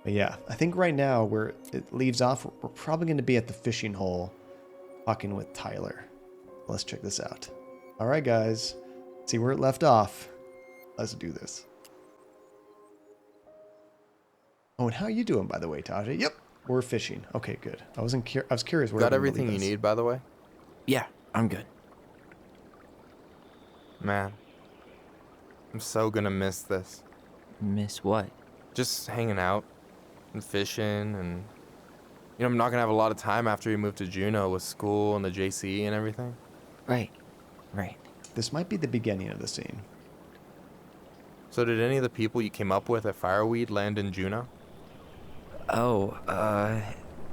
But yeah, I think right now where it leaves off, we're probably going to be at the fishing hole talking with Tyler. Let's check this out. All right, guys. See where it left off. Let's do this. Oh, and how are you doing, by the way, Tajay? Yep, we're fishing. Okay, good. I was curious where Got we're gonna everything leave you this. need, by the way? Yeah, I'm good. Man, I'm so gonna miss this. Miss what? Just hanging out and fishing and... I'm not gonna have a lot of time after we move to Juneau with school and the JC and everything. Right. This might be the beginning of the scene. So did any of the people you came up with at Fireweed land in Juneau? Oh,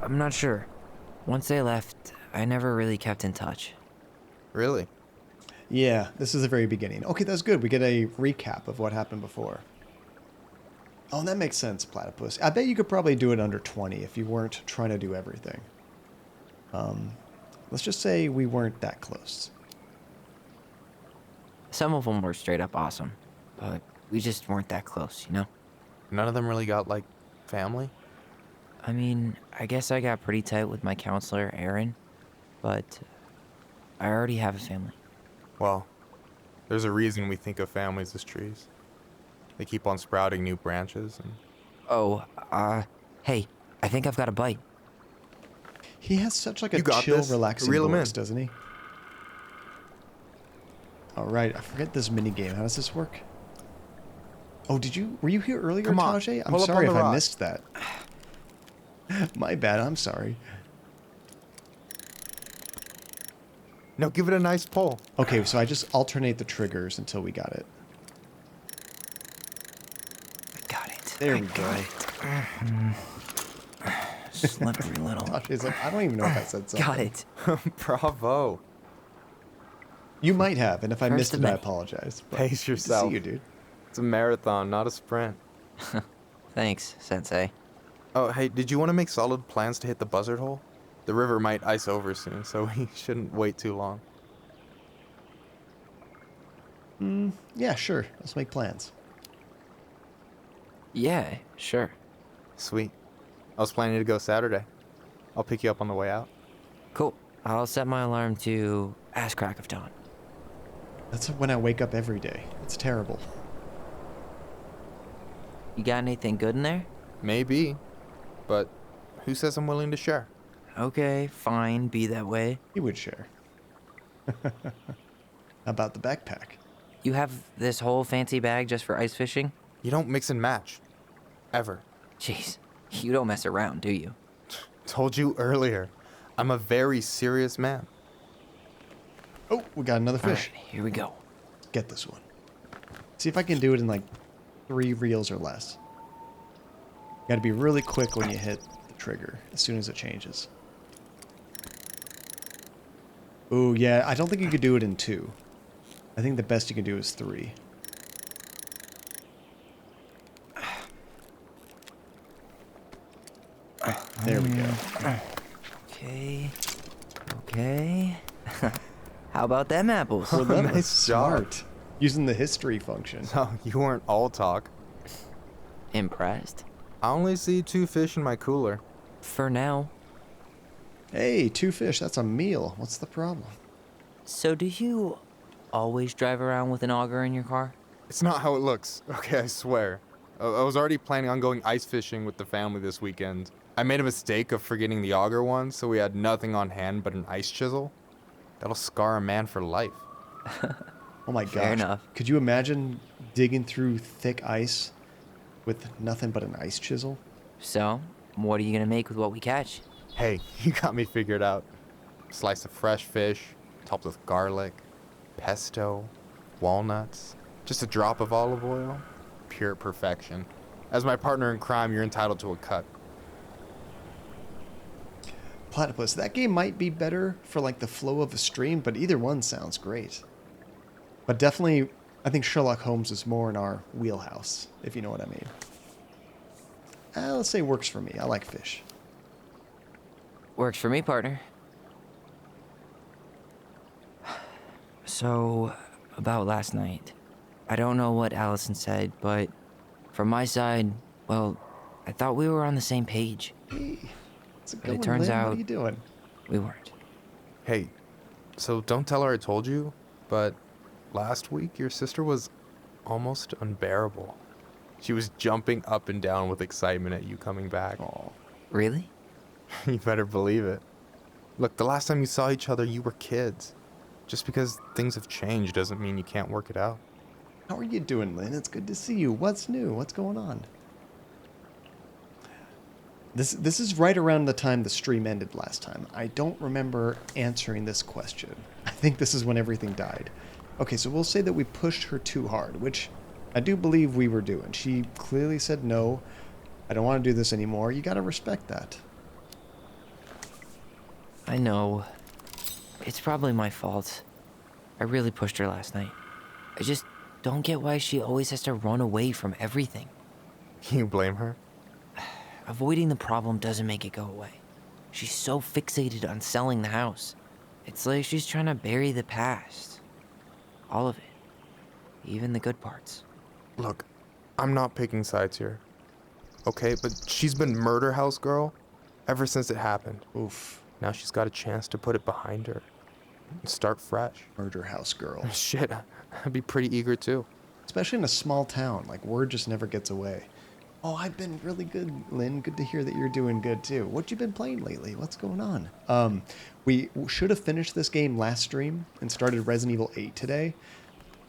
I'm not sure. Once they left, I never really kept in touch. Really? Yeah, this is the very beginning. Okay, that's good. We get a recap of what happened before. Oh, that makes sense, Platypus. I bet you could probably do it under 20 if you weren't trying to do everything. Let's just say we weren't that close. Some of them were straight up awesome, but we just weren't that close, you know? None of them really got, family? I mean, I guess I got pretty tight with my counselor, Aaron, but I already have a family. Well, there's a reason we think of families as trees. They keep on sprouting new branches and... Oh, hey, I think I've got a bite. He has such like a You got chill, this. relaxing Reel him voice, in. doesn't he? All right, I forget this mini game. How does this work? Oh, were you here earlier, Come on, Tajay? I'm pull up sorry on if the I rock. missed that. My bad, I'm sorry. No, give it a nice pull. Okay, so I just alternate the triggers until we got it. Got it. There we go. Slippery little. Tajay's like, I don't even know if I said something. Got it. Bravo. You might have, and if I First missed of it, I many. apologize. But Pace good to yourself. see you, dude. It's a marathon, not a sprint. Thanks, Sensei. Oh, hey, did you want to make solid plans to hit the buzzard hole? The river might ice over soon, so we shouldn't wait too long. Yeah, sure. Let's make plans. Yeah, sure. Sweet. I was planning to go Saturday. I'll pick you up on the way out. Cool. I'll set my alarm to ass crack of dawn. That's when I wake up every day. It's terrible. You got anything good in there? Maybe, but who says I'm willing to share? Okay, fine, be that way. He would share. How about the backpack? You have this whole fancy bag just for ice fishing? You don't mix and match. Ever. Jeez, you don't mess around, do you? Told you earlier. I'm a very serious man. Oh, we got another All fish. right, here we go. Get this one. See if I can do it in like 3 reels or less. You gotta be really quick when you hit the trigger, as soon as it changes. Ooh, yeah, I don't think you could do it in 2. I think the best you can do is 3. There we go. Okay. How about them apples? Well, that was Nice job. smart. Using the history function. So, you weren't all talk. Impressed? I only see 2 fish in my cooler. For now. Hey, 2 fish, that's a meal. What's the problem? So do you always drive around with an auger in your car? It's not how it looks. Okay, I swear. I was already planning on going ice fishing with the family this weekend. I made a mistake of forgetting the auger one, so we had nothing on hand but an ice chisel. That'll scar a man for life. Oh my gosh. Fair enough. Could you imagine digging through thick ice with nothing but an ice chisel? So, what are you gonna make with what we catch? Hey, you got me figured out. Slice of fresh fish, topped with garlic, pesto, walnuts, just a drop of olive oil. Pure perfection. As my partner in crime, you're entitled to a cut. Platypus, that game might be better for like the flow of a stream, but either one sounds great. But definitely, I think Sherlock Holmes is more in our wheelhouse, if you know what I mean. Let's say works for me. I like fish. Works for me, partner. So, about last night. I don't know what Alyson said, but from my side, well, I thought we were on the same page. Hey, it's a But good it one, turns Lynn. out- What are you doing? We weren't. Hey, so don't tell her I told you, but last week your sister was almost unbearable. She was jumping up and down with excitement at you coming back. Aw. Really? You better believe it. Look, the last time you saw each other, you were kids. Just because things have changed doesn't mean you can't work it out. How are you doing, Lynn? It's good to see you. What's new? What's going on? This is right around the time the stream ended last time. I don't remember answering this question. I think this is when everything died. Okay, so we'll say that we pushed her too hard, which I do believe we were doing. She clearly said, no, I don't want to do this anymore. You got to respect that. I know. It's probably my fault. I really pushed her last night. I just don't get why she always has to run away from everything. You blame her? Avoiding the problem doesn't make it go away. She's so fixated on selling the house. It's like she's trying to bury the past. All of it. Even the good parts. Look, I'm not picking sides here. Okay, but she's been murder house girl ever since it happened. Oof. Now she's got a chance to put it behind her and start fresh. Murder house girl. Shit, I'd be pretty eager too. Especially in a small town. Like, word just never gets away. Oh, I've been really good, Lynn. Good to hear that you're doing good, too. What you been playing lately? What's going on? We should have finished this game last stream and started Resident Evil 8 today,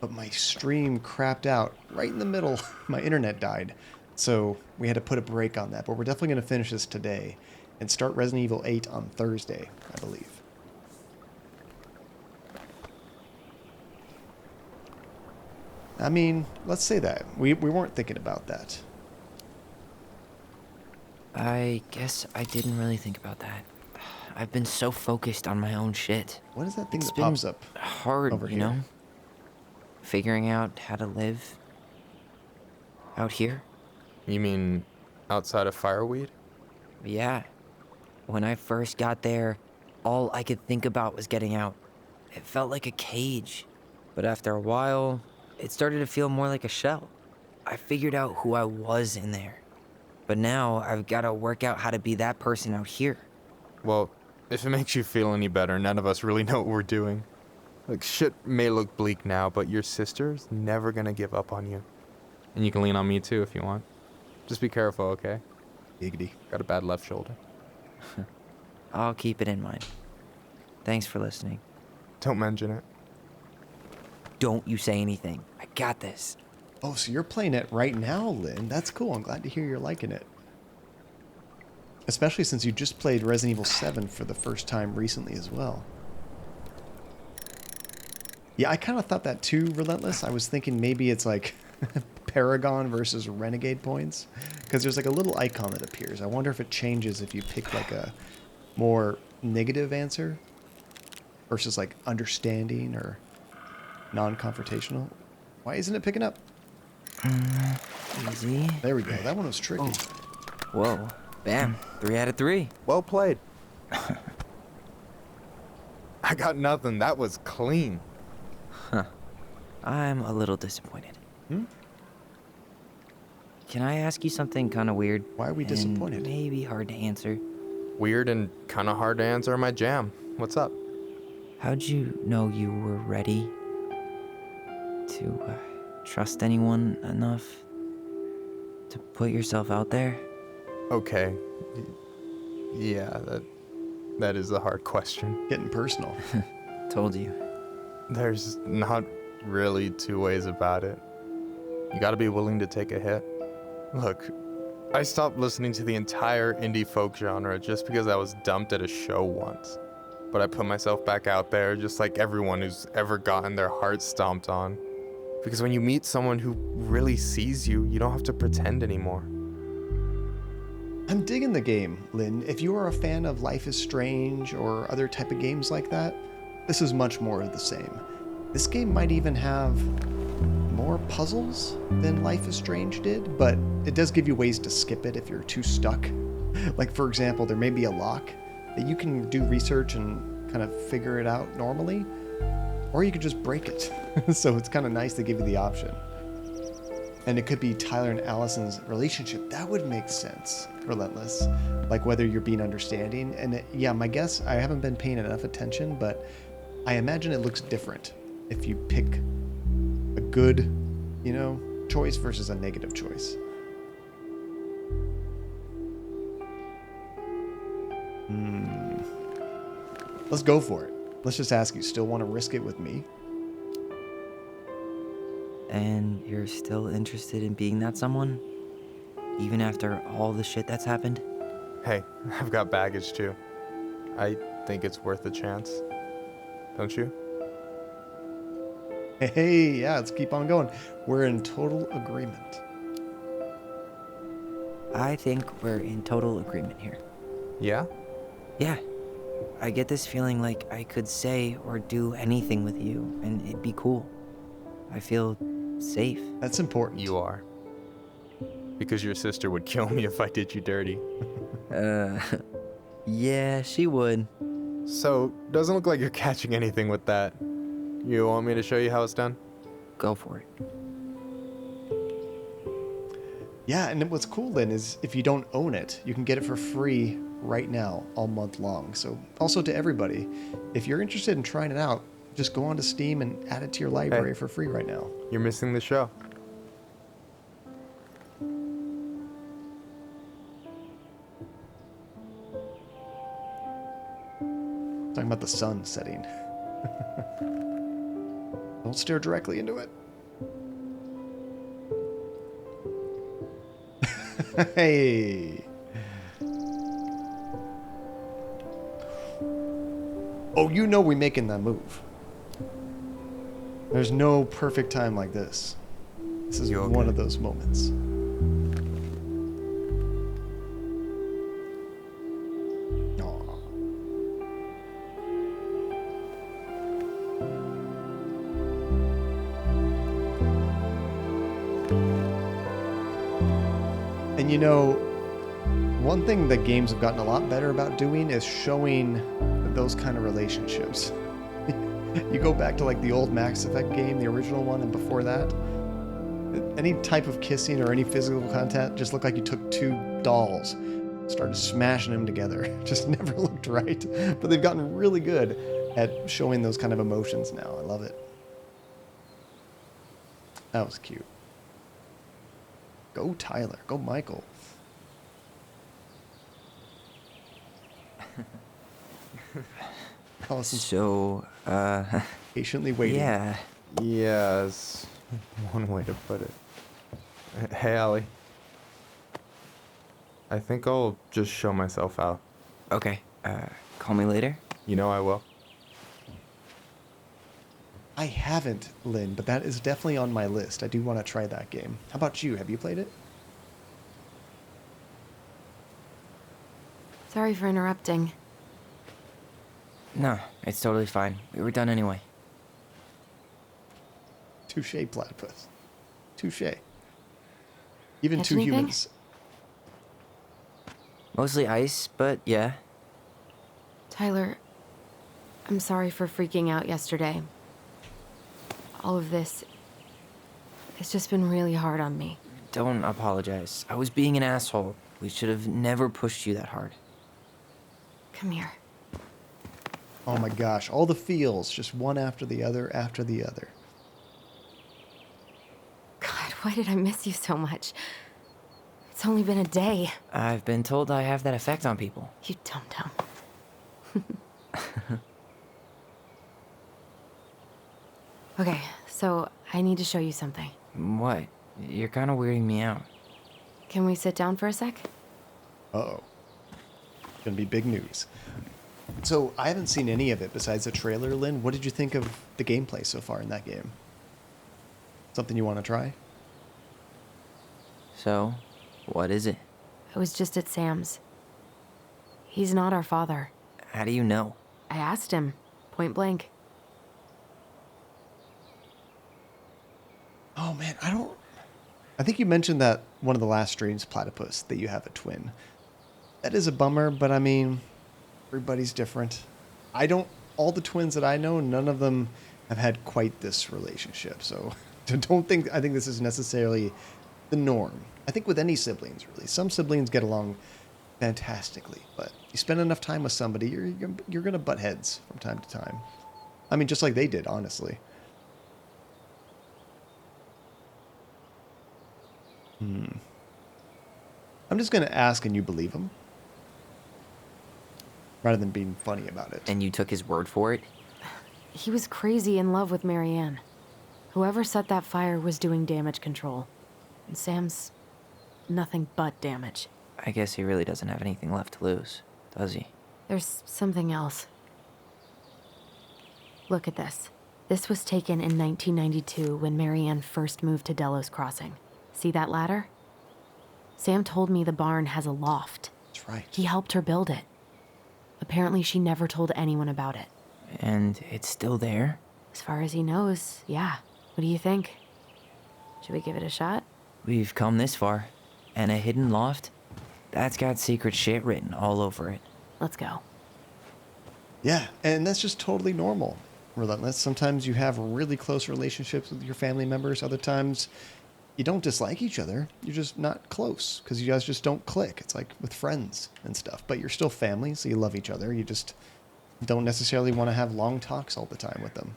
but my stream crapped out right in the middle. My internet died, so we had to put a break on that. But we're definitely going to finish this today and start Resident Evil 8 on Thursday, I believe. I mean, let's say that. We weren't thinking about that. I guess I didn't really think about that. I've been so focused on my own shit. What is that thing It's that been pops up? hard, over you here? know? Figuring out how to live out here. You mean outside of fireweed? Yeah. When I first got there, all I could think about was getting out. It felt like a cage. But after a while, it started to feel more like a shell. I figured out who I was in there. But now I've got to work out how to be that person out here. Well, if it makes you feel any better, none of us really know what we're doing. Like, shit may look bleak now, but your sister's never gonna give up on you. And you can lean on me too if you want. Just be careful, okay? Giggity. Got a bad left shoulder. I'll keep it in mind. Thanks for listening. Don't mention it. Don't you say anything. I got this. Oh, so you're playing it right now, Lynn. That's cool. I'm glad to hear you're liking it. Especially since you just played Resident Evil 7 for the first time recently as well. Yeah, I kind of thought that too, Relentless. I was thinking maybe it's like Paragon versus Renegade points. Because there's like a little icon that appears. I wonder if it changes if you pick like a more negative answer versus like understanding or non-confrontational. Why isn't it picking up? Easy. There we go. That one was tricky. Whoa. Bam. 3 out of 3. Well played. I got nothing. That was clean. I'm a little disappointed. Hmm? Can I ask you something kind of weird? Why are we and disappointed? Maybe hard to answer. Weird and kind of hard to answer my jam. What's up? How'd you know you were ready to trust anyone enough to put yourself out there? Okay. Yeah, that is a hard question. Getting personal. Told you. There's not really two ways about it. You gotta be willing to take a hit. Look, I stopped listening to the entire indie folk genre just because I was dumped at a show once. But I put myself back out there just like everyone who's ever gotten their heart stomped on. Because when you meet someone who really sees you, you don't have to pretend anymore. I'm digging the game, Lynn. If you are a fan of Life is Strange or other type of games like that, this is much more of the same. This game might even have more puzzles than Life is Strange did, but it does give you ways to skip it if you're too stuck. Like, for example, there may be a lock that you can do research and kind of figure it out normally, or you could just break it. So it's kind of nice to give you the option. And it could be Tyler and Allison's relationship. That would make sense. Relentless. Like whether you're being understanding. And yeah, my guess, I haven't been paying enough attention, but I imagine it looks different if you pick a good, choice versus a negative choice. Let's go for it. Let's just ask you, still want to risk it with me? And you're still interested in being that someone? Even after all the shit that's happened? Hey, I've got baggage too. I think it's worth a chance. Don't you? Hey, yeah, let's keep on going. We're in total agreement. I think we're in total agreement here. Yeah? Yeah. I get this feeling like I could say or do anything with you, and it'd be cool. I feel safe. That's important. You are. Because your sister would kill me if I did you dirty. Yeah, she would. So, doesn't look like you're catching anything with that. You want me to show you how it's done? Go for it. Yeah, and what's cool then is if you don't own it, you can get it for free right now, all month long. So also to everybody, if you're interested in trying it out, just go onto Steam and add it to your library for free right now. You're missing the show. Talking about the sun setting. Don't stare directly into it. Hey. Oh, we're making that move. There's no perfect time like this. This is You okay? one of those moments. Aw. And one thing that games have gotten a lot better about doing is showing those kind of relationships. You go back to like the old Max Effect game, the original one, and before that, any type of kissing or any physical contact just looked like you took two dolls, started smashing them together. Just never looked right. But they've gotten really good at showing those kind of emotions now. I love it. That was cute. Go Tyler. Go Michael. Allison's So, patiently waiting. yeah. Yes, one way to put it. Hey, Allie. I think I'll just show myself out. Okay, call me later? You know I will. I haven't, Lynn, but that is definitely on my list. I do want to try that game. How about you? Have you played it? Sorry for interrupting. No, it's totally fine. We were done anyway. Touche, platypus. Touche. Even Catch two anything? humans. Mostly ice, but yeah. Tyler, I'm sorry for freaking out yesterday. All of this, it's just been really hard on me. Don't apologize. I was being an asshole. We should have never pushed you that hard. Come here. Oh my gosh, all the feels, just one after the other after the other. God, why did I miss you so much? It's only been a day. I've been told I have that effect on people. You dum-dum. Okay, so I need to show you something. What? You're kind of weirding me out. Can we sit down for a sec? Uh-oh. Gonna be big news. So, I haven't seen any of it besides the trailer, Lynn. What did you think of the gameplay so far in that game? Something you want to try? So, what is it? I was just at Sam's. He's not our father. How do you know? I asked him, point blank. Oh man, I think you mentioned that one of the last streams, Platypus, that you have a twin. That is a bummer, but I mean, everybody's different. All the twins that I know, none of them have had quite this relationship. So I think this is necessarily the norm. I think with any siblings, really. Some siblings get along fantastically, but you spend enough time with somebody, you're going to butt heads from time to time. I mean, just like they did, honestly. I'm just going to ask and you believe him. Rather than being funny about it. And you took his word for it? He was crazy in love with Marianne. Whoever set that fire was doing damage control. And Sam's nothing but damage. I guess he really doesn't have anything left to lose, does he? There's something else. Look at this. This was taken in 1992 when Marianne first moved to Delos Crossing. See that ladder? Sam told me the barn has a loft. That's right. He helped her build it. Apparently she never told anyone about it. And it's still there? As far as he knows, yeah. What do you think? Should we give it a shot? We've come this far. And a hidden loft? That's got secret shit written all over it. Let's go. Yeah, and that's just totally normal. Relentless. Sometimes you have really close relationships with your family members. Other times you don't dislike each other. You're just not close because you guys just don't click. It's like with friends and stuff. But you're still family, so you love each other. You just don't necessarily want to have long talks all the time with them.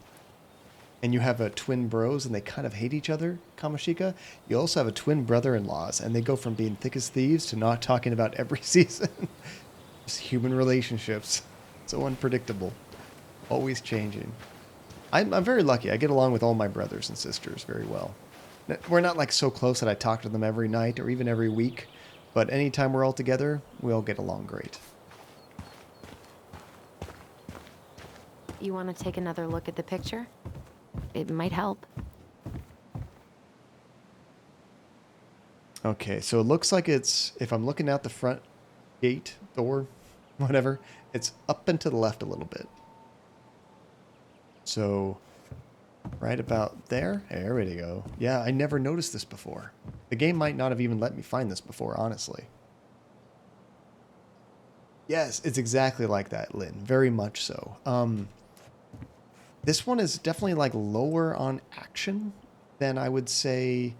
And you have a twin bros and they kind of hate each other, Kamashika. You also have a twin brother-in-laws and they go from being thick as thieves to not talking about every season. Just human relationships. So unpredictable. Always changing. I'm very lucky. I get along with all my brothers and sisters very well. We're not like so close that I talk to them every night or even every week. But anytime we're all together, we all get along great. You want to take another look at the picture? It might help. Okay, so it looks like it's, if I'm looking out the front gate, door, whatever, it's up and to the left a little bit. So, right about there. There we go. Yeah, I never noticed this before. The game might not have even let me find this before, honestly. Yes, it's exactly like that, Lynn. Very much so. This one is definitely like lower on action than I would say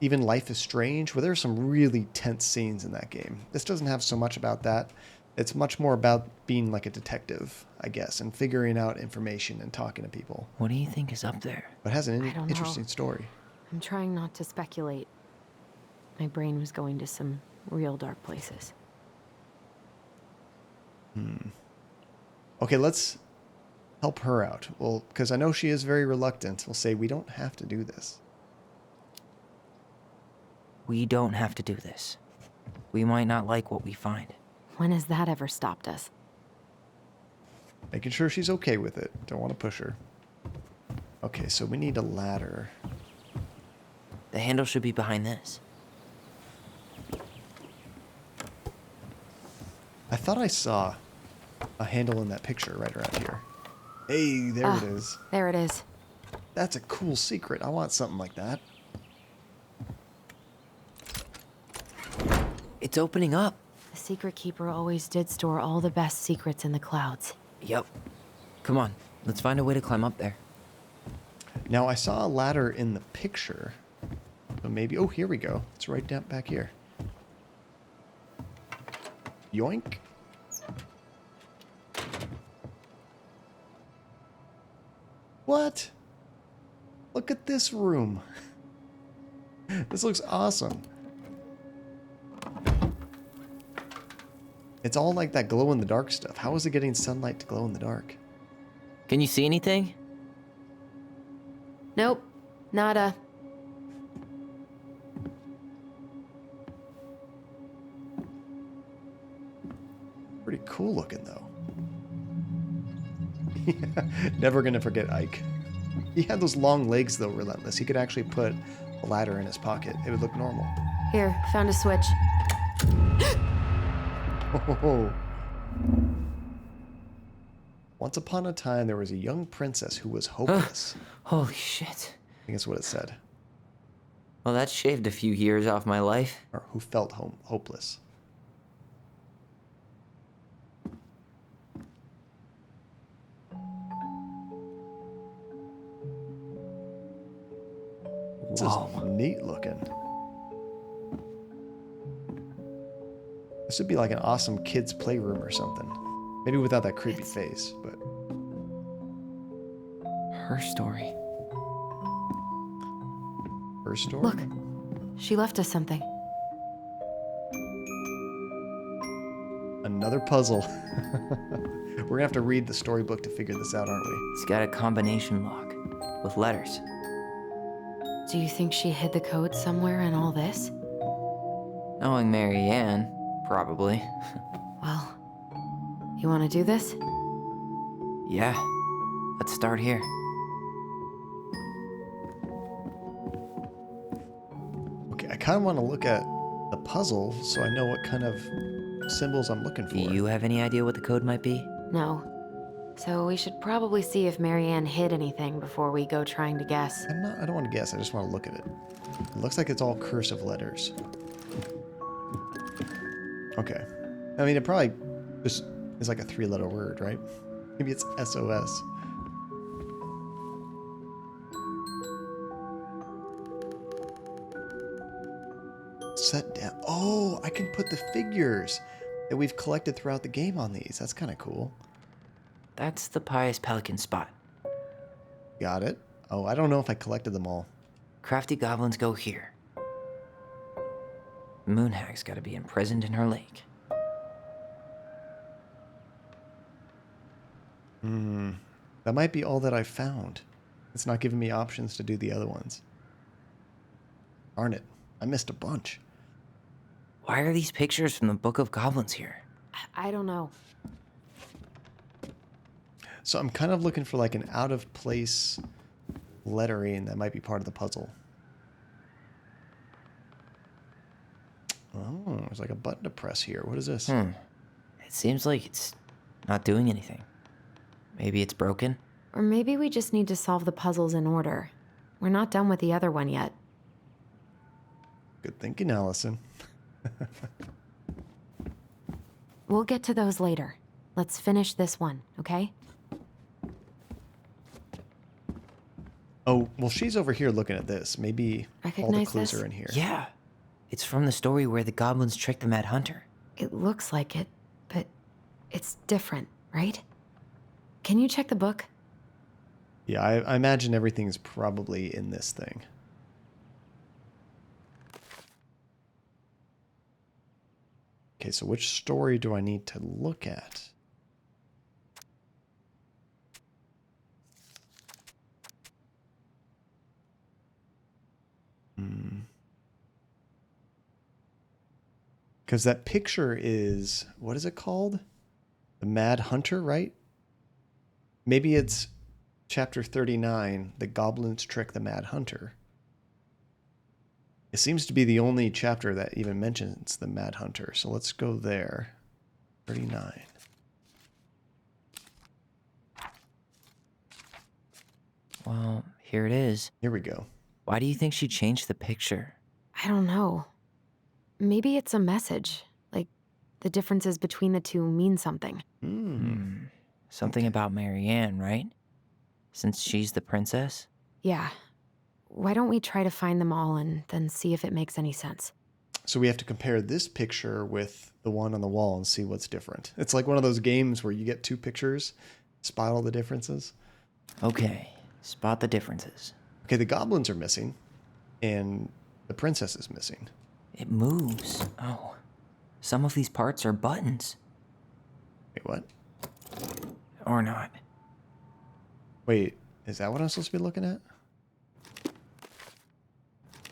even Life is Strange, where there are some really tense scenes in that game. This doesn't have so much about that. It's much more about being like a detective, I guess, and figuring out information and talking to people. What do you think is up there? But it has an I don't know. interesting story. I'm trying not to speculate. My brain was going to some real dark places. Okay, let's help her out. Well, because I know she is very reluctant. We'll say we don't have to do this. We don't have to do this. We might not like what we find. When has that ever stopped us? Making sure she's okay with it. Don't want to push her. Okay, so we need a ladder. The handle should be behind this. I thought I saw a handle in that picture right around here. Hey, there it is. There it is. That's a cool secret. I want something like that. It's opening up. The secret keeper always did store all the best secrets in the clouds. Yep. Come on, let's find a way to climb up there. Now, I saw a ladder in the picture. So maybe... Oh, here we go. It's right down back here. Yoink. What? Look at this room. This looks awesome. It's all like that glow-in-the-dark stuff. How is it getting sunlight to glow in the dark? Can you see anything? Nope. Nada. Pretty cool looking, though. Never gonna forget Ike. He had those long legs, though, Relentless. He could actually put a ladder in his pocket. It would look normal. Here, found a switch. Oh. Once upon a time, there was a young princess who was hopeless. Holy shit. I think that's what it said. Well, that shaved a few years off my life. Or who felt hopeless. This Whoa. is neat looking. This would be like an awesome kids' playroom or something. Maybe without that creepy It's- face, but Her story. her story. Look, she left us something. Another puzzle. We're gonna have to read the storybook to figure this out, aren't we? It's got a combination lock with letters. Do you think she hid the code somewhere in all this? Knowing Mary Ann, probably. Well, you want to do this? Yeah, let's start here. Okay, I kind of want to look at the puzzle so I know what kind of symbols I'm looking for. Do you have any idea what the code might be? No. So we should probably see if Marianne hid anything before we go trying to guess. I don't want to guess, I just want to look at it. It looks like it's all cursive letters. Okay. I mean, it probably just is like a 3-letter word, right? Maybe it's SOS. Set down. Oh, I can put the figures that we've collected throughout the game on these. That's kind of cool. That's the Pious Pelican spot. Got it. Oh, I don't know if I collected them all. Crafty goblins go here. Moonhag's gotta be imprisoned in her lake. That might be all that I found. It's not giving me options to do the other ones. Darn it. I missed a bunch. Why are these pictures from the Book of Goblins here? I don't know. So I'm kind of looking for like an out of place lettering that might be part of the puzzle. Oh, there's like a button to press here. What is this? It seems like it's not doing anything. Maybe it's broken? Or maybe we just need to solve the puzzles in order. We're not done with the other one yet. Good thinking, Allison. We'll get to those later. Let's finish this one, okay? Oh, well, she's over here looking at this. Maybe all the Recognize clues this? are in here. Yeah. It's from the story where the goblins tricked the Mad Hunter. It looks like it, but it's different, right? Can you check the book? Yeah, I imagine everything's probably in this thing. Okay, so which story do I need to look at? Because that picture is, what is it called? The Mad Hunter, right? Maybe it's chapter 39, The Goblins Trick the Mad Hunter. It seems to be the only chapter that even mentions the Mad Hunter. So let's go there. 39. Well, here it is. Here we go. Why do you think she changed the picture? I don't know. Maybe it's a message. Like, the differences between the two mean something. Something about Mary Ann, right? Since she's the princess? Yeah. Why don't we try to find them all and then see if it makes any sense? So we have to compare this picture with the one on the wall and see what's different. It's like one of those games where you get two pictures, spot all the differences. Okay, spot the differences. Okay, the goblins are missing, and the princess is missing. It moves. Oh, some of these parts are buttons. Wait, what? Or not. Wait, is that what I'm supposed to be looking at?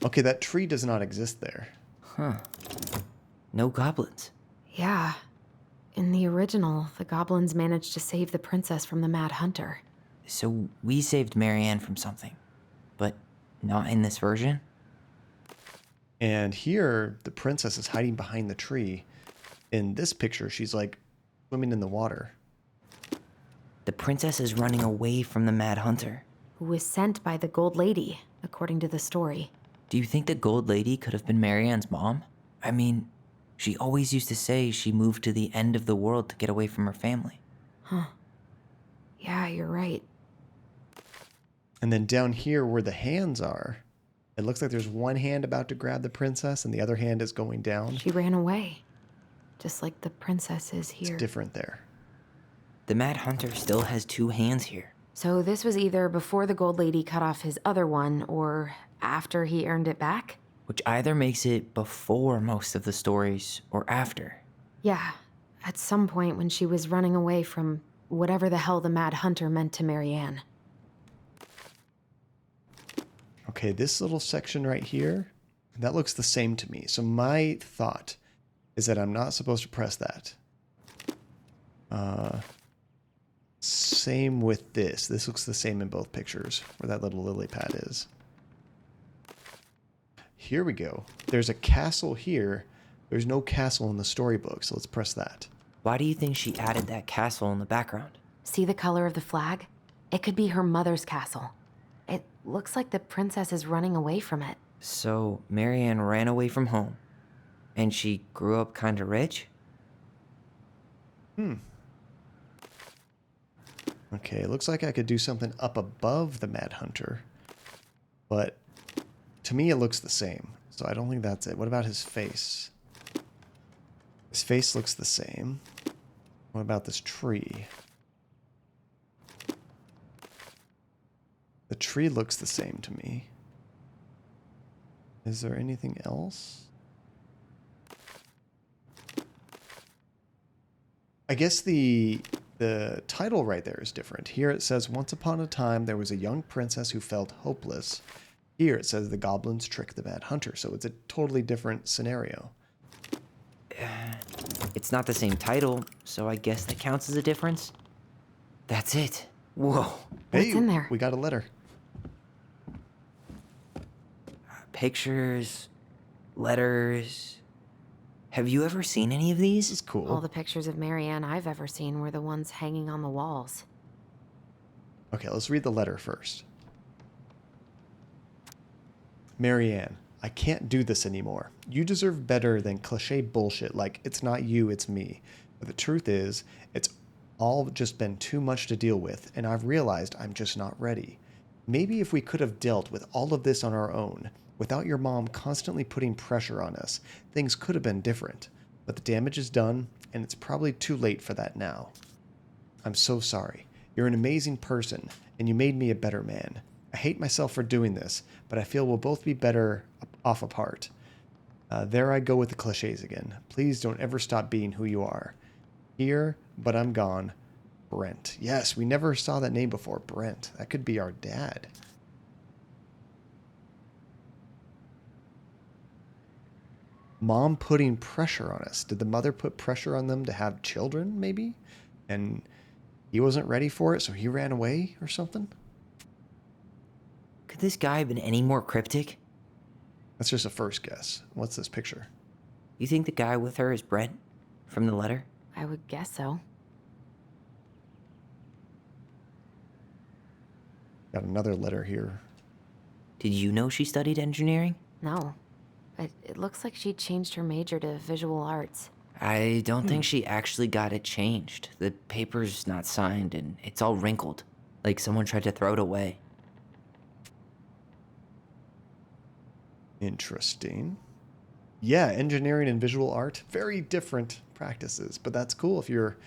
Okay, that tree does not exist there. Huh. No goblins. Yeah. In the original, the goblins managed to save the princess from the Mad Hunter. So we saved Mary Ann from something, but not in this version? And here, the princess is hiding behind the tree. In this picture, she's like swimming in the water. The princess is running away from the Mad Hunter. Who was sent by the Gold Lady, according to the story. Do you think the Gold Lady could have been Mary Ann's mom? I mean, she always used to say she moved to the end of the world to get away from her family. Huh. Yeah, you're right. And then down here where the hands are, it looks like there's one hand about to grab the princess and the other hand is going down. She ran away. just like the princess is It's here. different there. The Mad Hunter still has 2 hands here. So this was either before the gold lady cut off his other one or after he earned it back? Which either makes it before most of the stories or after. Yeah, at some point when she was running away from whatever the hell the Mad Hunter meant to Marianne. Okay, this little section right here, that looks the same to me. So my thought is that I'm not supposed to press that. Same with this. This looks the same in both pictures, where that little lily pad is. Here we go. There's a castle here. There's no castle in the storybook, so let's press that. Why do you think she added that castle in the background? See the color of the flag? It could be her mother's castle. It looks like the princess is running away from it. So Marianne ran away from home, and she grew up kinda rich? Okay, it looks like I could do something up above the Mad Hunter, but to me it looks the same, so I don't think that's it. What about his face? His face looks the same. What about this tree? The tree looks the same to me. Is there anything else? I guess the title right there is different. Here it says, once upon a time, there was a young princess who felt hopeless. Here it says the goblins tricked the Mad Hunter. So it's a totally different scenario. It's not the same title, so I guess that counts as a difference. That's it. Whoa. What's in there? We got a letter. Pictures, letters. Have you ever seen any of these? This is cool. All the pictures of Marianne I've ever seen were the ones hanging on the walls. Okay, let's read the letter first. Marianne, I can't do this anymore. You deserve better than cliche bullshit like, it's not you, it's me. But the truth is, it's all just been too much to deal with, and I've realized I'm just not ready. Maybe if we could have dealt with all of this on our own, without your mom constantly putting pressure on us, things could have been different. But the damage is done, and it's probably too late for that now. I'm so sorry. You're an amazing person, and you made me a better man. I hate myself for doing this, but I feel we'll both be better off apart. There I go with the cliches again. Please don't ever stop being who you are. Here, but I'm gone. Brent. Yes, we never saw that name before. Brent. That could be our dad. Mom putting pressure on us. Did the mother put pressure on them to have children, maybe? And he wasn't ready for it, so he ran away or something? Could this guy have been any more cryptic? That's just a first guess. What's this picture? You think the guy with her is Brent from the letter? I would guess so. Got another letter here. Did you know she studied engineering? No. But it looks like she changed her major to visual arts. I don't think she actually got it changed. The paper's not signed and it's all wrinkled, like someone tried to throw it away. Interesting. Yeah, engineering and visual art, very different practices, but that's cool if you're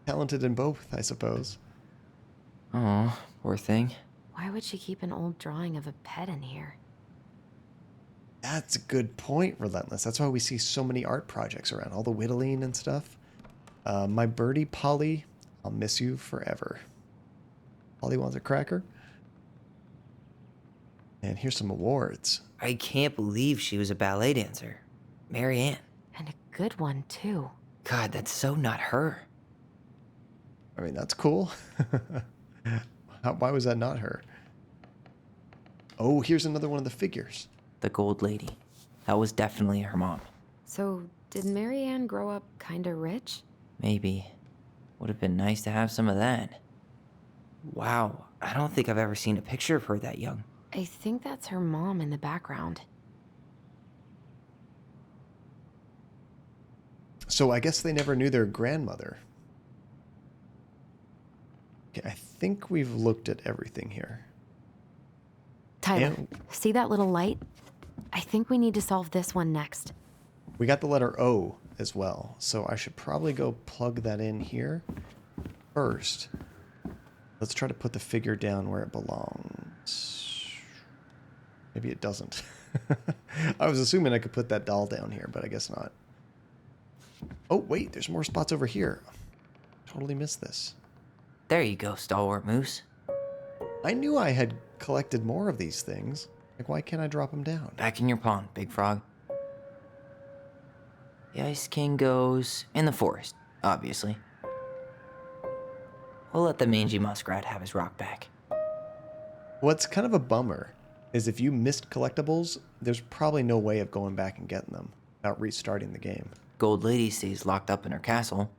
talented in both, I suppose. Oh, poor thing. Why would she keep an old drawing of a pet in here? That's a good point, Relentless. That's why we see so many art projects around, all the whittling and stuff. My birdie, Polly, I'll miss you forever. Polly wants a cracker. And here's some awards. I can't believe she was a ballet dancer. Marianne. And a good one, too. God, that's so not her. I mean, that's cool. Why was that not her? Oh, here's another one of the figures. The gold lady. That was definitely her mom. So, did Marianne grow up kinda rich? Maybe. Would have been nice to have some of that. Wow, I don't think I've ever seen a picture of her that young. I think that's her mom in the background. So I guess they never knew their grandmother. Okay, I think we've looked at everything here. Tyler, And see that little light? I think we need to solve this one next. we got the letter O. as well. So I should probably go plug that in here. First, let's try to put the figure down where it belongs. Maybe it doesn't. I was assuming I could put that doll down here, but I guess not. Oh, wait, there's more spots over here. Totally missed this. There you go, stalwart moose. I knew I had collected more of these things. Like, why can't I drop them down? Back in your pond, big frog. The Ice King goes in the forest, obviously. We'll let the mangy muskrat have his rock back. What's kind of a bummer is if you missed collectibles, there's probably no way of going back and getting them without restarting the game. Gold Lady stays locked up in her castle.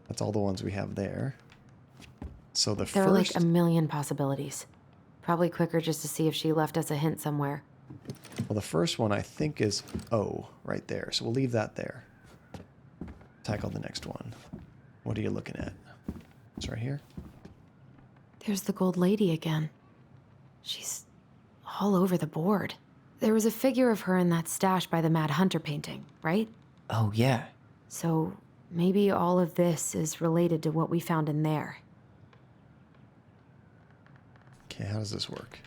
That's all the ones we have there. So the There are first... like a million possibilities. Probably quicker just to see if she left us a hint somewhere. Well, the first one I think is O right there. So we'll leave that there. Tackle the next one. What are you looking at? It's right here. There's the Gold Lady again. She's all over the board. There was a figure of her in that stash by the Mad Hunter painting, right? Oh, yeah. So maybe all of this is related to what we found in there. Okay, how does this work?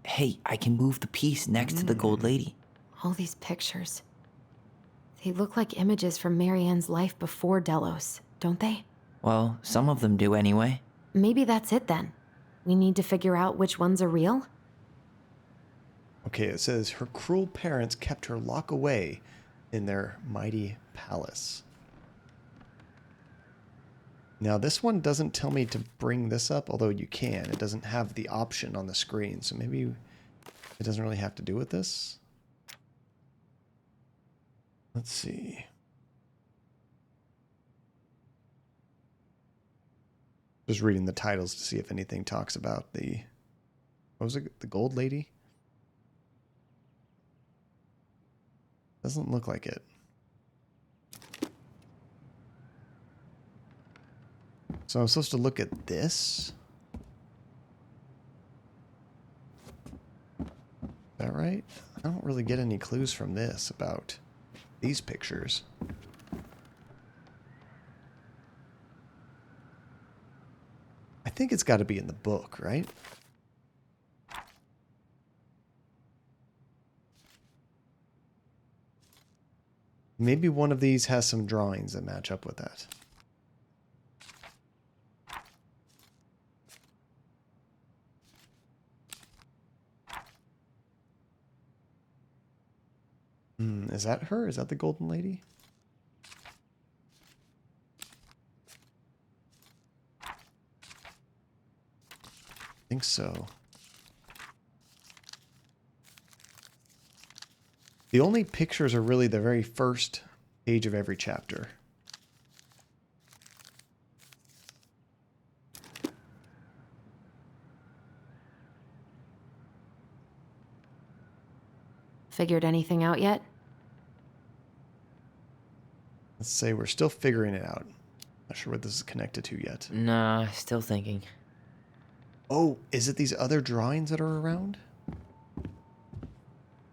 Hey, I can move the piece next to the Gold Lady. All these pictures. They look like images from Marianne's life before Delos, don't they? Well, some of them do anyway. Maybe that's it then. We need to figure out which ones are real? Okay, it says her cruel parents kept her locked away in their mighty palace. Now, this one doesn't tell me to bring this up, although you can. It doesn't have the option on the screen, so maybe it doesn't really have to do with this. Let's see. Just reading the titles to see if anything talks about the... What was it? The Gold Lady? Doesn't look like it. So I'm supposed to look at this? Is that right? I don't really get any clues from this about these pictures. I think it's got to be in the book, right? Maybe one of these has some drawings that match up with that. Is that her? Is that the Golden Lady? I think so. The only pictures are really the very first page of every chapter. Figured anything out yet? Let's say we're still figuring it out. Not sure what this is connected to yet. Nah, still thinking. Oh, is it these other drawings that are around?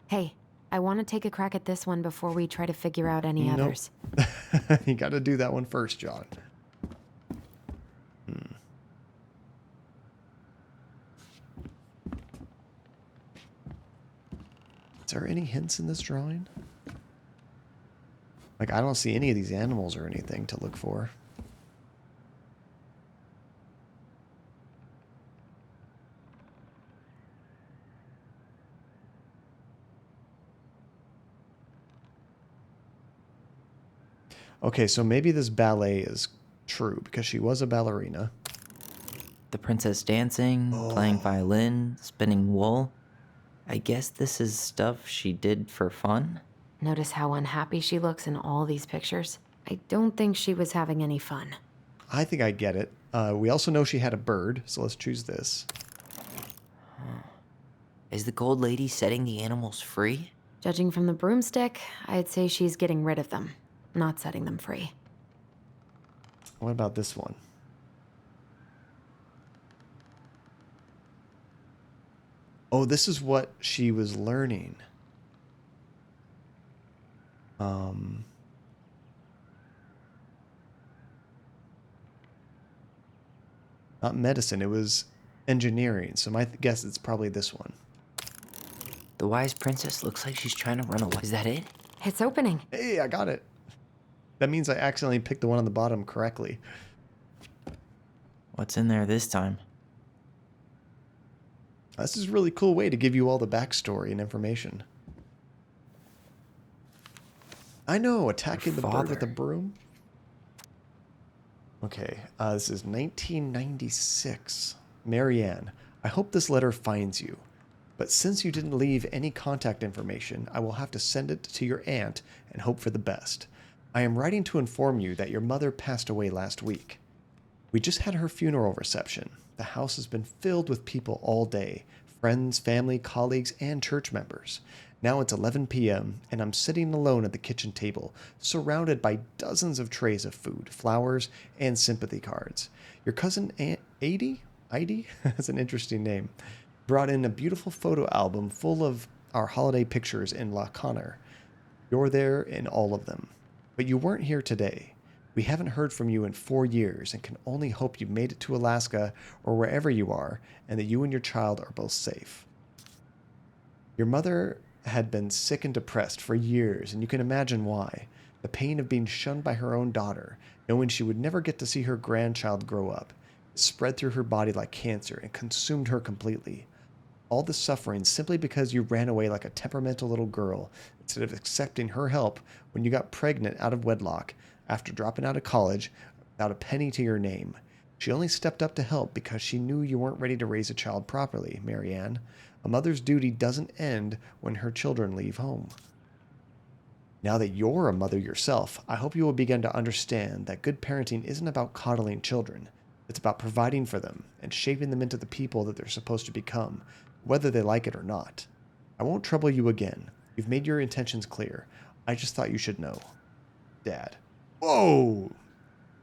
Hey, I want to take a crack at this one before we try to figure out any Nope. others. You got to do that one first, John. Is there any hints in this drawing? Like, I don't see any of these animals or anything to look for. Okay, so maybe this ballet is true because she was a ballerina. The princess dancing, playing violin, spinning wool. I guess this is stuff she did for fun? Notice how unhappy she looks in all these pictures? I don't think she was having any fun. I think I get it. We also know she had a bird, so let's choose this. Is the Gold Lady setting the animals free? Judging from the broomstick, I'd say she's getting rid of them, not setting them free. What about this one? Oh, this is what she was learning. Not medicine, it was engineering. So my guess it's probably this one. The wise princess looks like she's trying to run away. Is that it? It's opening. Hey, I got it. That means I accidentally picked the one on the bottom correctly. What's in there this time? This is a really cool way to give you all the backstory and information. I know, attacking the bird with a broom. Okay, this is 1996. Marianne, I hope this letter finds you. But since you didn't leave any contact information, I will have to send it to your aunt and hope for the best. I am writing to inform you that your mother passed away last week. We just had her funeral reception. The house has been filled with people all day. Friends, family, colleagues, and church members. Now it's 11 p.m., and I'm sitting alone at the kitchen table, surrounded by dozens of trays of food, flowers, and sympathy cards. Your cousin Aunt Edie? That's an interesting name. Brought in a beautiful photo album full of our holiday pictures in La Connor. You're there in all of them. But you weren't here today. We haven't heard from you in 4 years and can only hope you've made it to Alaska or wherever you are and that you and your child are both safe. Your mother had been sick and depressed for years, and you can imagine why. The pain of being shunned by her own daughter, knowing she would never get to see her grandchild grow up, spread through her body like cancer and consumed her completely. All the suffering simply because you ran away like a temperamental little girl instead of accepting her help when you got pregnant out of wedlock after dropping out of college without a penny to your name. She only stepped up to help because she knew you weren't ready to raise a child properly, Marianne. A mother's duty doesn't end when her children leave home. Now that you're a mother yourself, I hope you will begin to understand that good parenting isn't about coddling children. It's about providing for them and shaping them into the people that they're supposed to become, whether they like it or not. I won't trouble you again. You've made your intentions clear. I just thought you should know. Dad. Whoa!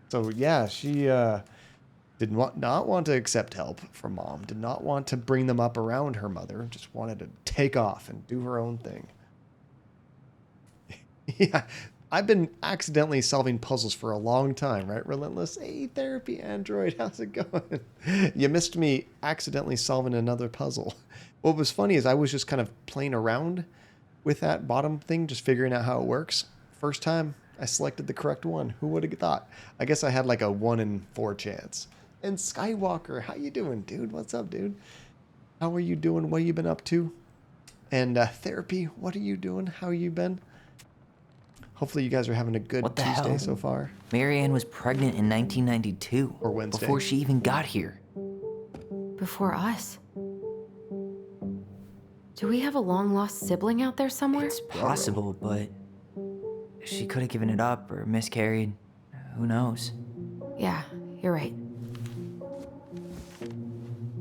So yeah, she not want to accept help from mom, did not want to bring them up around her mother, just wanted to take off and do her own thing. Yeah, I've been accidentally solving puzzles for a long time, right, Relentless? Hey, therapy android, how's it going? You missed me accidentally solving another puzzle. What was funny is I was just kind of playing around with that bottom thing, just figuring out how it works. First time, I selected the correct one. Who would have thought? I guess I had like a 1 in 4 chance. And Skywalker, how you doing, dude? What's up, dude? How are you doing? What you been up to? And therapy, what are you doing? How you been? Hopefully you guys are having a good What the Tuesday hell? so far. Marianne was pregnant in 1992. Or Wednesday. Before she even got here. Before us. Do we have a long-lost sibling out there somewhere? It's possible, but she could have given it up or miscarried. Who knows? Yeah, you're right.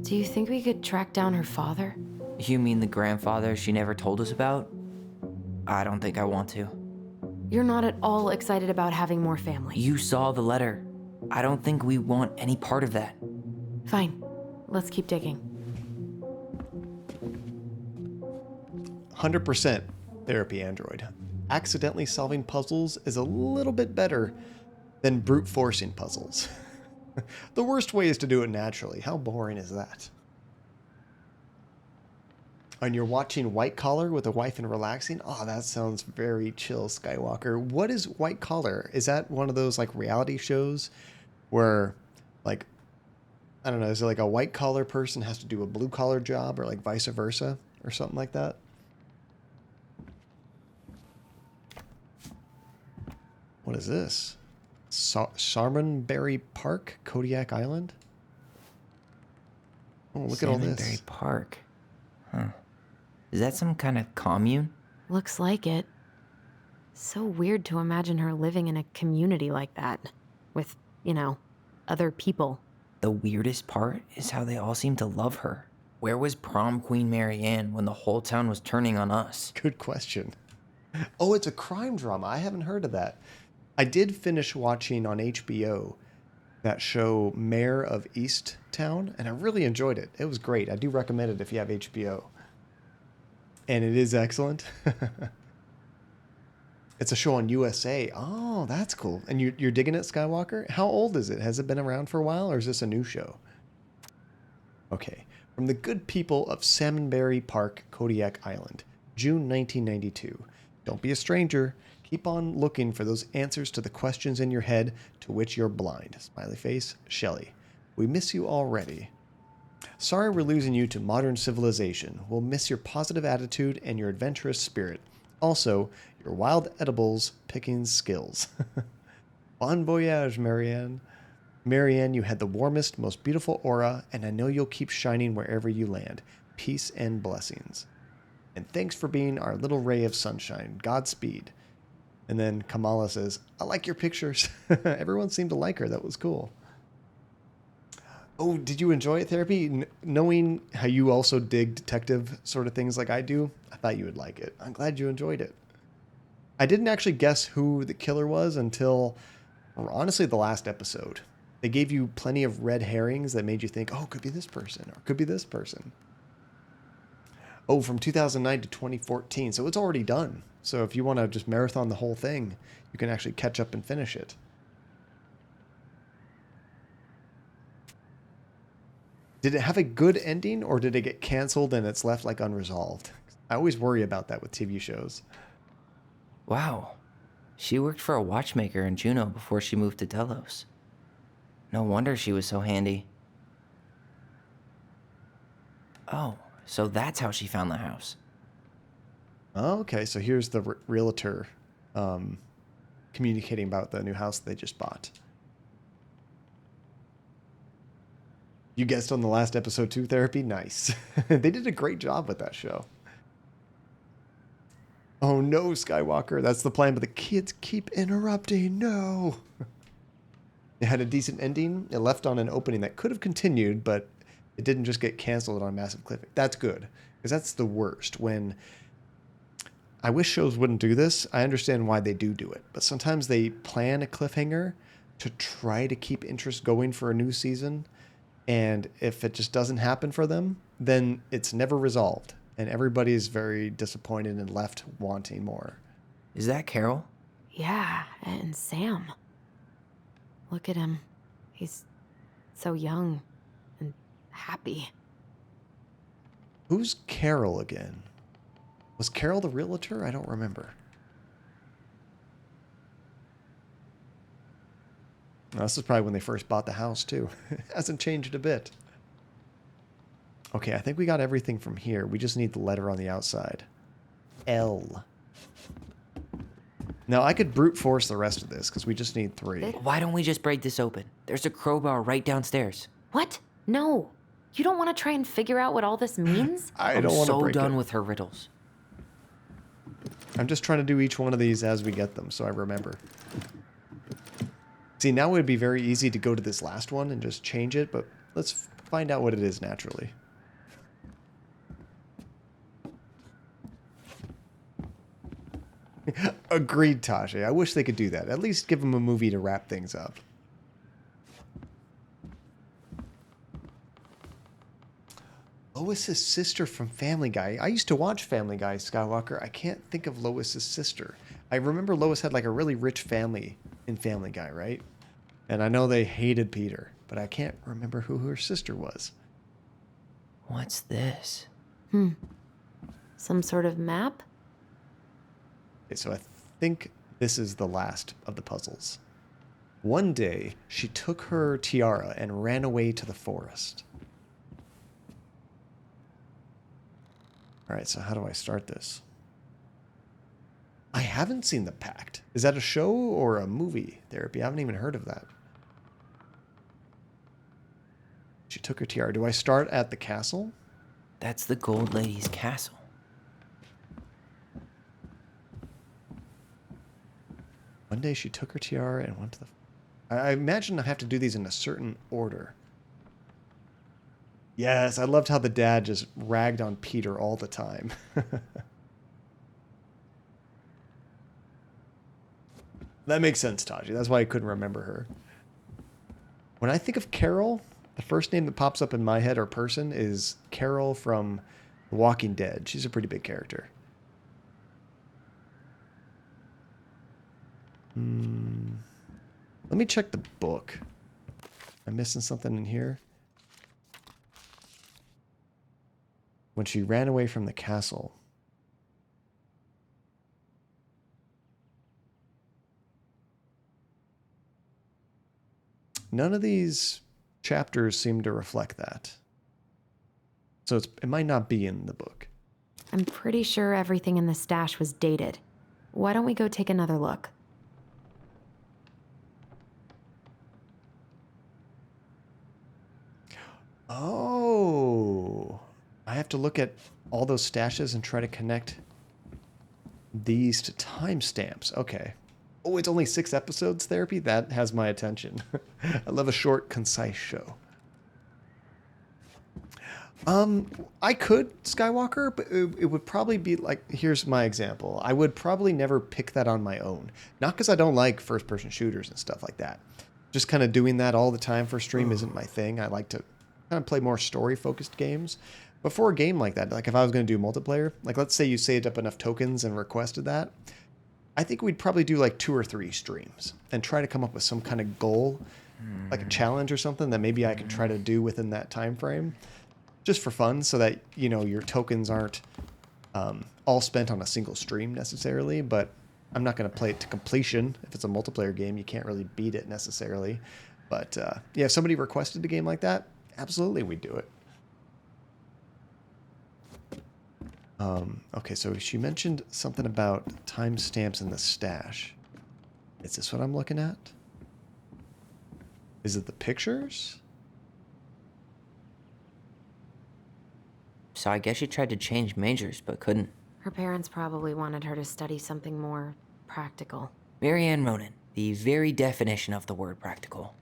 Do you think we could track down her father? You mean the grandfather she never told us about? I don't think I want to. You're not at all excited about having more family. You saw the letter. I don't think we want any part of that. Fine. Let's keep digging. 100% therapy android. Accidentally solving puzzles is a little bit better than brute forcing puzzles. The worst way is to do it naturally. How boring is that? And you're watching White Collar with a wife and relaxing? Oh, that sounds very chill, Skywalker. What is White Collar? Is that one of those like reality shows where like, I don't know, is it like a white collar person has to do a blue collar job or like vice versa or something like that? What is this? Sarmanberry Park, Kodiak Island? Oh, look at all this. Salmonberry Park. Huh. Is that some kind of commune? Looks like it. So weird to imagine her living in a community like that. With, other people. The weirdest part is how they all seem to love her. Where was prom queen Marianne when the whole town was turning on us? Good question. Oh, it's a crime drama. I haven't heard of that. I did finish watching on HBO that show Mayor of Easttown, and I really enjoyed it. It was great. I do recommend it if you have HBO. And it is excellent. It's a show on USA. Oh, that's cool. And you're digging it, Skywalker? How old is it? Has it been around for a while, or is this a new show? Okay. From the good people of Salmonberry Park, Kodiak Island, June 1992. Don't be a stranger. Keep on looking for those answers to the questions in your head to which you're blind. Smiley face, Shelley. We miss you already. Sorry we're losing you to modern civilization. We'll miss your positive attitude and your adventurous spirit. Also, your wild edibles picking skills. Bon voyage, Marianne. Marianne, you had the warmest, most beautiful aura, and I know you'll keep shining wherever you land. Peace and blessings. And thanks for being our little ray of sunshine. Godspeed. And then Kamala says, I like your pictures. Everyone seemed to like her. That was cool. Oh, did you enjoy it, Therapy? Knowing how you also dig detective sort of things like I do, I thought you would like it. I'm glad you enjoyed it. I didn't actually guess who the killer was until, honestly, the last episode. They gave you plenty of red herrings that made you think, oh, it could be this person, or it could be this person. Oh, from 2009 to 2014, so it's already done. So if you want to just marathon the whole thing, you can actually catch up and finish it. Did it have a good ending, or did it get canceled and it's left like unresolved? I always worry about that with TV shows. Wow. She worked for a watchmaker in Juneau before she moved to Delos. No wonder she was so handy. Oh, so that's how she found the house. Okay, so here's the realtor communicating about the new house they just bought. You guessed on the last episode too, Therapy? Nice. They did a great job with that show. Oh no, Skywalker, that's the plan, but the kids keep interrupting. No. It had a decent ending. It left on an opening that could have continued, but it didn't just get canceled on a massive cliffhanger. That's good, because that's the worst. When I wish shows wouldn't do this. I understand why they do it, but sometimes they plan a cliffhanger to try to keep interest going for a new season, and if it just doesn't happen for them, then it's never resolved, and everybody's very disappointed and left wanting more. Is that Carol? Yeah, and Sam. Look at him. He's so young and happy. Who's Carol again? Was Carol the realtor? I don't remember. Well, this is probably when they first bought the house, too. It hasn't changed a bit. Okay, I think we got everything from here. We just need the letter on the outside. L. Now, I could brute force the rest of this, because we just need 3. Why don't we just break this open? There's a crowbar right downstairs. What? No. You don't want to try and figure out what all this means? I don't want to so break done it. with her riddles. I'm just trying to do each one of these as we get them, so I remember. See, now it would be very easy to go to this last one and just change it, but let's find out what it is naturally. Agreed, Tasha. I wish they could do that. At least give them a movie to wrap things up. Lois's sister from Family Guy. I used to watch Family Guy, Skywalker. I can't think of Lois's sister. I remember Lois had like a really rich family in Family Guy, right? And I know they hated Peter, but I can't remember who her sister was. What's this? Some sort of map? Okay, so I think this is the last of the puzzles. One day, she took her tiara and ran away to the forest. All right, so how do I start this? I haven't seen The Pact. Is that a show or a movie, Therapy? I haven't even heard of that. She took her tiara. Do I start at the castle? That's the Gold Lady's castle. One day she took her tiara and went to the... I imagine I have to do these in a certain order. Yes, I loved how the dad just ragged on Peter all the time. That makes sense, Taji. That's why I couldn't remember her. When I think of Carol, the first name that pops up in my head or person is Carol from The Walking Dead. She's a pretty big character. Let me check the book. Am I missing something in here? When she ran away from the castle. None of these chapters seem to reflect that. So it might not be in the book. I'm pretty sure everything in the stash was dated. Why don't we go take another look? Oh, I have to look at all those stashes and try to connect these to timestamps. Okay. Oh, it's only 6 episodes, Therapy? That has my attention. I love a short, concise show. I could Skywalker, but it would probably be like, here's my example. I would probably never pick that on my own. Not because I don't like first-person shooters and stuff like that. Just kind of doing that all the time for stream isn't my thing. I like to kind of play more story-focused games. But for a game like that, like if I was going to do multiplayer, like let's say you saved up enough tokens and requested that, I think we'd probably do like 2 or 3 streams and try to come up with some kind of goal, like a challenge or something that maybe I can try to do within that time frame, just for fun, so that, you know, your tokens aren't all spent on a single stream necessarily. But I'm not going to play it to completion. If it's a multiplayer game, you can't really beat it necessarily. But yeah, if somebody requested a game like that, absolutely we'd do it. Okay, so she mentioned something about timestamps in the stash. Is this what I'm looking at? Is it the pictures? So I guess she tried to change majors, but couldn't. Her parents probably wanted her to study something more practical. Marianne Ronan, the very definition of the word practical.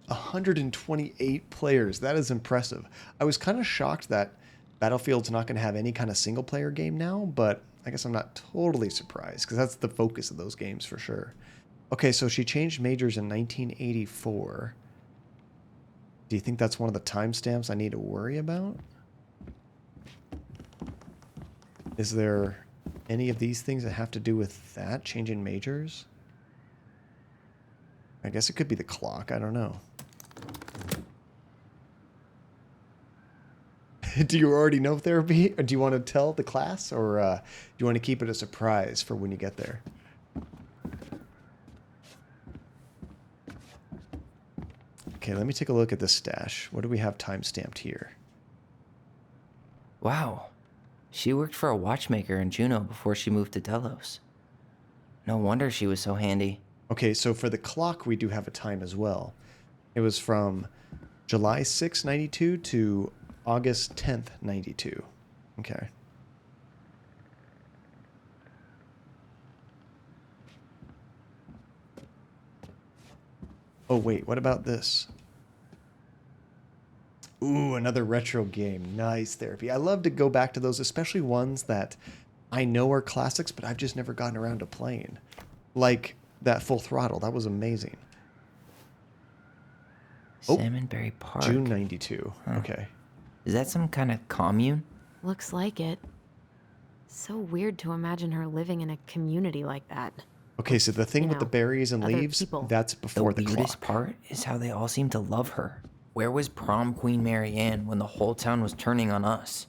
128 players. That is impressive. I was kind of shocked that Battlefield's not going to have any kind of single-player game now, but I guess I'm not totally surprised, because that's the focus of those games for sure. Okay, so she changed majors in 1984. Do you think that's one of the timestamps I need to worry about? Is there any of these things that have to do with that, changing majors? I guess it could be the clock. I don't know. Do you already know, Therapy? Or do you want to tell the class? Or do you want to keep it a surprise for when you get there? Okay, let me take a look at this stash. What do we have time-stamped here? Wow. She worked for a watchmaker in Juneau before she moved to Delos. No wonder she was so handy. Okay, so for the clock, we do have a time as well. It was from July 6, 92 to August 10th, 92. Okay. Oh, wait, what about this? Ooh, another retro game. Nice, Therapy. I love to go back to those, especially ones that I know are classics, but I've just never gotten around to playing. Like that Full Throttle. That was amazing. Oh, Salmonberry Park. June 92. Huh. Okay. Is that some kind of commune? Looks like it. So weird to imagine her living in a community like that. Okay, so the thing You with the know, berries and other leaves, people. that's before the weirdest clock. part is how they all seem to love her. Where was prom queen Marianne when the whole town was turning on us?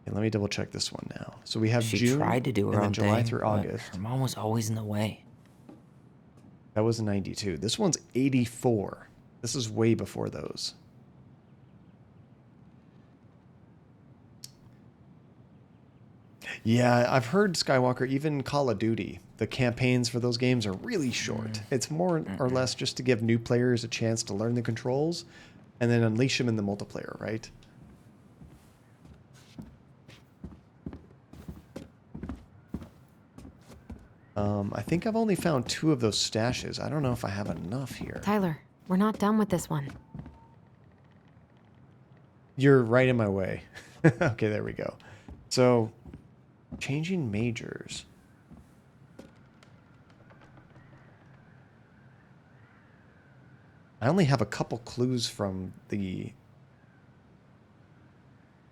Okay, let me double check this one now. So we have She June tried to do her and then own July thing, through but August. her mom was always in the way. That was 92. This one's 84. This is way before those. Yeah, I've heard Skywalker, even Call of Duty, the campaigns for those games are really short. It's more or less just to give new players a chance to learn the controls and then unleash them in the multiplayer, right? I think I've only found 2 of those stashes. I don't know if I have enough here. Tyler, we're not done with this one. You're right in my way. Okay, there we go. So, changing majors. I only have a couple clues from the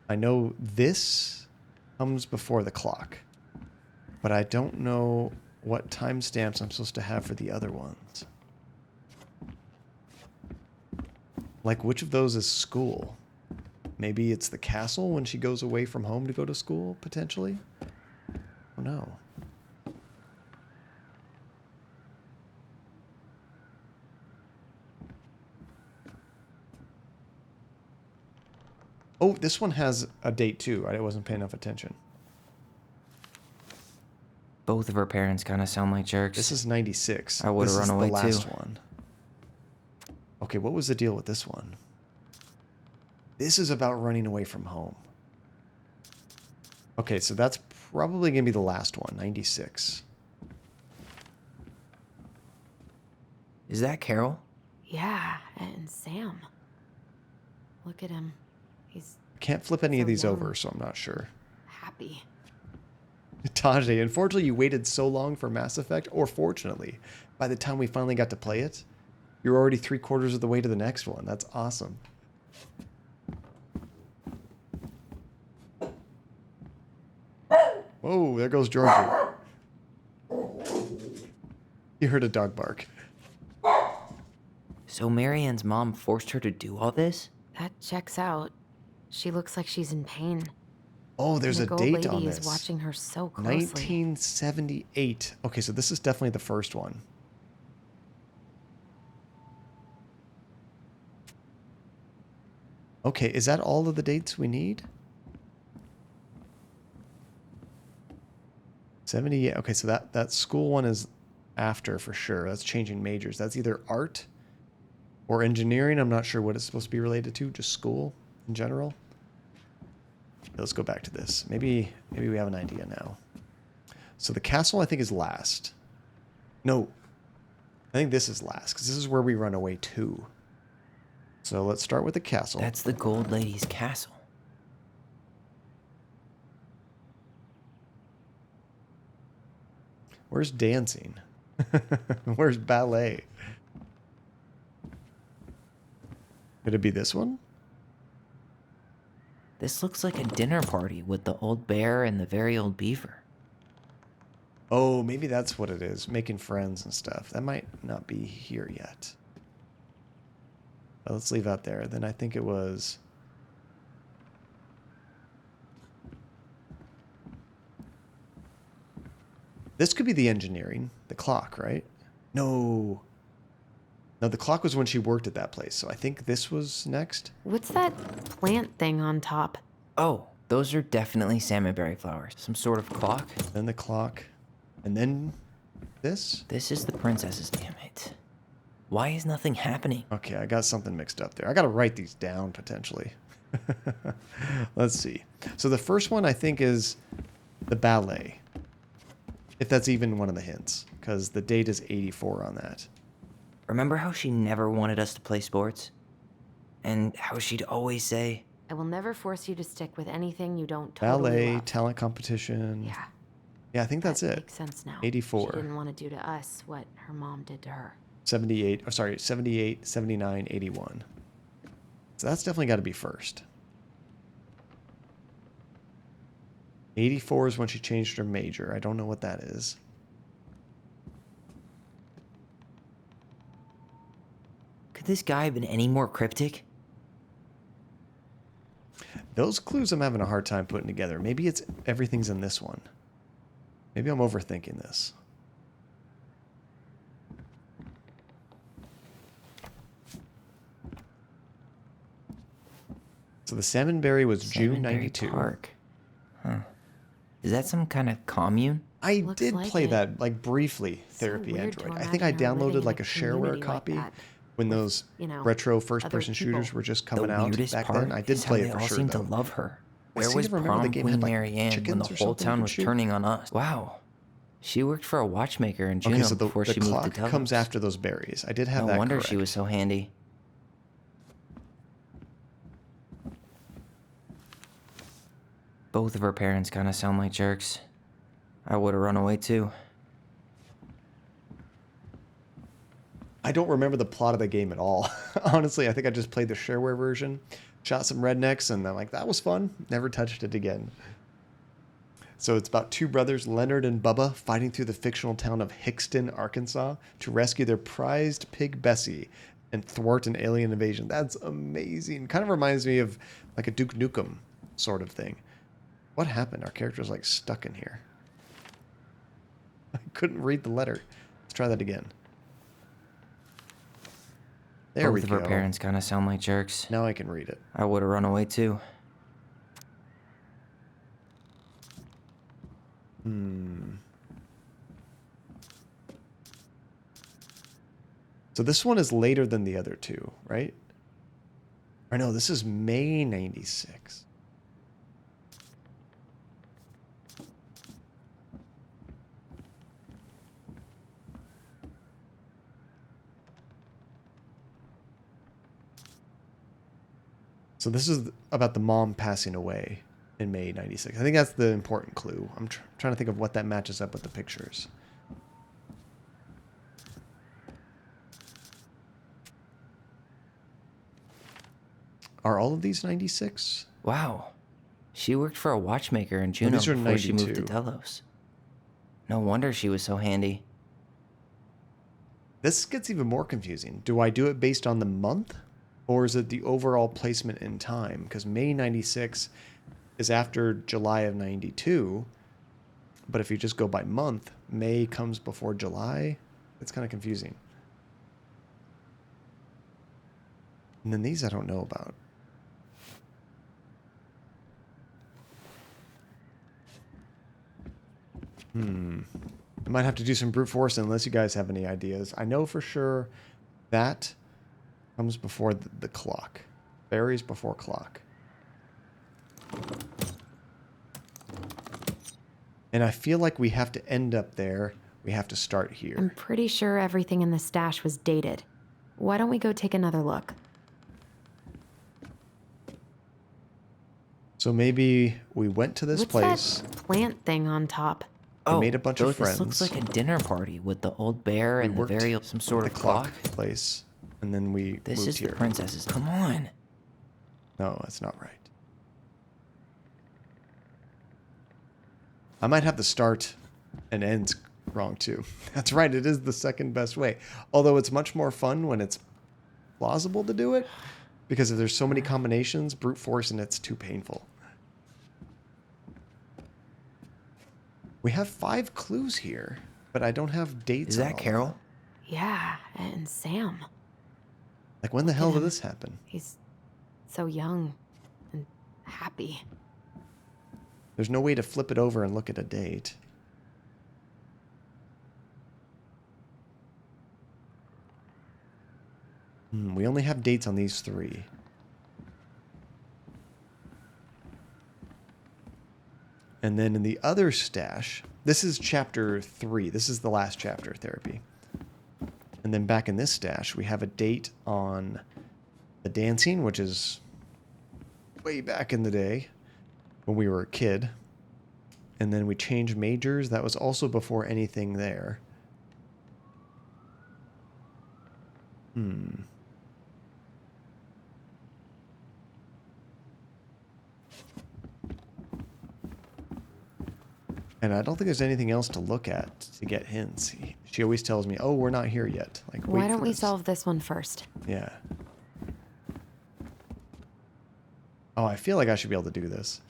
I know this comes before the clock, but I don't know what timestamps I'm supposed to have for the other ones. Like, which of those is school? Maybe it's the castle when she goes away from home to go to school, potentially? Oh, no. Oh, this one has a date, too. I wasn't paying enough attention. Both of her parents kind of sound like jerks. This is 96. I would've run away, This is the last too. one. Okay, what was the deal with this one? This is about running away from home. Okay, so that's probably going to be the last one, 96. Is that Carol? Yeah, and Sam. Look at him. He's I can't flip any of So these young. over, so I'm not sure. happy. Tajay, unfortunately, you waited so long for Mass Effect, or fortunately, by the time we finally got to play it, you're already 3/4 of the way to the next one. That's awesome. Whoa, there goes Georgie. You heard a dog bark. So Marianne's mom forced her to do all this? That checks out. She looks like she's in pain. Oh, there's the a gold date lady on is this. watching her so closely. 1978. Okay, so this is definitely the first one. Okay, is that all of the dates we need? 78. Okay, so that school one is after for sure. That's changing majors. That's either art or engineering. I'm not sure what it's supposed to be related to. Just school in general. Let's go back to this. Maybe we have an idea now. So the castle, I think, is last. No, I think this is last because this is where we run away to. So let's start with the castle. That's the gold lady's castle. Where's dancing? Where's ballet? Could it be this one? This looks like a dinner party with the old bear and the very old beaver. Oh, maybe that's what it is. Making friends and stuff. That might not be here yet. But let's leave out there. Then I think it was... This could be the engineering. The clock, right? No. No, the clock was when she worked at that place. So I think this was next. What's that plant thing on top? Oh, those are definitely salmonberry flowers. Some sort of clock. Then the clock. And then this. This is the princess's, damn it. Why is nothing happening? Okay, I got something mixed up there. I got to write these down, potentially. Let's see. So the first one, I think, is the ballet. If that's even one of the hints. Because the date is 84 on that. Remember how she never wanted us to play sports? And how she'd always say, I will never force you to stick with anything you don't totally Ballet, love. talent competition. Yeah, Yeah, I think that's that it. makes sense now. 84. She didn't want to do to us what her mom did to her. 78. Oh, sorry, 78, 79, 81. So that's definitely got to be first. 84 is when she changed her major. I don't know what that is. could this guy have been any more cryptic? Those clues I'm having a hard time putting together. Maybe it's everything's in this one. Maybe I'm overthinking this. So the salmonberry was June Salmonberry 92. Park. Huh. Is that some kind of commune? I Looks did like play it. that like briefly, So Therapy weird Android. to I think I imagine her living downloaded in like a a shareware community like copy that when with, those you know, retro first-person other shooters people. were just The coming out weirdest back part then. I did is play how it they for all sure seem to though. love her. I Where seem was to remember the prom game queen had, like, Mary Ann when chickens the or whole something you town could was shoot? turning on us? Wow. She worked for a watchmaker in Juneau Okay, so the before she moved to clock Douglas. comes after those berries. I did have No that wonder correct. she was so handy. Both of her parents kind of sound like jerks. I would have run away too. I don't remember the plot of the game at all. Honestly, I think I just played the shareware version. Shot some rednecks, and I'm like, that was fun. Never touched it again. So it's about two brothers, Leonard and Bubba, fighting through the fictional town of Hickston, Arkansas, to rescue their prized pig Bessie and thwart an alien invasion. That's amazing. Kind of reminds me of like a Duke Nukem sort of thing. What happened? Our character's like stuck in here. I couldn't read the letter. Let's try that again. There we Both go. of our parents kind of sound like jerks. Now I can read it. I would have run away too. So this one is later than the other two, right? Or no, this is May 96. So this is about the mom passing away in May 96. I think that's the important clue. I'm trying to think of what that matches up with the pictures. Are all of these 96? Wow. She worked for a watchmaker in Juneau these are before she moved to 92. Delos. No wonder she was so handy. This gets even more confusing. Do I do it based on the month? Or is it the overall placement in time? Because May 96 is after July of 92. But if you just go by month, May comes before July. It's kind of confusing. And then these I don't know about. I might have to do some brute force unless you guys have any ideas. I know for sure that comes before the clock. Berries before clock. And I feel like we have to end up there. We have to start here. I'm pretty sure everything in the stash was dated. Why don't we go take another look? So maybe we went to this What's place. that plant thing on top? We made a bunch of This looks friends. like a dinner party with the old bear We and the worked very some sort the of clock. place. And then we This moved is here. the princess's. Come on. No, that's not right. I might have the start and ends wrong too. That's right, it is the second best way. Although it's much more fun when it's plausible to do it. Because if there's so many combinations, brute force and it's too painful. We have 5 clues here, but I don't have dates. Is on that all of Carol? them. Yeah, and Sam. Like when the hell at did him. this happen? He's so young and happy. There's no way to flip it over and look at a date. We only have dates on these 3. And then in the other stash, this is chapter 3. This is the last chapter, therapy. And then back in this stash, we have a date on the dancing, which is way back in the day when we were a kid. And then we changed majors. That was also before anything there. And I don't think there's anything else to look at to get hints. She always tells me, "Oh, we're not here yet." Like, wait Why don't for we this. solve this one first? Yeah. Oh, I feel like I should be able to do this.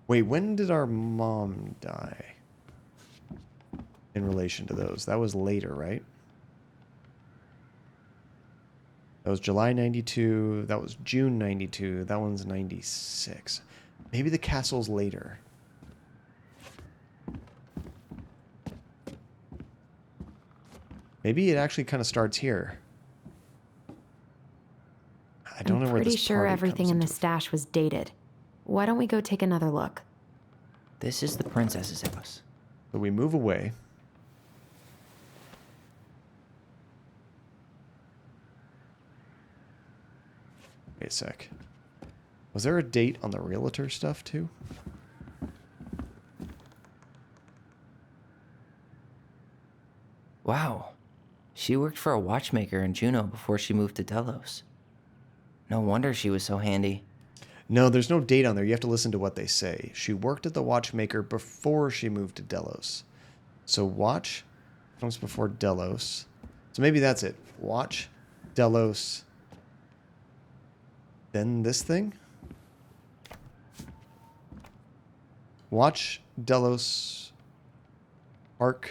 Wait, when did our mom die? In relation to those. That was later, right? That was July 92. That was June 92. That one's 96. Maybe the castle's later. Maybe it actually kind of starts here. I don't know I'm where this pretty sure party everything comes in the into- stash was dated. Why don't we go take another look? This is the princess's house. So we move away. Okay, a sec. Was there a date on the realtor stuff too? Wow. She worked for a watchmaker in Juneau before she moved to Delos. No wonder she was so handy. No, there's no date on there. You have to listen to what they say. She worked at the watchmaker before she moved to Delos. So watch comes before Delos. So maybe that's it. Watch, Delos, then this thing? Watch, Delos, Ark,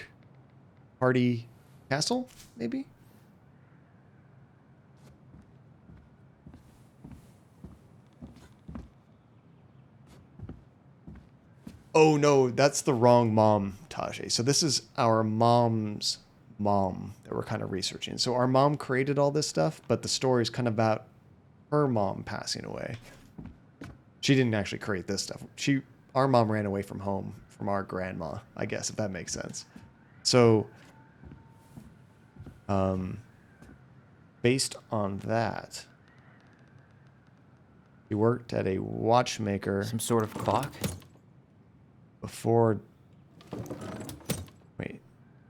Party, Castle, maybe? Oh no, that's the wrong mom, Tajay. So this is our mom's mom that we're kind of researching. So our mom created all this stuff, but the story is kind of about her mom passing away. She didn't actually create this stuff. Our mom ran away from home from our grandma, I guess, if that makes sense. So, based on that, he worked at a watchmaker. Some sort of clock? Before... Wait,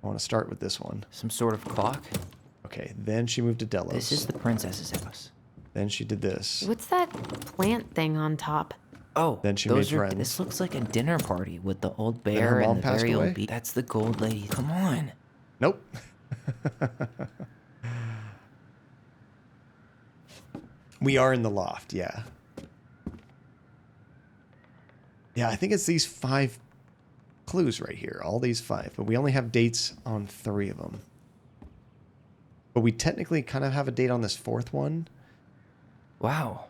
I want to start with this one. Some sort of clock? Okay, then she moved to Delos. This is the princess's house. Then she did this. What's that plant thing on top? Oh, Then she those made are. friends. This looks like a dinner party with the old her bear mom and the passed very away? old bee. That's the gold lady. Come on. Nope. We are in the loft, yeah. Yeah, I think it's these 5 clues right here. All these 5. But we only have dates on 3 of them. But we technically kind of have a date on this 4th one. Wow.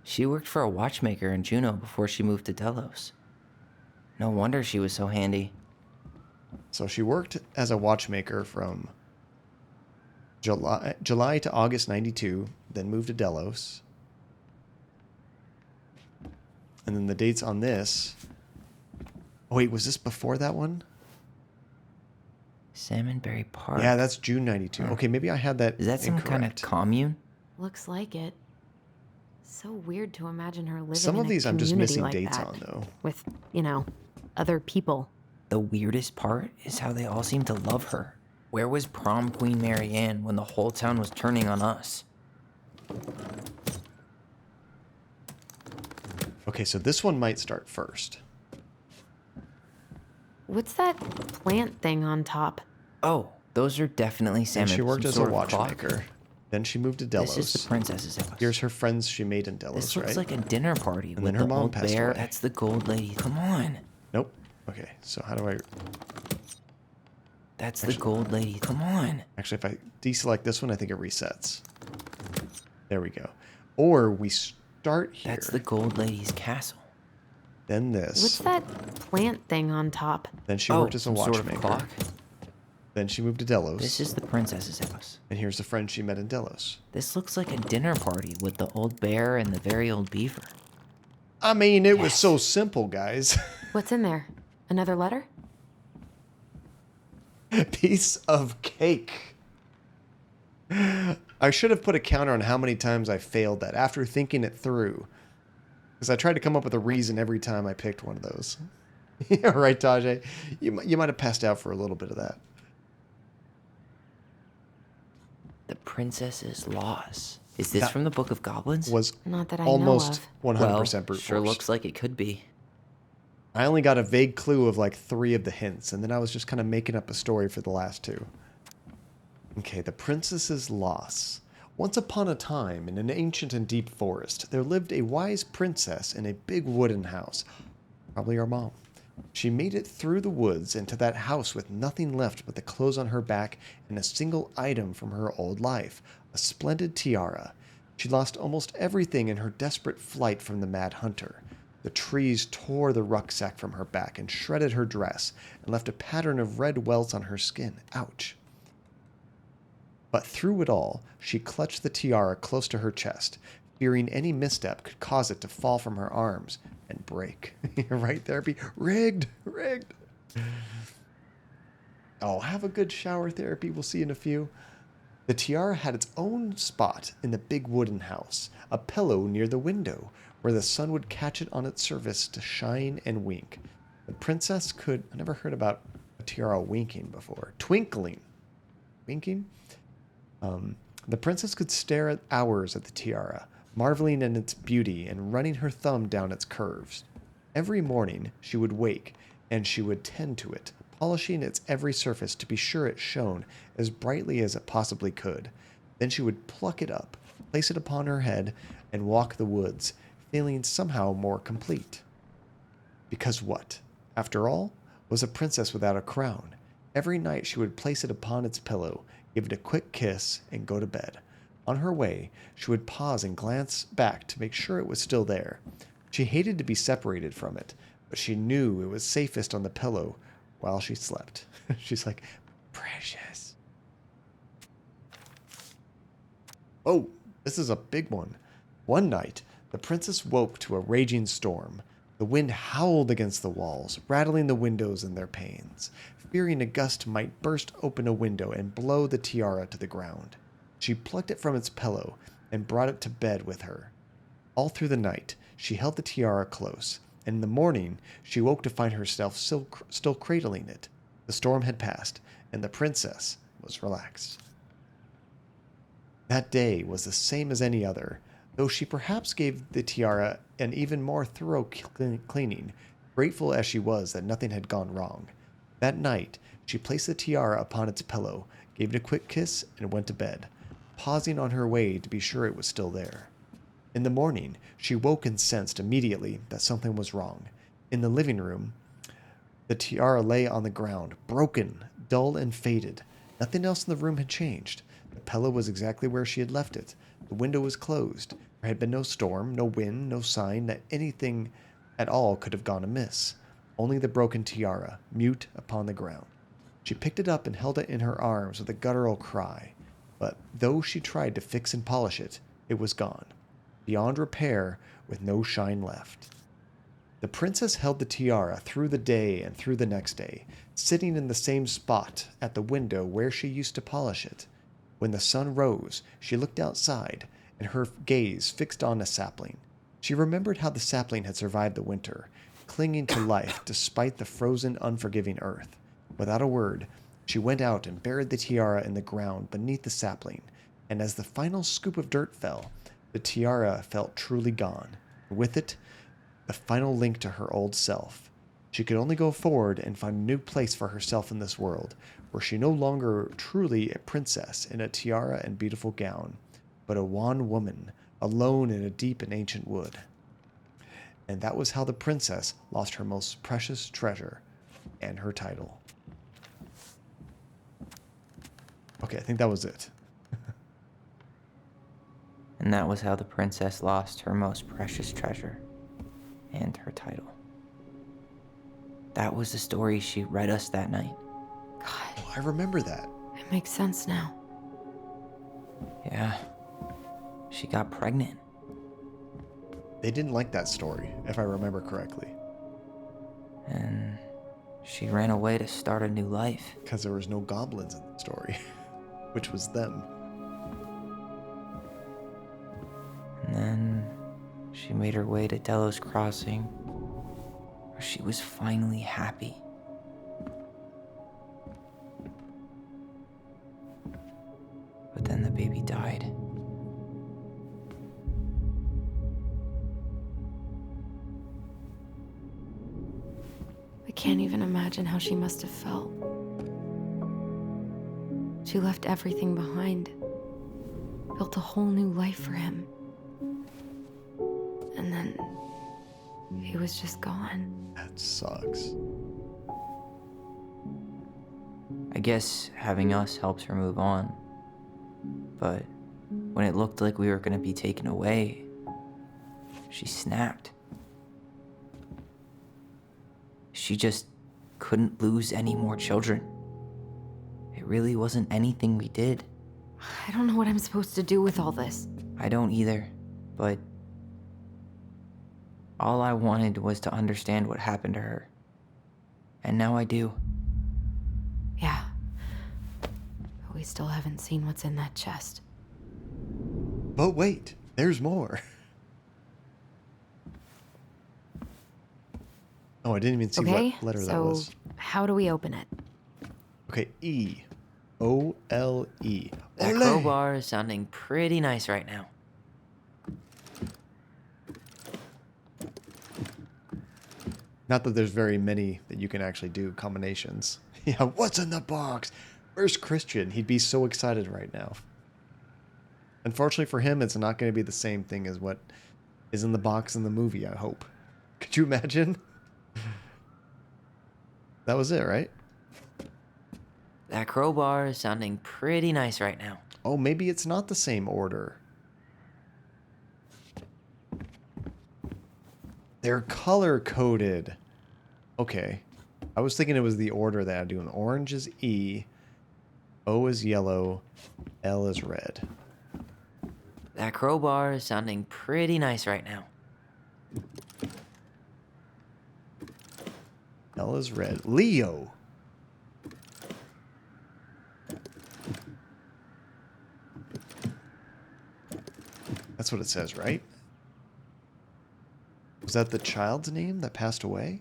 She worked for a watchmaker in Juneau before she moved to Delos. No wonder she was so handy. So she worked as a watchmaker from July to August 92, then moved to Delos. And then the dates on this... Oh, wait, was this before that one? Salmonberry Park. Yeah, that's June 92. Okay, maybe I had that Is that some kind of incorrect. commune? Looks like it. So weird to imagine her living Some in of a these I'm just community missing like dates that, on, though. with, other people. The weirdest part is how they all seem to love her. Where was prom queen Mary Ann when the whole town was turning on us? Okay, so this one might start first. What's that plant thing on top? Oh, those are definitely salmon. And she worked some as a sort of clock. watchmaker. Then she moved to Delos. This is the princess's house. Here's her friends she made in Delos, This looks right? like a dinner party And with then her the mom old passed bear. away. That's the gold lady. Come on. Nope. Okay, so how do I... That's the gold lady. Come on. Actually, if I deselect this one, I think it resets. There we go. Or we start here. That's the gold lady's castle. Then this. What's that plant thing on top? Then she worked as a some sort of watchmaker. clock. Then she moved to Delos. This is the princess's house. And here's the friend she met in Delos. This looks like a dinner party with the old bear and the very old beaver. I mean, it was Yes. so simple, guys. What's in there? Another letter? Piece of cake. I should have put a counter on how many times I failed that after thinking it through. Because I tried to come up with a reason every time I picked one of those. Yeah, right, Tajay? You might have passed out for a little bit of that. The princess's loss. Is this That from the Book of Goblins? Was Not that I almost know of. 100% brute sure force. looks like it could be. I only got a vague clue of like 3 of the hints, and then I was just kind of making up a story for the last 2. Okay, the princess's loss. Once upon a time, in an ancient and deep forest, there lived a wise princess in a big wooden house. Probably our mom. She made it through the woods into that house with nothing left but the clothes on her back and a single item from her old life, a splendid tiara. She lost almost everything in her desperate flight from the mad hunter. The trees tore the rucksack from her back and shredded her dress and left a pattern of red welts on her skin. Ouch. But through it all, she clutched the tiara close to her chest, fearing any misstep could cause it to fall from her arms and break. Right, Therapy? Rigged! Rigged! Oh, have a good shower, Therapy. We'll see you in a few. The tiara had its own spot in the big wooden house, a pillow near the window, where the sun would catch it on its surface to shine and wink. The princess could... I never heard about a tiara winking before. Twinkling. Winking? The princess could stare at hours at the tiara, marveling in its beauty and running her thumb down its curves. Every morning she would wake, and she would tend to it, polishing its every surface to be sure it shone as brightly as it possibly could. Then she would pluck it up, place it upon her head, and walk the woods, feeling somehow more complete. Because what, after all, was a princess without a crown? Every night she would place it upon its pillow, give it a quick kiss, and go to bed. On her way, she would pause and glance back to make sure it was still there. She hated to be separated from it, but she knew it was safest on the pillow while she slept. She's like, precious. Oh, this is a big one. One night, the princess woke to a raging storm. The wind howled against the walls, rattling the windows in their panes. Fearing a gust might burst open a window and blow the tiara to the ground, she plucked it from its pillow and brought it to bed with her. All through the night, she held the tiara close, and in the morning she woke to find herself still cradling it. The storm had passed, and the princess was relaxed. That day was the same as any other, though she perhaps gave the tiara an even more thorough cleaning, grateful as she was that nothing had gone wrong. That night, she placed the tiara upon its pillow, gave it a quick kiss, and went to bed, pausing on her way to be sure it was still there. In the morning, she woke and sensed immediately that something was wrong. In the living room, the tiara lay on the ground, broken, dull, and faded. Nothing else in the room had changed. The pillow was exactly where she had left it. The window was closed. There had been no storm, no wind, no sign that anything at all could have gone amiss. Only the broken tiara, mute upon the ground. She picked it up and held it in her arms with a guttural cry. But though she tried to fix and polish it, it was gone, beyond repair, with no shine left. The princess held the tiara through the day and through the next day, sitting in the same spot at the window where she used to polish it. When the sun rose, she looked outside, and her gaze fixed on a sapling. She remembered how the sapling had survived the winter, clinging to life despite the frozen, unforgiving earth. Without a word, she went out and buried the tiara in the ground beneath the sapling, and as the final scoop of dirt fell, the tiara felt truly gone. With it, the final link to her old self. She could only go forward and find a new place for herself in this world, where she no longer truly a princess in a tiara and beautiful gown, but a wan woman, alone in a deep and ancient wood. And that was how the princess lost her most precious treasure and her title. Okay, I think that was it. And that was how the princess lost her most precious treasure and her title. That was the story she read us that night. God, Oh, I remember that. it makes sense now. Yeah. She got pregnant. They didn't like that story, if I remember correctly, And she ran away to start a new life. because there was no goblins in the story, which was them. And then she made her way to Delos Crossing, where she was finally happy. But then the baby died. I can't even imagine how she must have felt. She left everything behind, built a whole new life for him. And then he was just gone. That sucks. I guess having us helps her move on. But when it looked like we were gonna be taken away, she snapped. She just couldn't lose any more children. It really wasn't anything we did. I don't know what I'm supposed to do with all this. I don't either, but all I wanted was to understand what happened to her. And now I do. Yeah. we still haven't seen what's in that chest. But wait, there's more. Oh, I didn't even see what letter that was. How do we open it? Okay, E. O-L-E. That Ole! crowbar is sounding pretty nice right now. Not that there's very many that you can actually do combinations. Yeah, what's in the box? Where's Christian? He'd be so excited right now. Unfortunately for him, it's not going to be the same thing as what is in the box in the movie, I hope. Could you imagine? That was it, right? That crowbar is sounding pretty nice right now. Oh, maybe it's not the same order. They're color-coded. Okay. I was thinking it was the order that I'm doing. Orange is E, O is yellow, L is red. That crowbar is sounding pretty nice right now. L is red. Leo. That's what it says, right? Was that the child's name that passed away?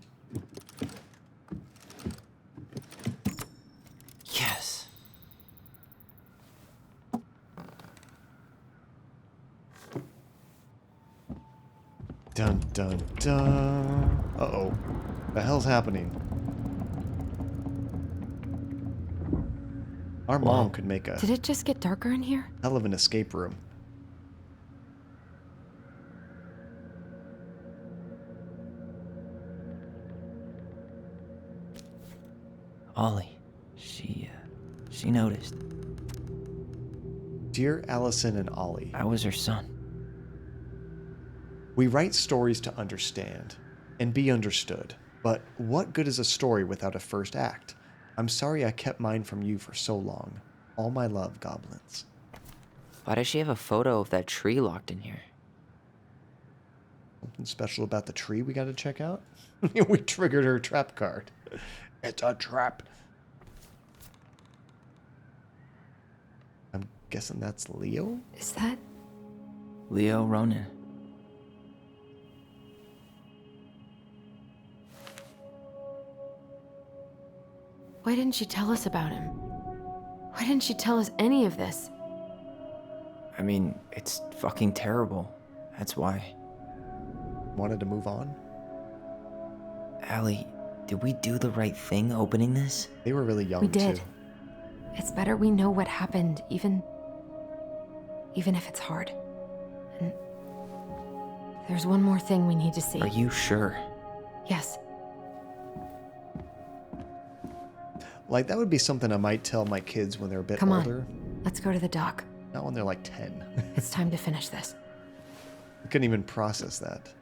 Yes. Dun dun dun. Uh-oh. The hell's happening? Our mom could make a Did it just get darker in here? hell of an escape room. Ollie, she noticed. Dear Allison and Ollie, I was her son. we write stories to understand and be understood, but what good is a story without a first act? I'm sorry I kept mine from you for so long. All my love, goblins. Why does she have a photo of that tree locked in here? Something special about the tree we got to check out? We triggered her trap card. It's a trap. I'm guessing that's Leo? Is that... Leo Ronan. Why didn't she tell us about him? Why didn't she tell us any of this? I mean, it's fucking terrible. That's why. Wanted to move on? Allie, did we do the right thing opening this? They were really young, We did. too. It's better we know what happened, even if it's hard. And there's one more thing we need to see. Are you sure? Yes. Like, that would be something I might tell my kids when they're a bit Come older. on. Let's go to the dock. Not when they're like 10. It's time to finish this. I couldn't even process that.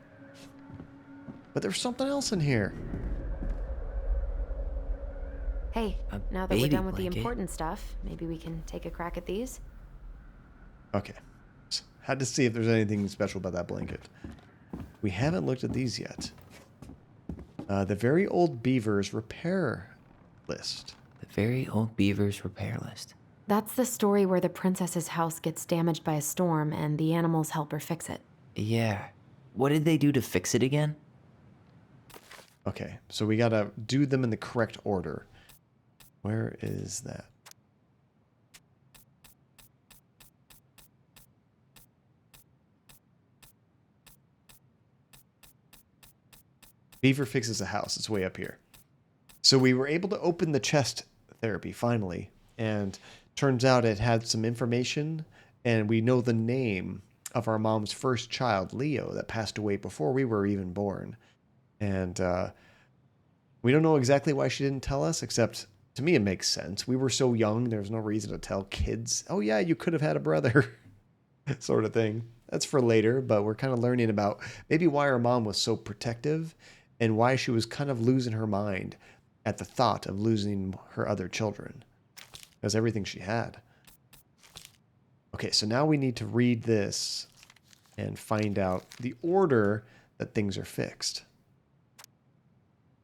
But there's something else in here. Hey, A now that we're baby done with the blanket? important stuff, maybe we can take a crack at these? Okay. Had to see if there's anything special about that blanket. We haven't looked at these yet. The Very Old Beavers Repair List. The Very Old Beavers Repair List. That's the story where the princess's house gets damaged by a storm and the animals help her fix it. Yeah. What did they do to fix it again? Okay, so we gotta do them in the correct order. Where is that? Beaver fixes a house. It's way up here. So we were able to open the chest therapy finally, and turns out it had some information, and we know the name of our mom's first child, Leo, that passed away before we were even born. And we don't know exactly why she didn't tell us, except to me it makes sense. We were so young, there's no reason to tell kids, oh yeah, you could have had a brother, sort of thing. That's for later, but we're kind of learning about maybe why our mom was so protective and why she was kind of losing her mind at the thought of losing her other children. That was everything she had. Okay, so now we need to read this and find out the order that things are fixed.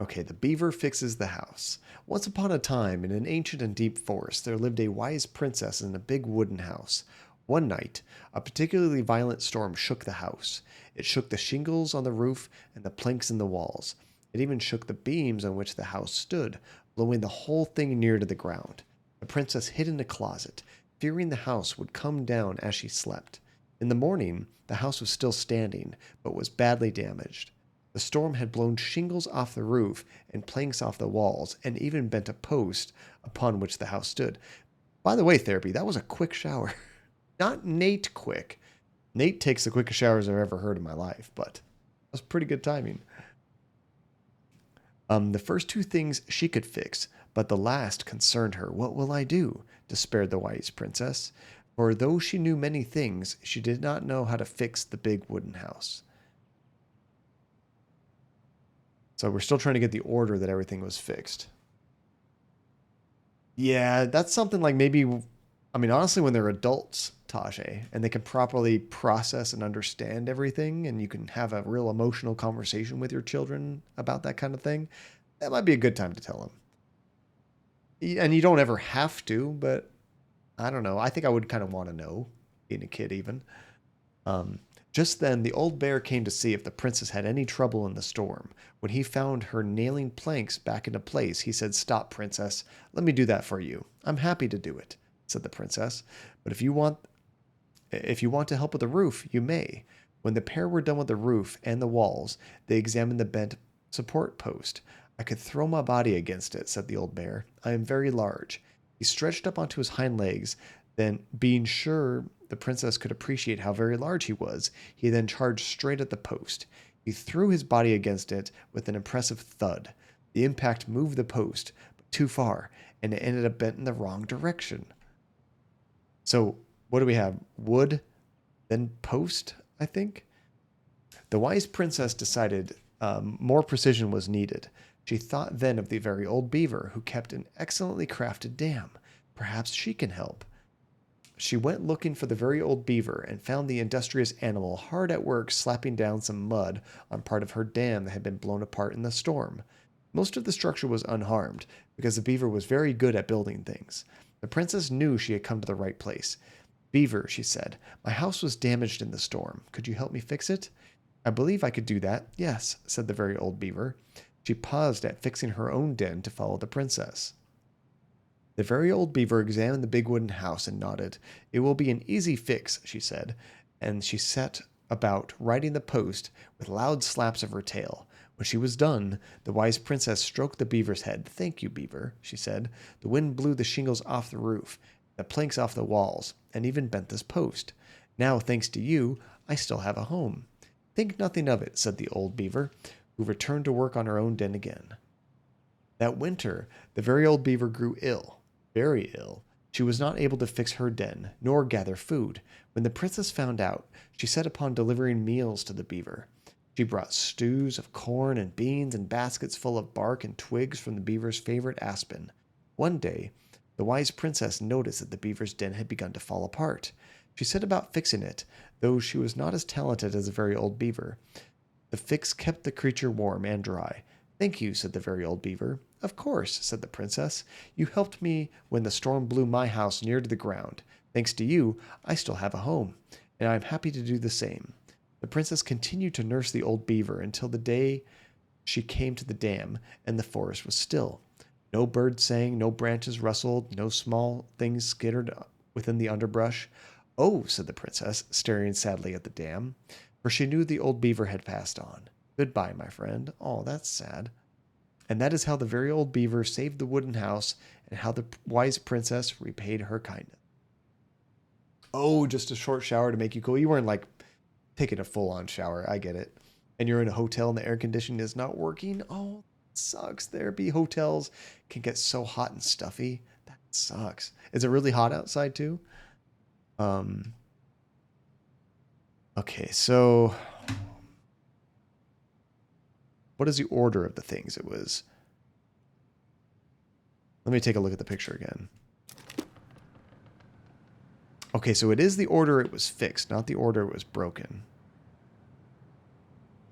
Okay, the beaver fixes the house. Once upon a time, in an ancient and deep forest, there lived a wise princess in a big wooden house. One night, a particularly violent storm shook the house. It shook the shingles on the roof and the planks in the walls. It even shook the beams on which the house stood, blowing the whole thing near to the ground. The princess hid in a closet, fearing the house would come down as she slept. In the morning, the house was still standing, but was badly damaged. The storm had blown shingles off the roof and planks off the walls, and even bent a post upon which the house stood. By the way, Therapy, that was a quick shower. Not Nate quick. Nate takes the quickest showers I've ever heard in my life, but that was pretty good timing. The first two things she could fix, but the last concerned her. What will I do? Despaired the wise princess. For though she knew many things, she did not know how to fix the big wooden house. So we're still trying to get the order that everything was fixed. Yeah, that's something like maybe, I mean, honestly, when they're adults, Tajay, and they can properly process and understand everything, and you can have a real emotional conversation with your children about that kind of thing, that might be a good time to tell them. And you don't ever have to, but I don't know. I think I would kind of want to know, being a kid even. Just then, the old bear came to see if the princess had any trouble in the storm. When he found her nailing planks back into place, he said, "Stop, princess. Let me do that for you. I'm happy to do it," said the princess. "But if you want to help with the roof, you may." When the pair were done with the roof and the walls, they examined the bent support post. "I could throw my body against it," said the old bear. "I am very large." He stretched up onto his hind legs. Then, being sure the princess could appreciate how very large he was, he then charged straight at the post. He threw his body against it with an impressive thud. The impact moved the post, but too far, and it ended up bent in the wrong direction. So, what do we have? Wood, then post, I think? The wise princess decided more precision was needed. She thought then of the very old beaver who kept an excellently crafted dam. Perhaps she can help. She went looking for the very old beaver and found the industrious animal hard at work slapping down some mud on part of her dam that had been blown apart in the storm. Most of the structure was unharmed because the beaver was very good at building things. The princess knew she had come to the right place. "Beaver," she said, "my house was damaged in the storm. Could you help me fix it?" "I believe I could do that, yes," said the very old beaver. She paused at fixing her own den to follow the princess. The very old beaver examined the big wooden house and nodded. "It will be an easy fix," she said, and she set about righting the post with loud slaps of her tail. When she was done, the wise princess stroked the beaver's head. "Thank you, beaver," she said. "The wind blew the shingles off the roof, the planks off the walls, and even bent this post. Now, thanks to you, I still have a home." "Think nothing of it," said the old beaver, who returned to work on her own den again. That winter, the very old beaver grew ill, very ill. She was not able to fix her den, nor gather food. When the princess found out, she set upon delivering meals to the beaver. She brought stews of corn and beans and baskets full of bark and twigs from the beaver's favorite aspen. One day, the wise princess noticed that the beaver's den had begun to fall apart. She set about fixing it, though she was not as talented as the very old beaver. The fix kept the creature warm and dry. "Thank you," said the very old beaver. "Of course," said the princess. "You helped me when the storm blew my house near to the ground. Thanks to you, I still have a home, and I am happy to do the same." The princess continued to nurse the old beaver until the day she came to the dam, and the forest was still. No birds sang, no branches rustled, no small things skittered within the underbrush. "Oh," said the princess, staring sadly at the dam, for she knew the old beaver had passed on. "Goodbye, my friend." "Oh, that's sad." And that is how the very old beaver saved the wooden house, and how the wise princess repaid her kindness. Oh, just a short shower to make you cool. You weren't like taking a full-on shower. I get it. And you're in a hotel and the air conditioning is not working. Oh, that sucks. Therapy hotels can get so hot and stuffy. That sucks. Is it really hot outside too? Okay, so what is the order of the things? It was... Let me take a look at the picture again. Okay, so it is the order it was fixed, not the order it was broken.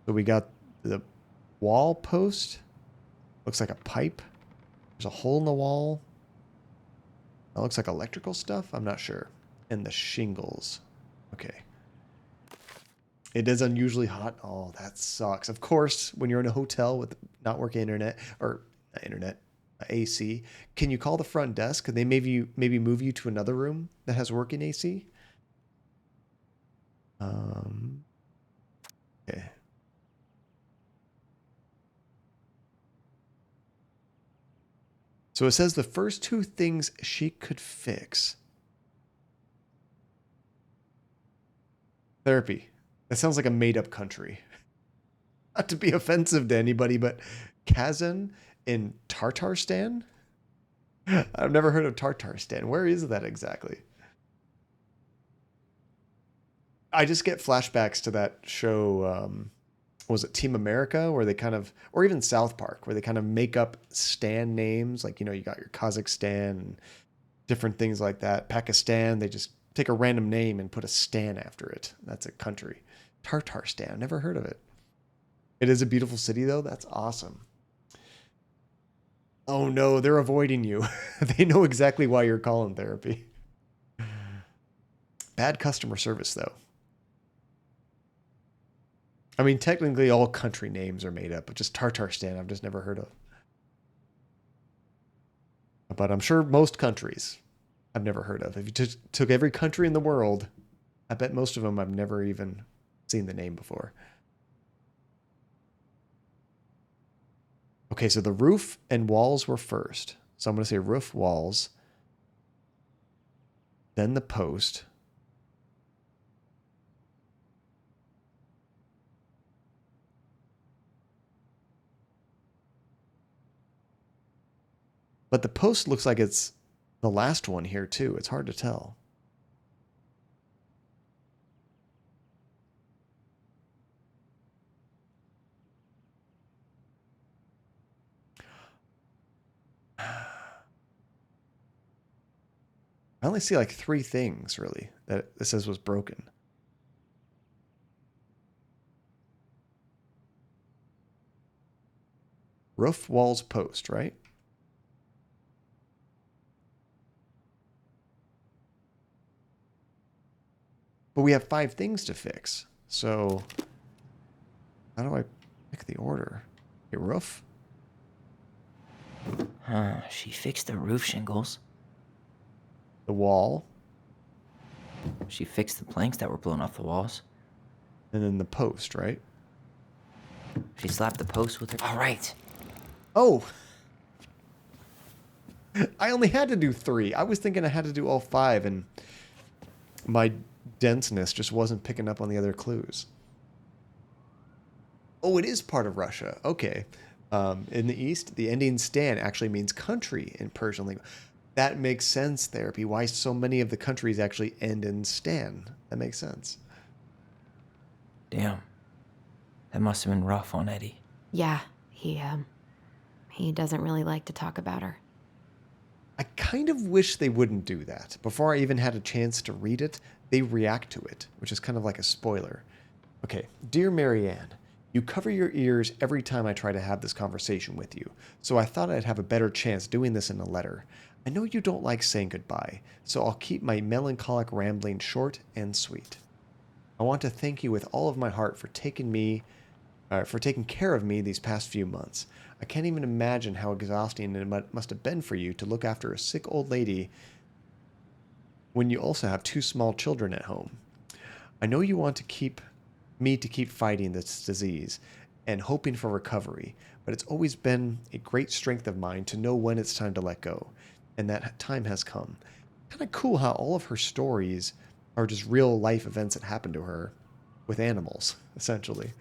So we got the wall post, Looks like a pipe. There's a hole in the wall. That looks like electrical stuff. I'm not sure. And the shingles. Okay. It is unusually hot. Oh, that sucks. Of course, when you're in a hotel with not working internet, or not internet, AC, can you call the front desk? Could they maybe move you to another room that has working AC? Okay. So it says the first two things she could fix. Therapy. That sounds like a made-up country. Not to be offensive to anybody, but Kazan in Tartarstan? I've never heard of Tartarstan. Where is that exactly? I just get flashbacks to that show, was it Team America, where they kind of, or even South Park, where they kind of make up stan names. Like, you know, you got your Kazakhstan and different things like that. Pakistan, they just take a random name and put a stan after it. That's a country. Tartarstan, never heard of it. It is a beautiful city, though. That's awesome. Oh, no, they're avoiding you. They know exactly why you're calling therapy. Bad customer service, though. I mean, technically all country names are made up, but just Tartarstan I've just never heard of. But I'm sure most countries I've never heard of. If you took every country in the world, I bet most of them I've never even seen the name before. Okay, so the roof and walls were first. So I'm going to say roof, walls, then the post. But the post looks like it's the last one here, too. It's hard to tell. I only see like 3 things, really, that it says was broken. Roof, walls, post, right? But we have 5 things to fix. So how do I pick the order? Okay, roof. She fixed the roof shingles. The wall. She fixed the planks that were blown off the walls. And then the post, right? She slapped the post with her. All right. Oh! I only had to do 3. I was thinking I had to do all 5, and my denseness just wasn't picking up on the other clues. Oh, it is part of Russia. Okay. In the East, the ending stan actually means country in Persian language. That makes sense, therapy. Why so many of the countries actually end in stan. That makes sense. Damn. That must have been rough on Eddie. Yeah, he doesn't really like to talk about her. I kind of wish they wouldn't do that. Before I even had a chance to read it, they react to it, which is kind of like a spoiler. Okay, Dear Marianne, you cover your ears every time I try to have this conversation with you, so I thought I'd have a better chance doing this in a letter. I know you don't like saying goodbye, so I'll keep my melancholic rambling short and sweet. I want to thank you with all of my heart for taking care of me these past few months. I can't even imagine how exhausting it must have been for you to look after a sick old lady when you also have 2 small children at home. I know you want to keep fighting this disease and hoping for recovery, but it's always been a great strength of mine to know when it's time to let go, and that time has come. Kind of cool how all of her stories are just real life events that happened to her with animals, essentially.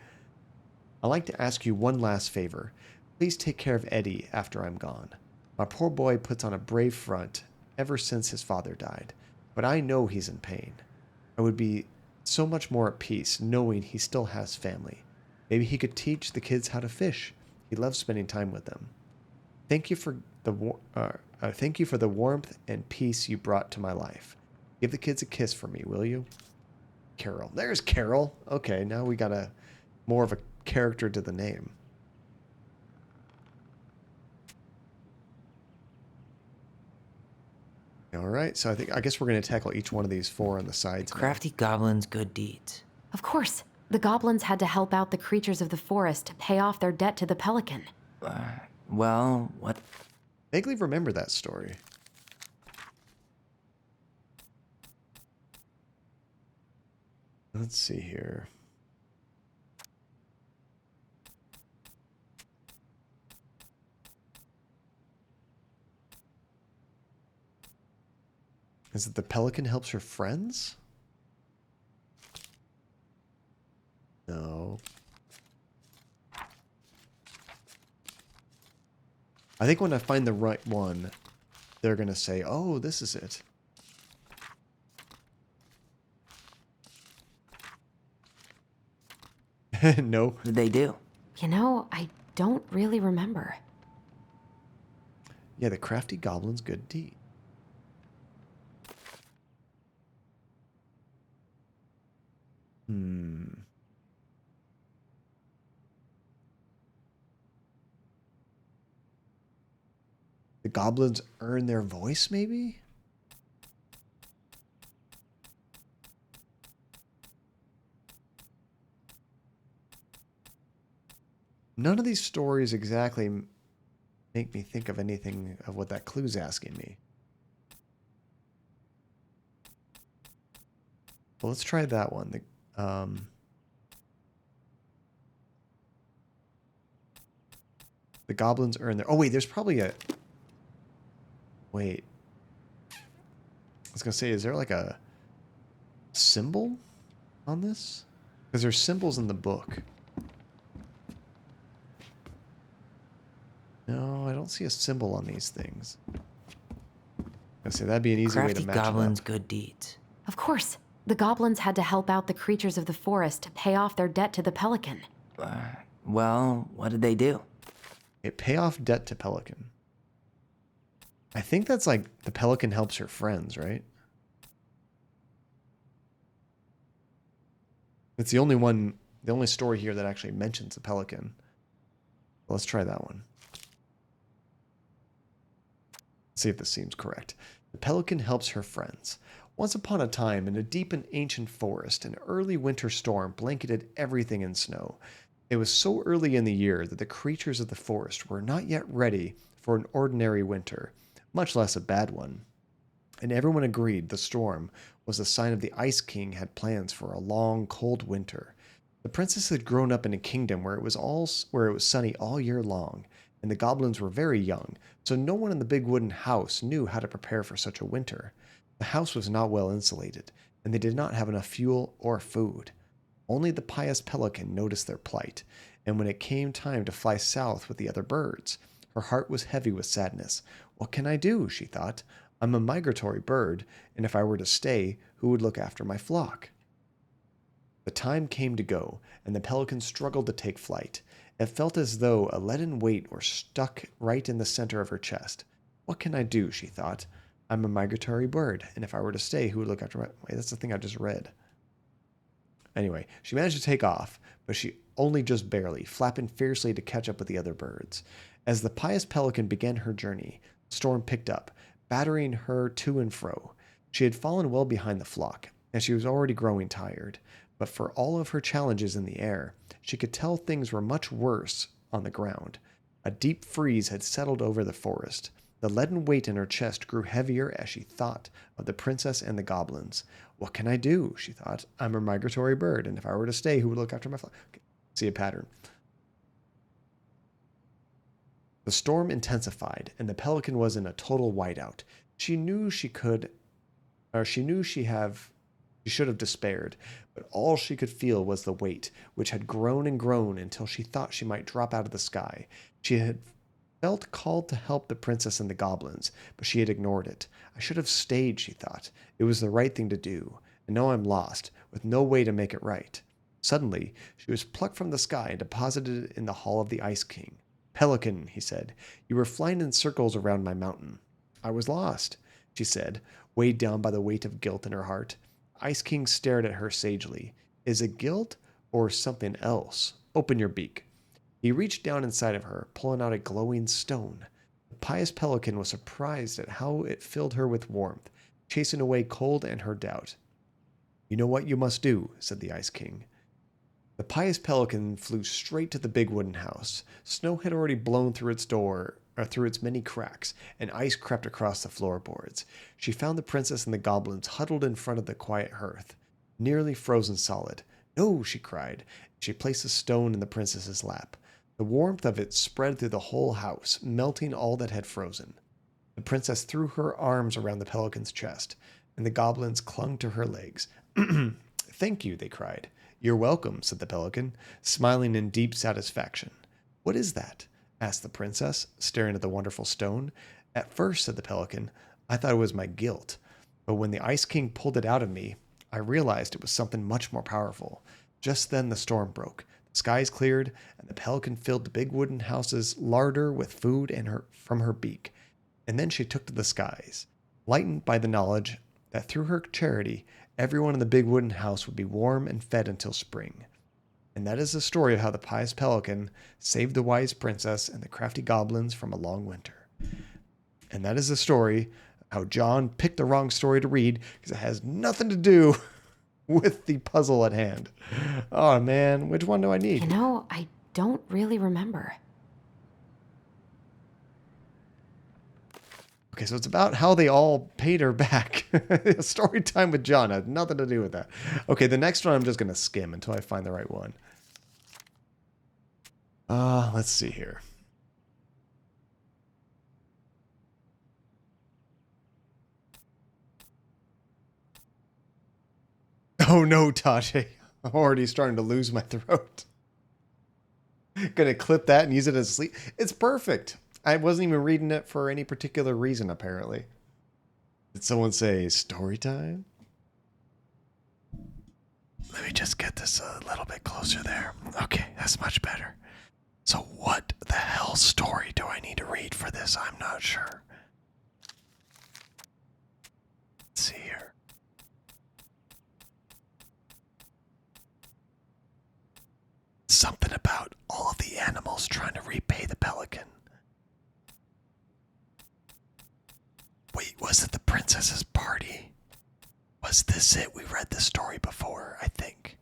I'd like to ask you one last favor. Please take care of Eddie after I'm gone. My poor boy puts on a brave front ever since his father died, but I know he's in pain. I would be so much more at peace knowing he still has family. Maybe he could teach the kids how to fish. He loves spending time with them. Thank you for the warmth and peace you brought to my life. Give the kids a kiss for me, will you? Carol. There's Carol. Okay, now we got more of a character to the name. All right, so I guess we're going to tackle each one of these 4 on the sides. Crafty goblins' good deeds. Of course, the goblins had to help out the creatures of the forest to pay off their debt to the pelican. Well, what? Vaguely remember that story. Let's see here. Is it the pelican helps her friends? No. I think when I find the right one, they're going to say, oh, this is it. No. What did they do? You know, I don't really remember. Yeah, the crafty goblin's good deed. The goblins earn their voice, maybe? None of these stories exactly make me think of anything of what that clue's asking me. Well, let's try that one. The goblins earn their... Oh, wait, there's probably a... Wait. I was going to say, is there like a symbol on this? Because there's symbols in the book. No, I don't see a symbol on these things. I say that'd be an easy way to Crafty match it goblins' up. good deeds. Of course, the goblins had to help out the creatures of the forest to pay off their debt to the pelican. Well, what did they do? It pay off debt to pelican. I think that's like the pelican helps her friends, right? It's the only one, the only story here that actually mentions the pelican. Let's try that one. See if this seems correct. The pelican helps her friends. Once upon a time, in a deep and ancient forest, an early winter storm blanketed everything in snow. It was so early in the year that the creatures of the forest were not yet ready for an ordinary winter, much less a bad one. And everyone agreed the storm was a sign of the Ice King had plans for a long, cold winter. The princess had grown up in a kingdom where it was sunny all year long, and the goblins were very young, so no one in the big wooden house knew how to prepare for such a winter. The house was not well insulated, and they did not have enough fuel or food. Only the pious pelican noticed their plight, and when it came time to fly south with the other birds, her heart was heavy with sadness. What can I do? She thought. I'm a migratory bird, and if I were to stay, who would look after my flock? The time came to go, and the pelican struggled to take flight. It felt as though a leaden weight were stuck right in the center of her chest. What can I do? She thought. I'm a migratory bird, and if I were to stay, who would look after my... Wait, that's the thing I just read. Anyway, she managed to take off, but she only just barely, flapping fiercely to catch up with the other birds. As the pious pelican began her journey, the storm picked up, battering her to and fro. She had fallen well behind the flock, and she was already growing tired. But for all of her challenges in the air, she could tell things were much worse on the ground. A deep freeze had settled over the forest. The leaden weight in her chest grew heavier as she thought of the princess and the goblins. What can I do? She thought. I'm a migratory bird, and if I were to stay, who would look after my flock? Okay. See a pattern. The storm intensified, and the pelican was in a total whiteout. She knew she should have despaired, but all she could feel was the weight, which had grown and grown until she thought she might drop out of the sky. She had felt called to help the princess and the goblins, but she had ignored it. I should have stayed, she thought. It was the right thing to do, and now I'm lost, with no way to make it right. Suddenly, she was plucked from the sky and deposited in the hall of the Ice King. Pelican, he said, you were flying in circles around my mountain. I was lost, she said, weighed down by the weight of guilt in her heart. Ice King stared at her sagely. Is it guilt or something else? Open your beak. He reached down inside of her, pulling out a glowing stone. The pious pelican was surprised at how it filled her with warmth, chasing away cold and her doubt. "You know what you must do," said the Ice King. The pious pelican flew straight to the big wooden house. Snow had already blown through its door, through its many cracks, and ice crept across the floorboards. She found the princess and the goblins huddled in front of the quiet hearth, nearly frozen solid. "No!" she cried. She placed a stone in the princess's lap. The warmth of it spread through the whole house, melting all that had frozen. The princess threw her arms around the pelican's chest, and the goblins clung to her legs. "Thank you," they cried. "You're welcome," said the pelican, smiling in deep satisfaction. "What is that?" asked the princess, staring at the wonderful stone. "At first," said the pelican, "I thought it was my guilt, but when the Ice King pulled it out of me, I realized it was something much more powerful." Just then the storm broke. The skies cleared, and the pelican filled the big wooden house's larder with food from her beak. And then she took to the skies, lightened by the knowledge that through her charity, everyone in the big wooden house would be warm and fed until spring. And that is the story of how the pious pelican saved the wise princess and the crafty goblins from a long winter. And that is the story of how John picked the wrong story to read because it has nothing to do with the puzzle at hand. Oh man, which one do I need? I don't really remember. Okay, so it's about how they all paid her back. Story time with John had nothing to do with that. Okay, the next one I'm just going to skim until I find the right one. Let's see here. Oh no, Tashi. I'm already starting to lose my throat. Gonna clip that and use it as sleep. It's perfect. I wasn't even reading it for any particular reason, apparently. Did someone say story time? Let me just get this a little bit closer there. Okay, that's much better. So what the hell story do I need to read for this? I'm not sure. Let's see here. Something about all of the animals trying to repay the pelican. Wait, was it the princess's party? Was this it? We read this story before, I think.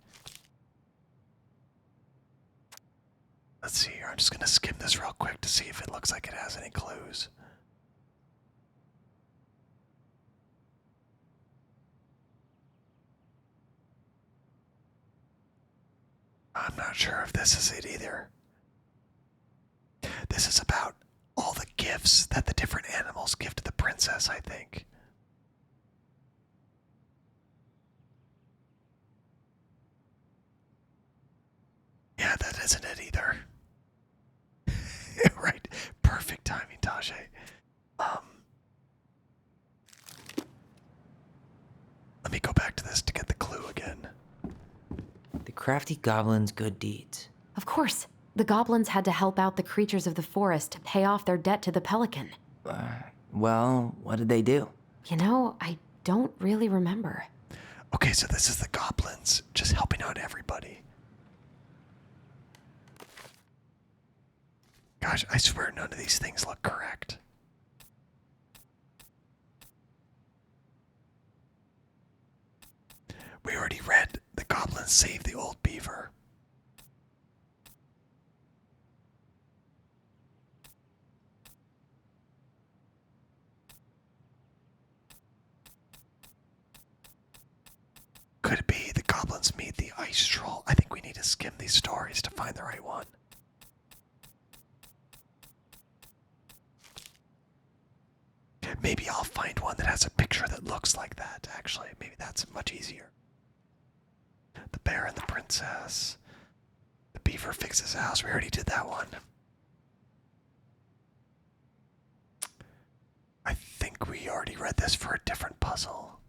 Let's see here. I'm just going to skim this real quick to see if it looks like it has any clues. I'm not sure if this is it either. This is about all the gifts that the different animals give to the princess, I think. Yeah, that isn't it either. Right. Perfect timing, Tajay. Let me go back to this to get the clue again. The crafty goblin's good deeds. Of course. The goblins had to help out the creatures of the forest to pay off their debt to the pelican. Well, what did they do? I don't really remember. Okay, so this is the goblins just helping out everybody. Gosh, I swear none of these things look correct. We already read the goblins saved the old beaver. Could it be the goblins meet the ice troll? I think we need to skim these stories to find the right one. Maybe I'll find one that has a picture that looks like that, actually. Maybe that's much easier. The bear and the princess. The beaver fixes his house. We already did that one. I think we already read this for a different puzzle.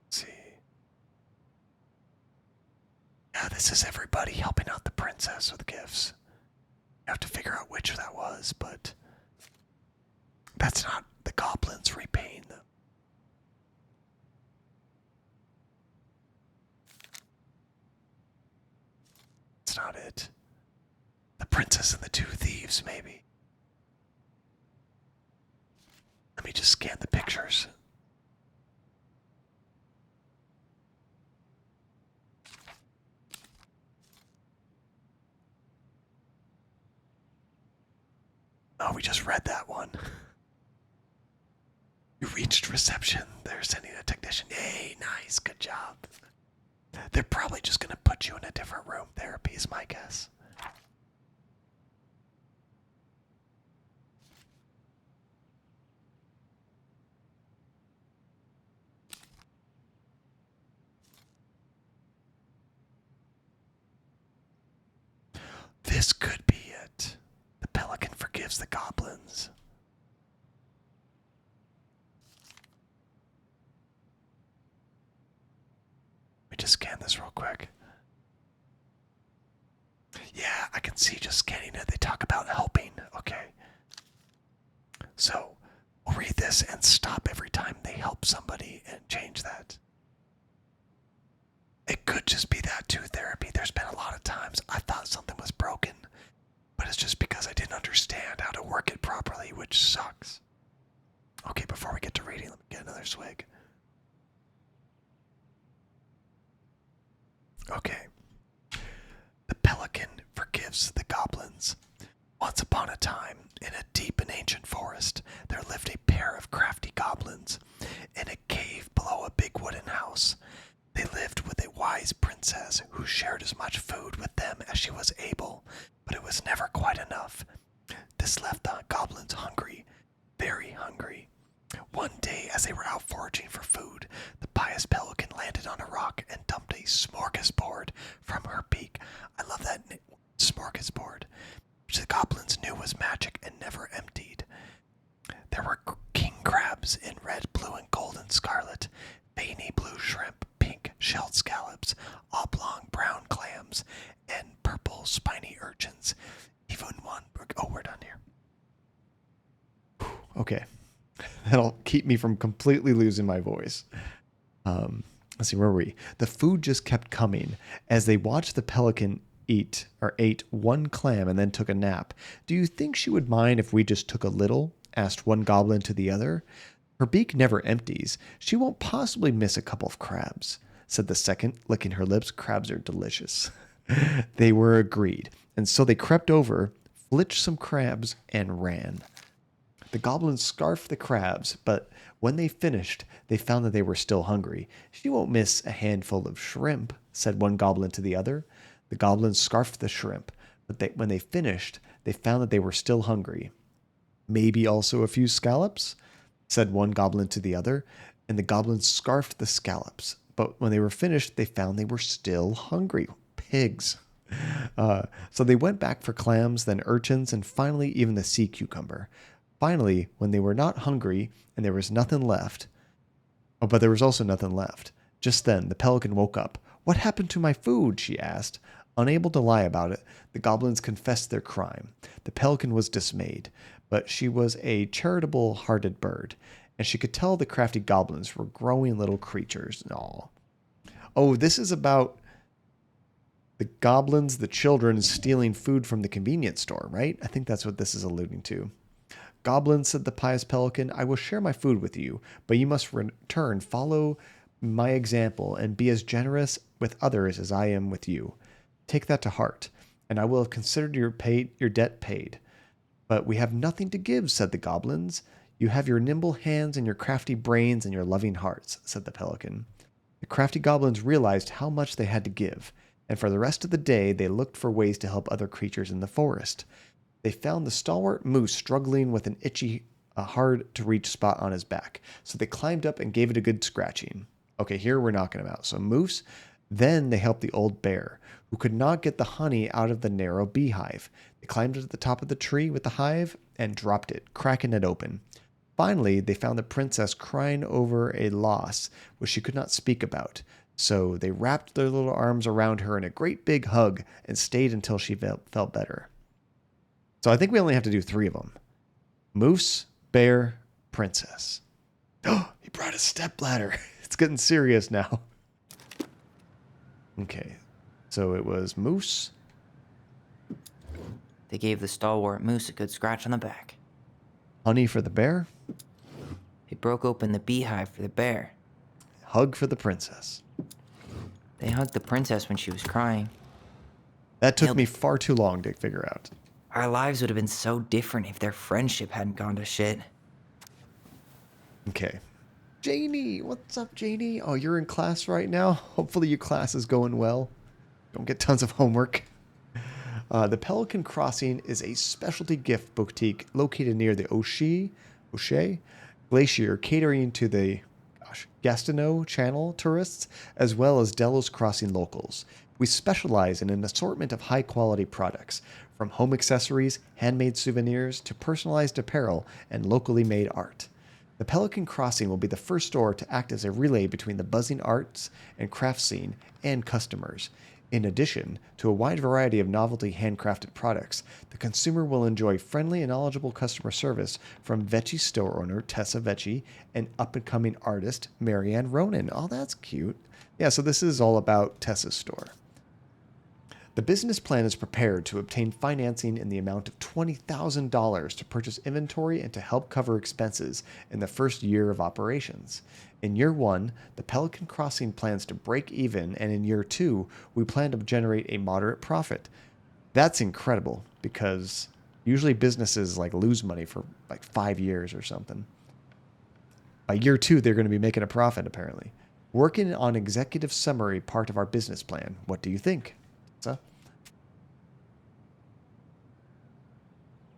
Let's see. Yeah, this is everybody helping out the princess with gifts. You have to figure out which that was, but that's not the goblins repaying them. that's not it. The Princess and the Two Thieves, maybe. Let me just scan the pictures. Oh, we just read that one. You reached reception. They're sending a technician. Yay, nice, good job. They're probably just going to put you in a different room. Therapy is my guess. This could be it. The pelican forgives the goblins. Let me just scan this real quick. Yeah, I can see just scanning it. They talk about helping. Okay. So, we'll read this and stop every time they help somebody and change that. It could just be that too, therapy. There's been a lot of times I thought something was broken, but it's just because I didn't understand how to work it properly, which sucks. Okay, before we get to reading, let me get another swig. Okay. The pelican forgives the goblins. Once upon a time, in a deep and ancient forest, there lived a pair of crafty goblins in a cave below a big wooden house. They lived with a wise princess who shared as much food with them as she was able, but it was never quite enough. This left the goblins hungry, very hungry. One day, as they were out foraging for food, the pious pelican landed on a rock and dumped a smorgasbord from her beak. I love that smorgasbord, which the goblins knew was magic and never emptied. There were king crabs in red, blue, and gold and scarlet, veiny blue shrimp, pink shelled scallops, oblong brown clams, and purple spiny urchins. Even one... Oh, we're done here. Okay. That'll keep me from completely losing my voice. Let's see, where were we? The food just kept coming as they watched the pelican ate one clam and then took a nap. Do you think she would mind if we just took a little? Asked one goblin to the other. Her beak never empties. She won't possibly miss a couple of crabs, said the second, licking her lips. Crabs are delicious. They were agreed, and so they crept over, flitched some crabs, and ran. The goblins scarfed the crabs, but when they finished, they found that they were still hungry. She won't miss a handful of shrimp, said one goblin to the other. The goblins scarfed the shrimp, but when they finished, they found that they were still hungry. Maybe also a few scallops, said one goblin to the other, and the goblins scarfed the scallops. But when they were finished, they found they were still hungry. Pigs. So they went back for clams, then urchins, and finally even the sea cucumber. Finally, when they were not hungry and there was nothing left... Oh, but there was also nothing left. Just then, the pelican woke up. What happened to my food? She asked. Unable to lie about it, the goblins confessed their crime. The pelican was dismayed, but she was a charitable-hearted bird, and she could tell the crafty goblins were growing little creatures. Aw. Oh, this is about the goblins, the children, stealing food from the convenience store, right? I think that's what this is alluding to. Goblins, said the pious pelican, I will share my food with you, but you must return, follow my example, and be as generous with others as I am with you. Take that to heart, and I will have considered your debt paid. But we have nothing to give, said the goblins. You have your nimble hands and your crafty brains and your loving hearts, said the pelican. The crafty goblins realized how much they had to give, and for the rest of the day they looked for ways to help other creatures in the forest. They found the stalwart moose struggling with an itchy, hard-to-reach spot on his back, so they climbed up and gave it a good scratching. Okay, here we're knocking him out. So moose. Then they helped the old bear, who could not get the honey out of the narrow beehive. They climbed to the top of the tree with the hive and dropped it, cracking it open. Finally, they found the princess crying over a loss which she could not speak about. So they wrapped their little arms around her in a great big hug and stayed until she felt better. So I think we only have to do 3 of them. Moose, bear, princess. Oh, he brought a stepladder. It's getting serious now. Okay, so it was moose, They gave the stalwart moose a good scratch on the back. Honey for the bear. They broke open the beehive for the bear. Hug for the princess. They hugged the princess when she was crying. That took Nailed me it. far too long to figure out. Our lives would have been so different if their friendship hadn't gone to shit. Okay. Janie, what's up, Janie? Oh, you're in class right now? Hopefully your class is going well. Don't get tons of homework. The Pelican Crossing is a specialty gift boutique located near the O'Shea Glacier, catering to the Gastineau Channel tourists as well as Delos Crossing locals. We specialize in an assortment of high-quality products, from home accessories, handmade souvenirs, to personalized apparel and locally made art. The Pelican Crossing will be the first store to act as a relay between the buzzing arts and crafts scene and customers. In addition to a wide variety of novelty handcrafted products, the consumer will enjoy friendly and knowledgeable customer service from Vecchi store owner Tessa Vecchi and up-and-coming artist Marianne Ronan. Oh, that's cute. Yeah, so this is all about Tessa's store. The business plan is prepared to obtain financing in the amount of $20,000 to purchase inventory and to help cover expenses in the first year of operations. In year 1, the Pelican Crossing plans to break even, and in year 2, we plan to generate a moderate profit. That's incredible, because usually businesses lose money for 5 years or something. By year 2, they're going to be making a profit, apparently. Working on executive summary part of our business plan. What do you think?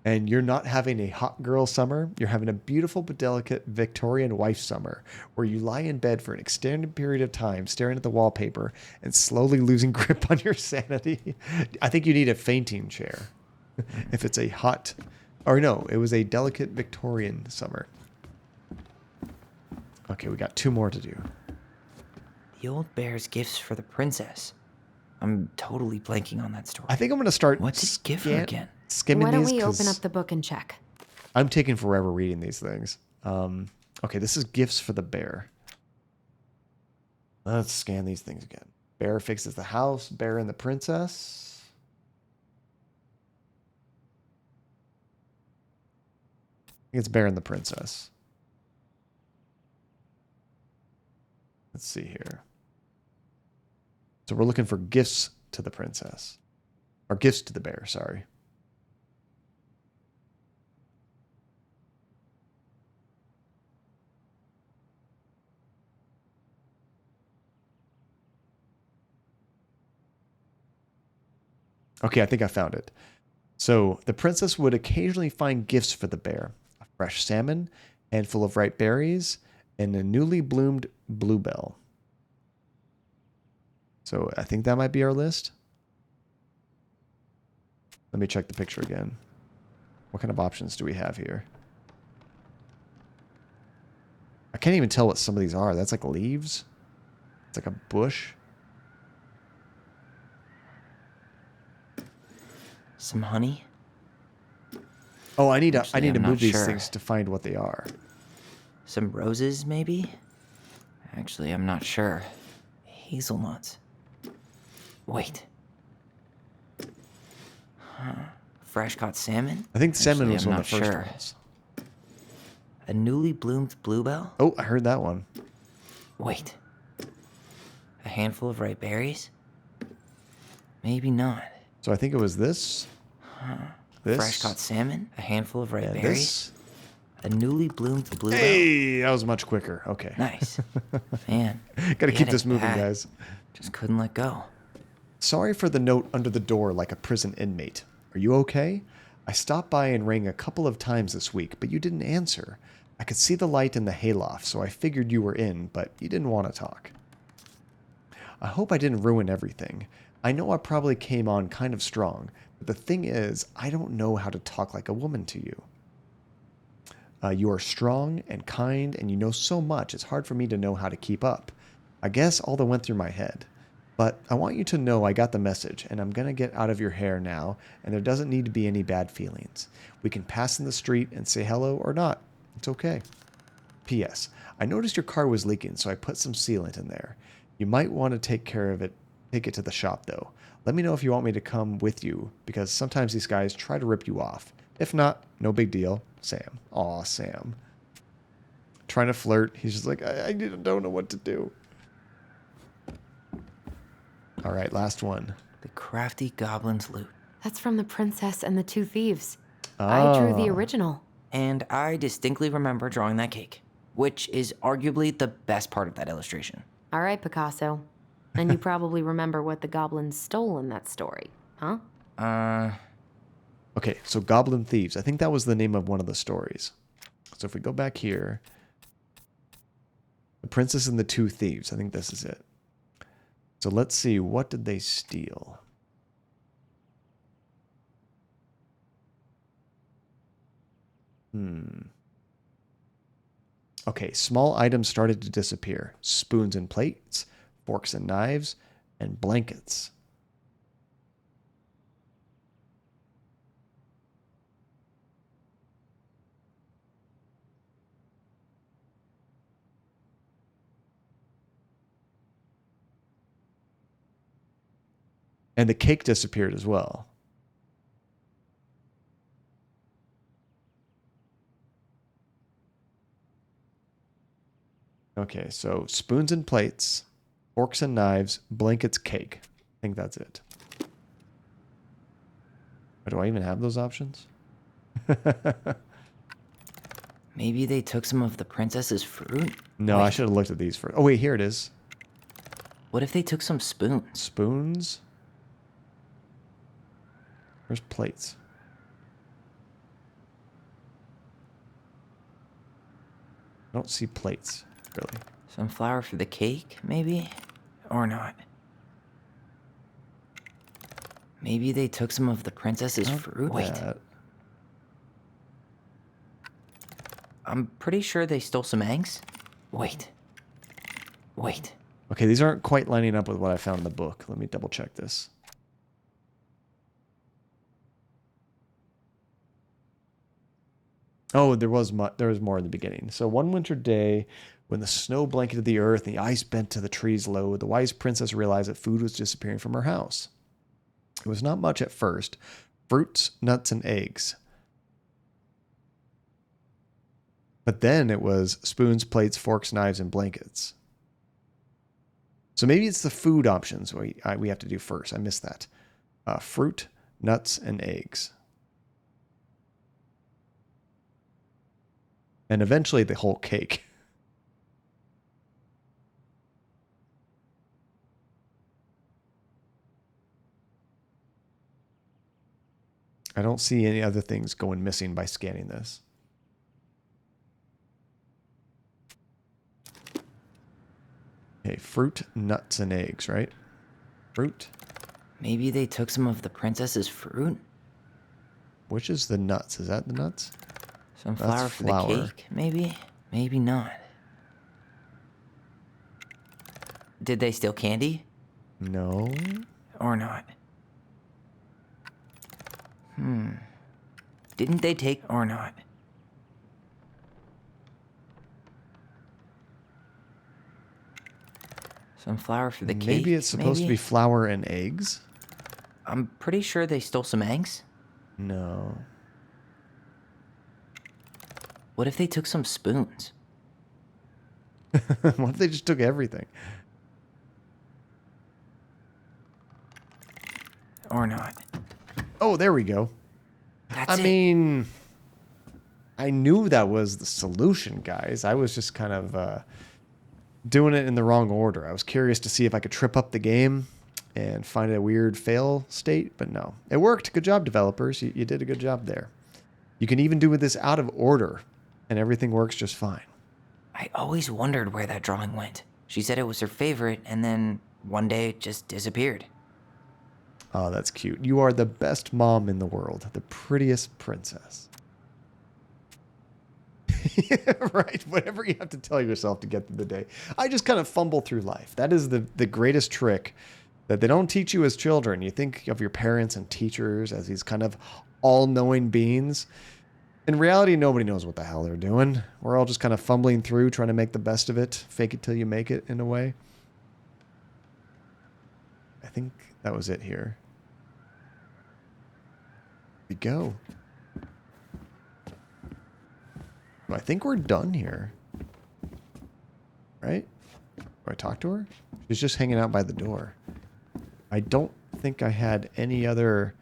And you're not having a hot girl summer, you're having a beautiful but delicate Victorian wife summer, where you lie in bed for an extended period of time staring at the wallpaper and slowly losing grip on your sanity. I think you need a fainting chair if it's a hot, or no, it was a delicate Victorian summer. Okay, we got 2 more to do. The old bear's gifts for the princess. I'm totally blanking on that story. I think I'm going to start What did he give her again? skimming Why don't these we 'cause open up the book and check? I'm taking forever reading these things. Okay, this is gifts for the bear. Let's scan these things again. Bear fixes the house. Bear and the princess. I think it's Bear and the princess. Let's see here. So we're looking for gifts to the princess. Or gifts to the bear, sorry. Okay, I think I found it. So the princess would occasionally find gifts for the bear. A fresh salmon, handful of ripe berries, and a newly bloomed bluebell. So I think that might be our list. Let me check the picture again. What kind of options do we have here? I can't even tell what some of these are. That's like leaves. It's like a bush. Some honey? Oh, I need to Actually, I'm move not these sure. things to find what they are. Some roses, maybe? Actually, I'm not sure. Hazelnuts. Wait. Huh. Fresh caught salmon? I think salmon Actually, was I'm one of the not first sure. ones. A newly bloomed bluebell? Oh, I heard that one. Wait. A handful of ripe berries? Maybe not. So I think it was this. This. Fresh caught salmon? A handful of ripe and berries? this. A newly bloomed bluebell? Hey, that was much quicker. Okay. Nice. Man. Gotta keep get this it, moving, Pat. guys. Just couldn't let go. Sorry for the note under the door like a prison inmate. Are you okay? I stopped by and rang a couple of times this week, but you didn't answer. I could see the light in the hayloft, so I figured you were in, but you didn't want to talk. I hope I didn't ruin everything. I know I probably came on kind of strong, but the thing is, I don't know how to talk like a woman to you. You are strong and kind, and you know so much, it's hard for me to know how to keep up. I guess all that went through my head. But I want you to know I got the message, and I'm going to get out of your hair now, and there doesn't need to be any bad feelings. We can pass in the street and say hello or not. It's okay. P.S. I noticed your car was leaking, so I put some sealant in there. You might want to take care of it take it to the shop, though. Let me know if you want me to come with you, because sometimes these guys try to rip you off. If not, no big deal. Sam. Aw, Sam. Trying to flirt. He's just like, I don't know what to do. All right, last one. The crafty goblin's loot. That's from The Princess and the Two Thieves. I drew the Ah. original. And I distinctly remember drawing that cake, which is arguably the best part of that illustration. All right, Picasso. And you probably remember what the goblins stole in that story, huh? Okay, so Goblin Thieves. I think that was the name of one of the stories. So if we go back here, The Princess and the Two Thieves. I think this is it. So let's see, what did they steal? Okay, small items started to disappear. Spoons and plates, forks and knives, and blankets. And the cake disappeared as well. Okay, so spoons and plates, forks and knives, blankets, cake. I think that's it. But do I even have those options? Maybe they took some of the princess's fruit? No, I should have looked at these first. Oh, wait, here it is. What if they took some spoons? Spoons. Where's plates? I don't see plates, really. Some flour for the cake, maybe? Or not? Maybe they took some of the princess's fruit? Wait, That. I'm pretty sure they stole some eggs. Wait. Okay, these aren't quite lining up with what I found in the book. Let me double check this. Oh, there was more in the beginning. So one winter day, when the snow blanketed the earth and the ice bent to the trees low, the wise princess realized that food was disappearing from her house. It was not much at first. Fruits, nuts, and eggs. But then it was spoons, plates, forks, knives, and blankets. So maybe it's the food options we have to do first. I missed that. Fruit, nuts, and eggs. And eventually the whole cake. I don't see any other things going missing by scanning this. Okay, fruit, nuts, and eggs, right? Fruit. Maybe they took some of the princess's fruit? Which is the nuts? Is that the nuts? Some That's flour for flour. the cake, maybe? Maybe not. Did they steal candy? No. Or not? Didn't they take or not? Some flour for the cake? Maybe it's supposed to be flour and eggs? I'm pretty sure they stole some eggs. No. What if they took some spoons? What if they just took everything? Or not? Oh, there we go. That's I it. mean, I knew that was the solution, guys. I was just kind of doing it in the wrong order. I was curious to see if I could trip up the game and find a weird fail state, but no. It worked. Good job, developers. You did a good job there. You can even do with this out of order, and everything works just fine. I always wondered where that drawing went. She said it was her favorite, and then one day it just disappeared. Oh, that's cute. You are the best mom in the world. The prettiest princess. Right. Whatever you have to tell yourself to get through the day. I just kind of fumble through life. That is the greatest trick that they don't teach you as children. You think of your parents and teachers as these kind of all-knowing beings. In reality, nobody knows what the hell they're doing. We're all just kind of fumbling through, trying to make the best of it. Fake it till you make it, in a way. think that was it here. Here we go. I think we're done here. Right? Do I talk to her? She's just hanging out by the door. I don't think I had any other,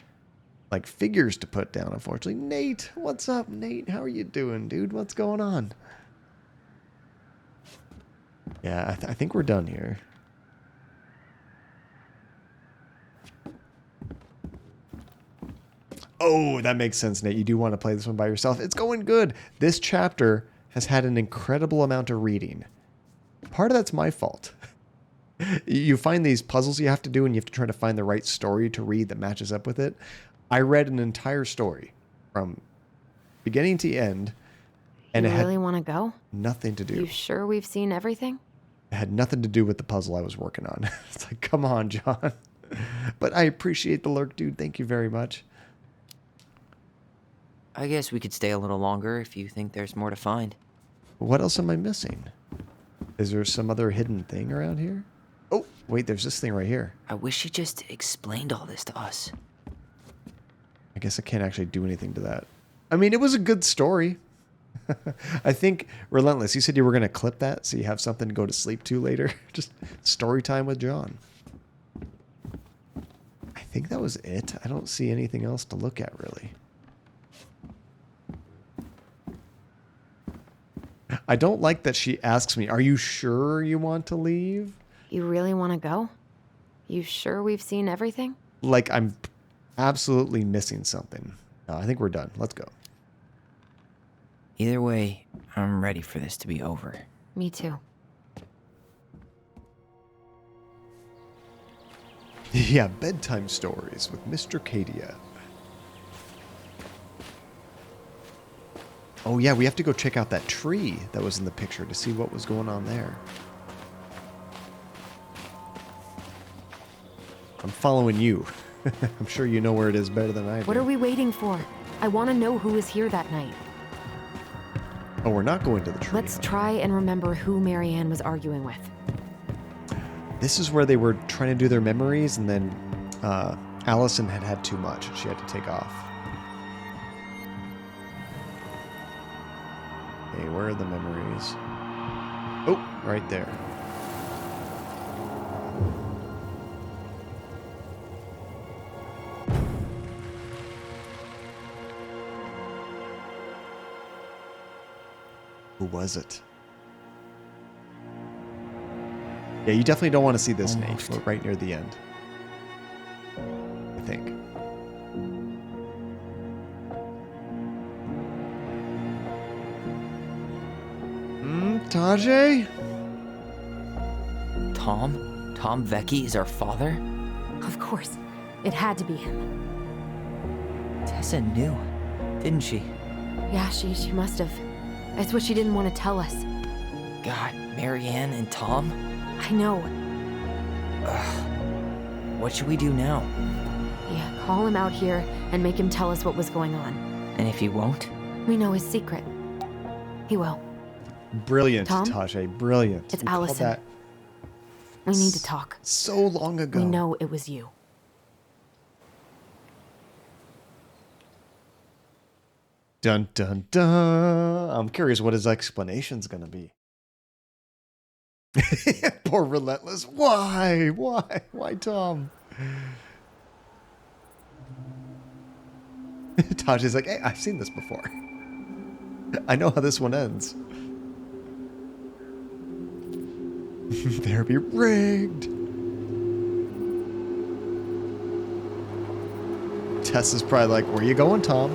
like, figures to put down, unfortunately. Nate! What's up, Nate? How are you doing, dude? What's going on? Yeah, I think we're done here. Oh, that makes sense, Nate. You do want to play this one by yourself. It's going good. This chapter has had an incredible amount of reading. Part of that's my fault. You find these puzzles you have to do, and you have to try to find the right story to read that matches up with it. I read an entire story from beginning to end, and You it really had want to go? nothing to do. You sure we've seen everything? It had nothing to do with the puzzle I was working on. It's like, come on, John. But I appreciate the lurk, dude. Thank you very much. I guess we could stay a little longer if you think there's more to find. What else am I missing? Is there some other hidden thing around here? Oh, wait, there's this thing right here. I wish you just explained all this to us. I guess I can't actually do anything to that. I mean, it was a good story. I think Relentless, you said you were going to clip that so you have something to go to sleep to later. Just story time with John. I think that was it. I don't see anything else to look at, really. I don't like that she asks me, are you sure you want to leave? You really want to go? You sure we've seen everything? Like I'm absolutely missing something. No, I think we're done. Let's go. Either way, I'm ready for this to be over. Me too. Yeah, bedtime stories with Mr. Cadia. Oh yeah, we have to go check out that tree that was in the picture to see what was going on there. I'm following you. I'm sure you know where it is better than I do. What are we waiting for? I want to know who was here that night. Oh, we're not going to the tree. Let's try and remember who Marianne was arguing with. This is where they were trying to do their memories, and then Alyson had had too much, and she had to take off. Okay, where are the memories? Oh, right there. Who was it? Yeah, you definitely don't want to see this, Almost. Nate. We're right near the end. I think. Tajay? Tom? Tom Vecchi is our father? Of course. It had to be him. Tessa knew, didn't she? Yeah, she must have. It's what she didn't want to tell us. God, Marianne and Tom? I know. What should we do now? Yeah, call him out here and make him tell us what was going on. And if he won't? We know his secret. He will. Brilliant, Tom? Tajay. Brilliant. It's We called Alyson. that We need to talk. so long ago. We know it was you. Dun dun dun. I'm curious what his explanation's gonna be. Poor Relentless. Why? Why? Why, Tom? Tajay's like, hey, I've seen this before. I know how this one ends. Therapy rigged. Tess is probably like, where you going, Tom?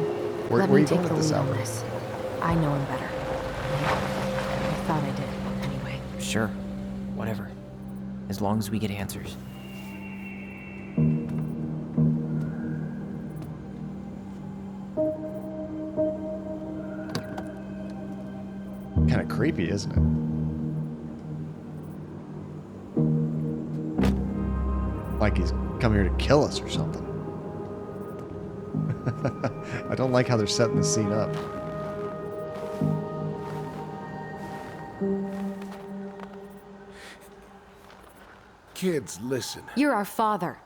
Where Let you me going take with the this lead on hour? this. I know him better. I thought I did, anyway. Sure. Whatever. As long as we get answers. Kind of creepy, isn't it? Like he's come here to kill us or something. I don't like how they're setting this scene up. Kids, listen. You're our father.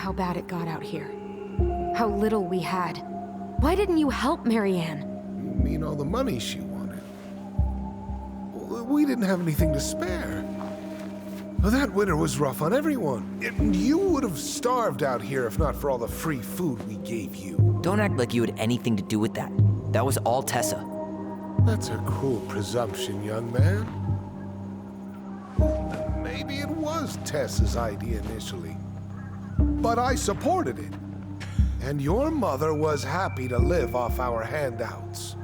how bad it got out here. How little we had. Why didn't you help Marianne? You mean all the money she wanted? We didn't have anything to spare. Well, that winter was rough on everyone. And you would have starved out here if not for all the free food we gave you. Don't act like you had anything to do with that. That was all Tessa. That's a cruel presumption, young man. Maybe it was Tessa's idea initially. But I supported it. And your mother was happy to live off our handouts.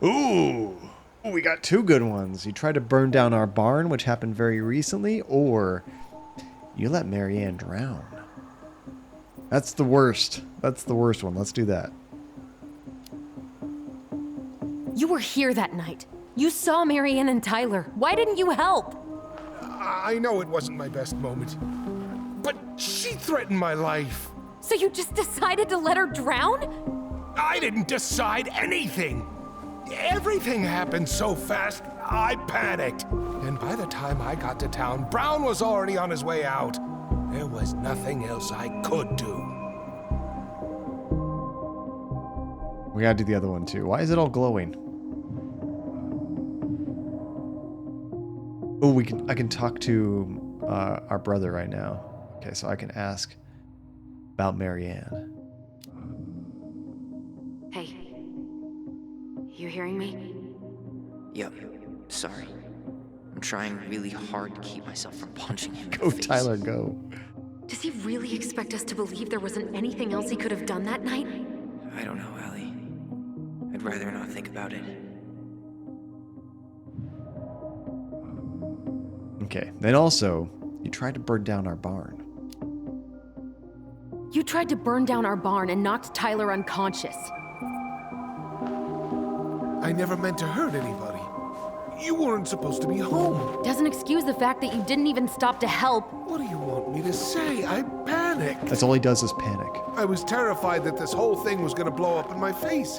Ooh, we got two good ones. You tried to burn down our barn, which happened very recently, or you let Marianne drown. That's the worst. That's the worst one. Let's do that. You were here that night. You saw Marianne and Tyler. Why didn't you help? I know it wasn't my best moment. But she threatened my life. So you just decided to let her drown? I didn't decide anything. Everything happened so fast, I panicked. And by the time I got to town, Brown was already on his way out. There was nothing else I could do. We gotta do the other one too. Why is it all glowing? Oh, I can talk to our brother right now. Okay, so I can ask about Marianne. Hey. You hearing me? Yep. Sorry. I'm trying really hard to keep myself from punching him in Go, the face. Tyler, go. Does he really expect us to believe there wasn't anything else he could have done that night? I don't know, Allie. I'd rather not think about it. Okay, then also, you tried to burn down our barn. You tried to burn down our barn and knocked Tyler unconscious. I never meant to hurt anybody. You weren't supposed to be home. Doesn't excuse the fact that you didn't even stop to help. What do you want me to say? I panicked. That's all he does is panic. I was terrified that this whole thing was going to blow up in my face.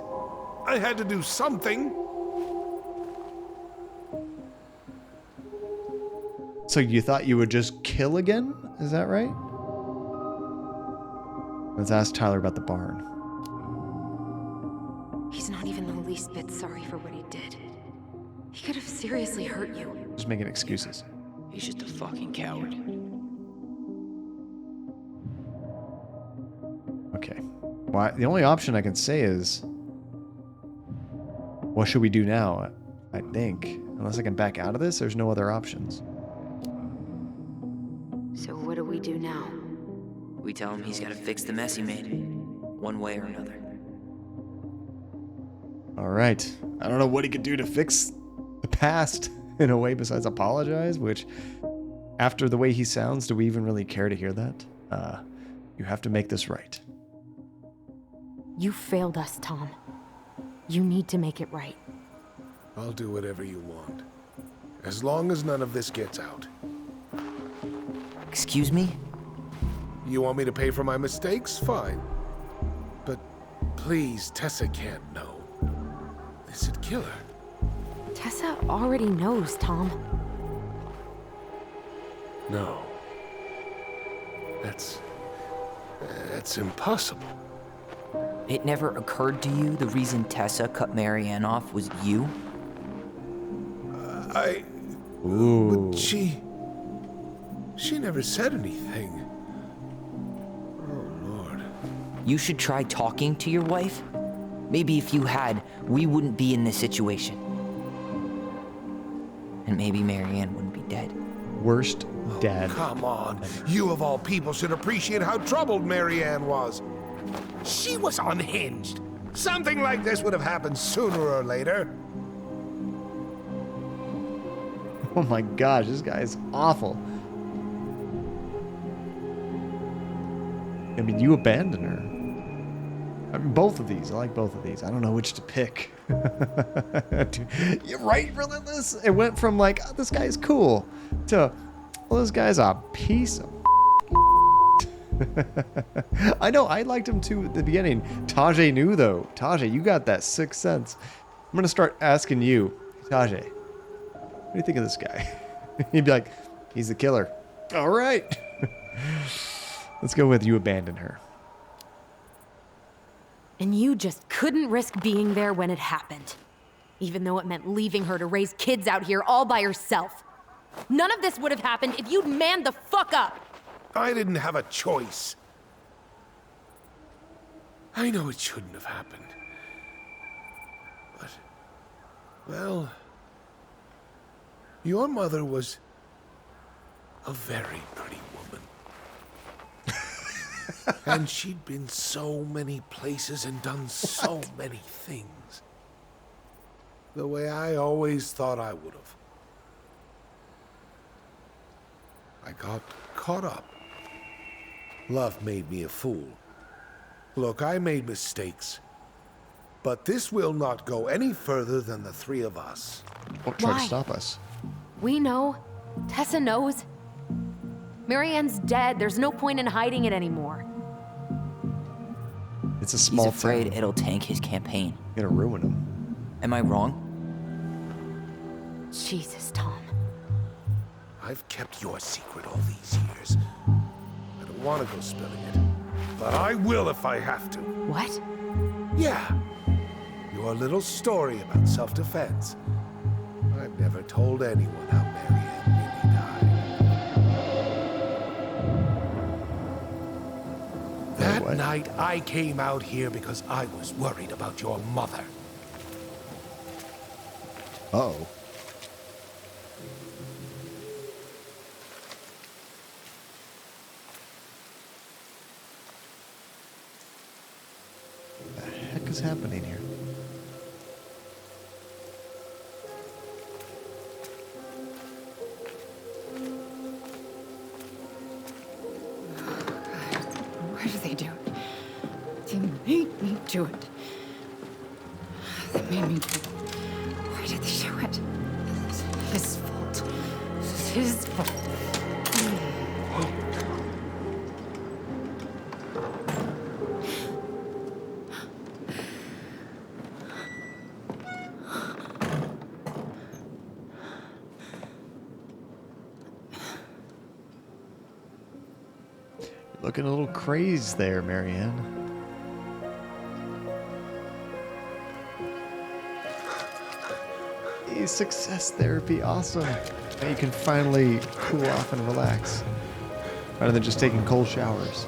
I had to do something. So you thought you would just kill again? Is that right? Let's ask Tyler about the barn. He's not even the least bit sorry for what he did. He could have seriously hurt you. Just making excuses. He's just a fucking coward. Okay. Well, the only option I can say is, what should we do now? I think. Unless I can back out of this, there's no other options. So what do we do now? We tell him he's got to fix the mess he made, one way or another. All right. I don't know what he could do to fix the past in a way besides apologize, which, after the way he sounds, do we even really care to hear that? You have to make this right. You failed us, Tom. You need to make it right. I'll do whatever you want. As long as none of this gets out. Excuse me? You want me to pay for my mistakes? Fine. But please, Tessa can't know. This'd kill her. Tessa already knows, Tom. No. That's impossible. It never occurred to you the reason Tessa cut Marianne off was you? Ooh. But she never said anything. Oh, Lord. You should try talking to your wife. Maybe if you had, we wouldn't be in this situation. And maybe Marianne wouldn't be dead. Worst dad. Come on. You of all people should appreciate how troubled Marianne was. She was unhinged. Something like this would have happened sooner or later. Oh my gosh, this guy is awful. I mean, you abandoned her. I mean, both of these. I like both of these. I don't know which to pick. You're right, Relentless. It went from like, oh, this guy's cool, to, well, this guy's a piece of I know, I liked him too at the beginning. Tajay knew though. Tajay, you got that sixth sense. I'm gonna start asking you, Tajay, do you think of this guy? He'd be like, he's the killer. All right. Let's go with you abandon her. And you just couldn't risk being there when it happened. Even though it meant leaving her to raise kids out here all by herself. None of this would have happened if you'd manned the fuck up. I didn't have a choice. I know it shouldn't have happened. But, well, your mother was a very pretty woman. And she'd been so many places and done so many things. The way I always thought I would have. I got caught up. Love made me a fool. Look, I made mistakes. But this will not go any further than the three of us. Don't try Why? to stop us. We know. Tessa knows. Marianne's dead. There's no point in hiding it anymore. It's a He's small afraid town. it'll tank his campaign. Gonna ruin him. Am I wrong? Jesus, Tom. I've kept your secret all these years. I don't want to go spilling it. But I will if I have to. What? Yeah. Your little story about self-defense. I've never told anyone how Marianne really died. That what? night, I came out here because I was worried about your mother. Uh-oh. What the heck is happening here? Why did they do it? They made me do it. They made me do it. Why did they do it? It's his fault. It's his fault. Looking a little crazed there, Marianne. Hey, success therapy, awesome. Now you can finally cool off and relax, rather than just taking cold showers.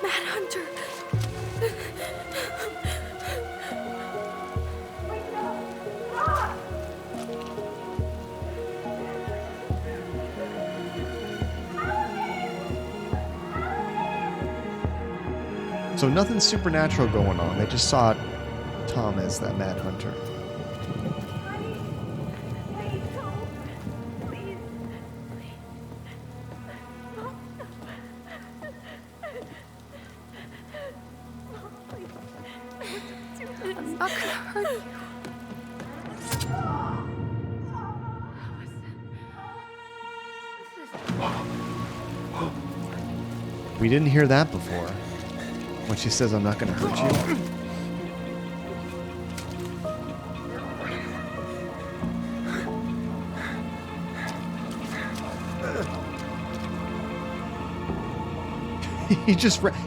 Manhunter! So nothing supernatural going on. They just saw Tom as that mad hunter. I'm not gonna hurt you. We didn't hear that before. When she says, I'm not going to hurt you.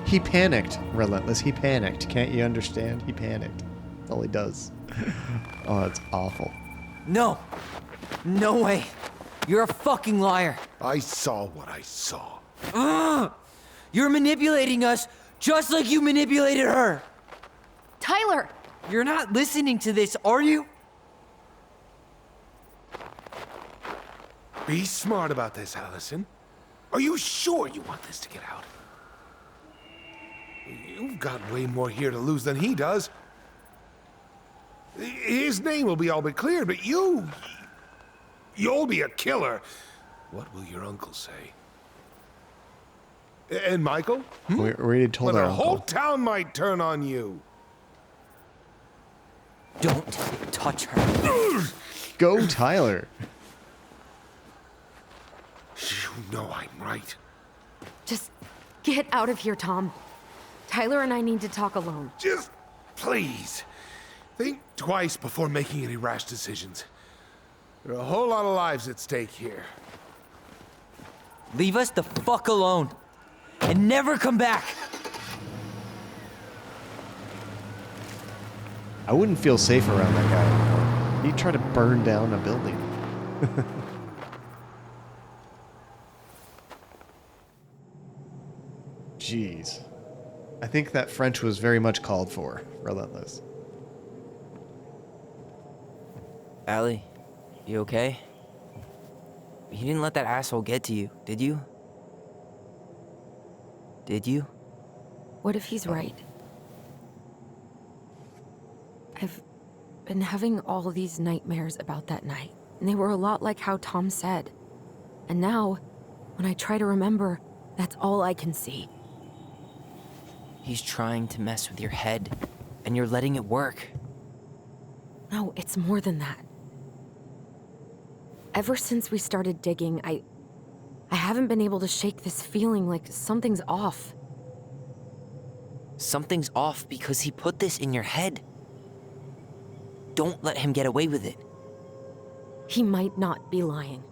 He panicked, Relentless. He panicked. Can't you understand? He panicked. That's all he does. Oh, that's awful. No! No way! You're a fucking liar! I saw what I saw. Ugh! You're manipulating us just like you manipulated her! Tyler! You're not listening to this, are you? Be smart about this, Alyson. Are you sure you want this to get out? You've got way more here to lose than he does. His name will be all but cleared, but you'll be a killer. What will your uncle say? And Michael? We already told When our the whole uncle. town might turn on you. Don't touch her. Go, Tyler. You know I'm right. Just Get out of here, Tom. Tyler and I need to talk alone. Just please, think twice before making any rash decisions. There are a whole lot of lives at stake here. Leave us the fuck alone. And never come back. I wouldn't feel safe around that guy anymore. He'd try to burn down a building. Jeez. I think that French was very much called for. Relentless. Allie, you okay? You didn't let that asshole get to you, did you? Did you? What if he's right? I've been having all these nightmares about that night, and they were a lot like how Tom said. And now, when I try to remember, that's all I can see. He's trying to mess with your head, and you're letting it work. No, it's more than that. Ever since we started digging, I haven't been able to shake this feeling like something's off. Something's off because he put this in your head. Don't let him get away with it. He might not be lying.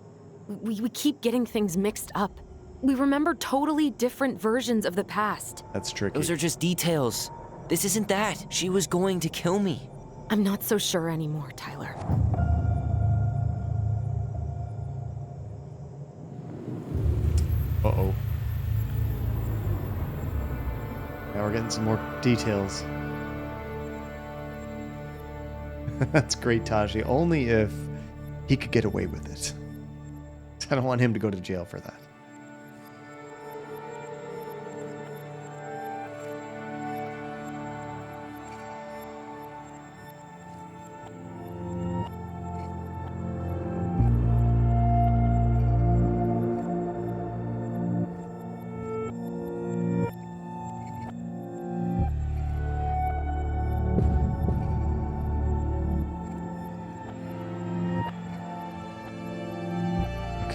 We keep getting things mixed up. We remember totally different versions of the past. That's tricky. Those are just details. This isn't that. She was going to kill me. I'm not so sure anymore, Tyler. Uh-oh. Now we're getting some more details. That's great, Taji. Only if he could get away with it. I don't want him to go to jail for that.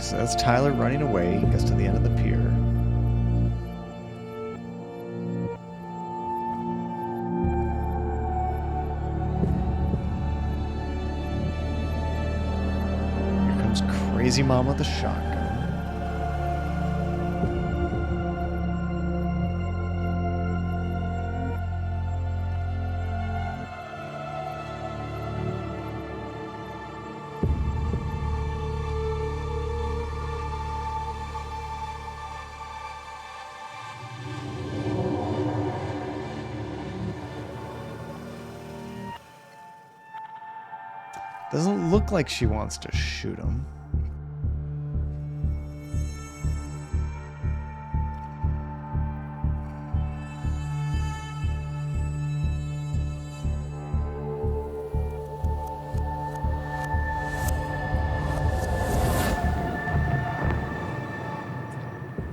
So that's Tyler running away. He gets to the end of the pier. Here comes Crazy Mom with the shotgun. Doesn't look like she wants to shoot him.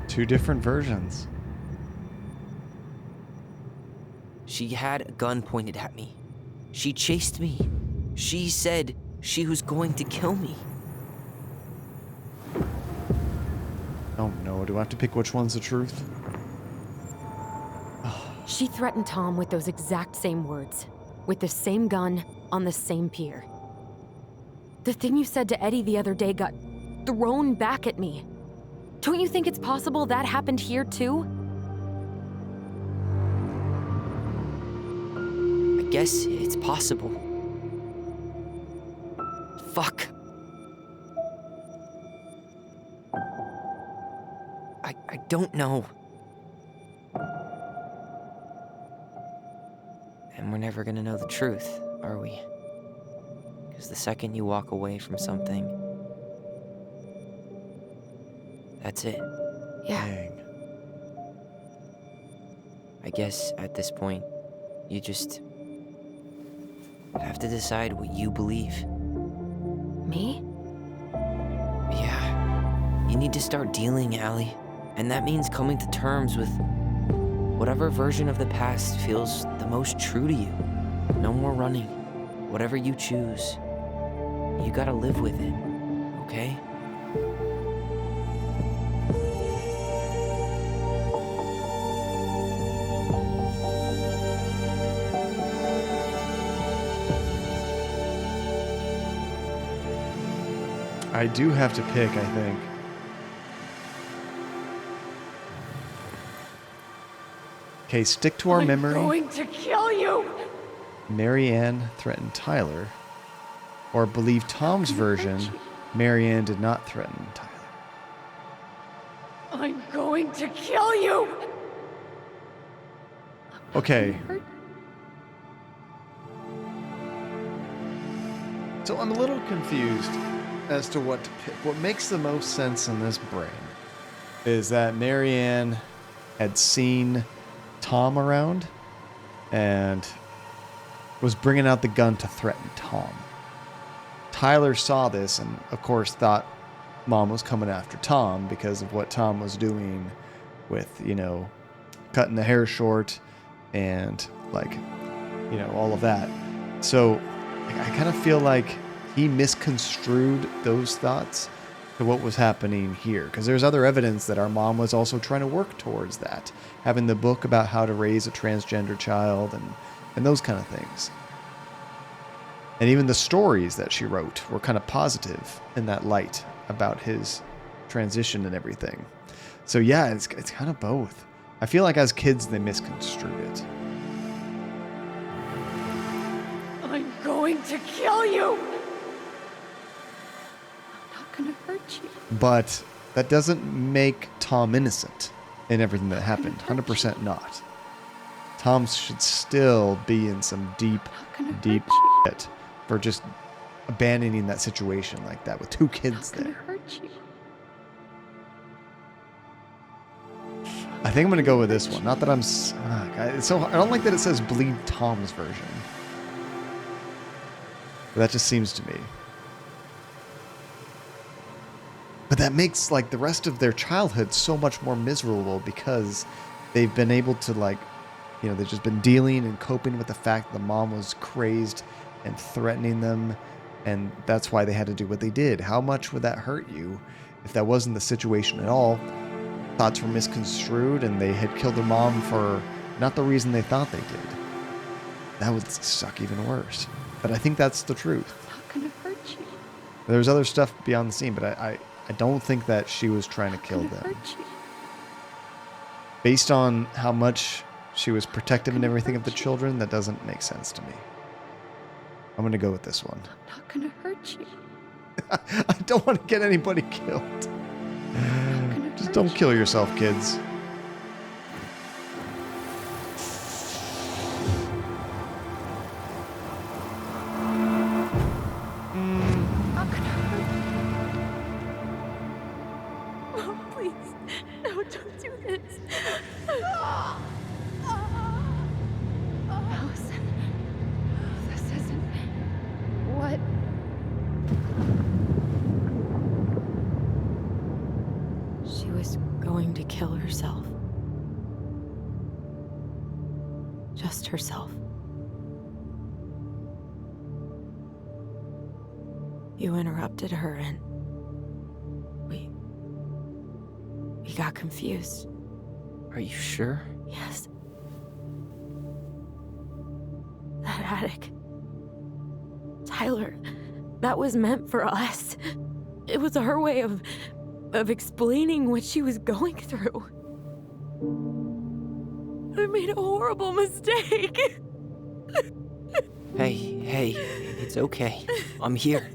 Two different versions. She had a gun pointed at me. She chased me. She said she was going to kill me. Oh no, do I have to pick which one's the truth? She threatened Tom with those exact same words, with the same gun, on the same pier. The thing you said to Eddie the other day got thrown back at me. Don't you think it's possible that happened here too? I guess it's possible. Fuck. I don't know. And we're never gonna know the truth, are we? Because the second you walk away from something, that's it. Yeah. Dang. I guess at this point, you just have to decide what you believe. Me? Yeah. You need to start dealing, Allie. And that means coming to terms with whatever version of the past feels the most true to you. No more running. Whatever you choose, you gotta live with it, okay? I do have to pick, I think. Okay, stick to our memory. I'm going to kill you! Marianne threatened Tyler. Or believe Tom's version, Marianne did not threaten Tyler. I'm going to kill you! Okay. So I'm a little confused as to what to pick. What makes the most sense in this brain is that Marianne had seen Tom around and was bringing out the gun to threaten Tom. Tyler saw this and, of course, thought Mom was coming after Tom because of what Tom was doing with, cutting the hair short and, all of that. So I kind of feel like he misconstrued those thoughts to what was happening here. Because there's other evidence that our mom was also trying to work towards that. Having the book about how to raise a transgender child and those kind of things. And even the stories that she wrote were kind of positive in that light about his transition and everything. So yeah, it's kind of both. I feel like as kids they misconstrued it. I'm going to kill you! I'm not gonna hurt you. But that doesn't make Tom innocent in everything that happened. 100% not. Tom should still be in some deep shit for just abandoning that situation like that with two kids there. Hurt you. I think I'm going to go with this one. Not that I'm... So I don't like that it says believe Tom's version. But that just seems to me. But that makes, the rest of their childhood so much more miserable because they've been able to, they've just been dealing and coping with the fact that the mom was crazed and threatening them, and that's why they had to do what they did. How much would that hurt you if that wasn't the situation at all? Thoughts were misconstrued and they had killed their mom for not the reason they thought they did. That would suck even worse. But I think that's the truth. I'm not gonna hurt you. There's other stuff beyond the scene, but I don't think that she was trying to kill them. Hurt you. Based on how much she was protective and everything of the children, that doesn't make sense to me. I'm going to go with this one. I'm not gonna hurt you. I don't want to get anybody killed. Just don't kill yourself, kids. I'm gonna hurt you. Oh, please. No, don't do this. Alyson. This isn't what... She was going to kill herself. Just herself. You interrupted her and we got confused. Are you sure? Yes. That attic. Tyler, that was meant for us. It was her way of explaining what she was going through. I made a horrible mistake. Hey, it's okay. I'm here.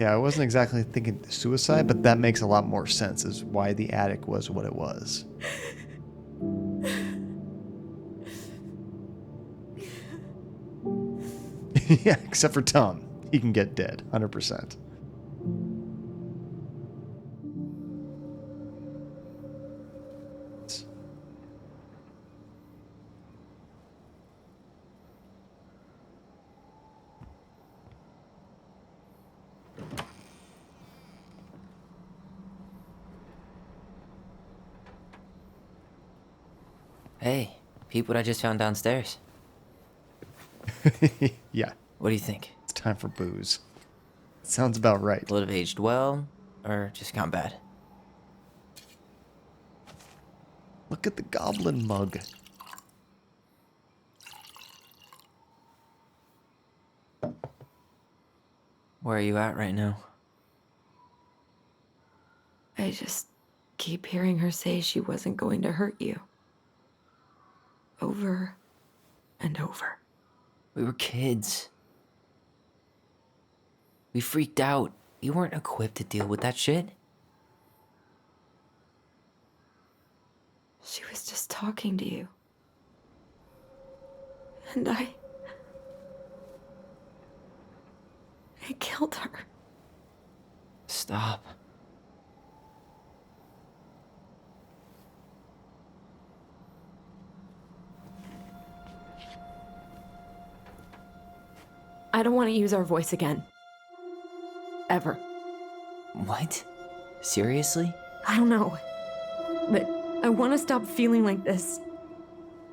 Yeah, I wasn't exactly thinking suicide, but that makes a lot more sense as why the attic was what it was. Yeah, except for Tom. He can get dead, 100%. Hey, peep what I just found downstairs. Yeah, What do you think? it's time for booze. Sounds about right. Would have aged well, or just gone bad? Look at the goblin mug. Where are you at right now? I just keep hearing her say she wasn't going to hurt you. Over and over. We were kids. We freaked out. You weren't equipped to deal with that shit. She was just talking to you. And I killed her. Stop. I don't want to use our voice again. Ever. What? Seriously? I don't know. But I want to stop feeling like this.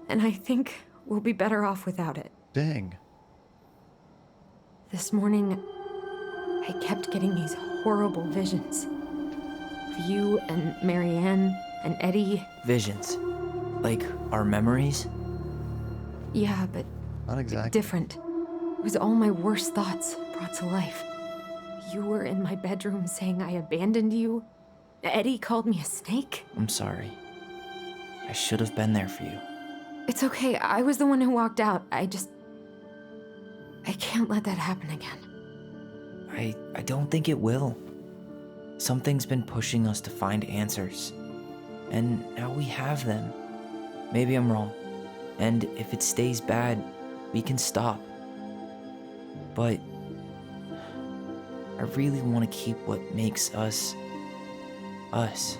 And I think we'll be better off without it. Dang. This morning, I kept getting these horrible visions. Of you and Marianne and Eddie. Visions. Like our memories? Yeah, but Not exactly. different. It was all my worst thoughts brought to life. You were in my bedroom saying I abandoned you. Eddie called me a snake. I'm sorry. I should have been there for you. It's okay. I was the one who walked out. I can't let that happen again. I don't think it will. Something's been pushing us to find answers. And now we have them. Maybe I'm wrong. And if it stays bad, we can stop. But I really want to keep what makes us, us.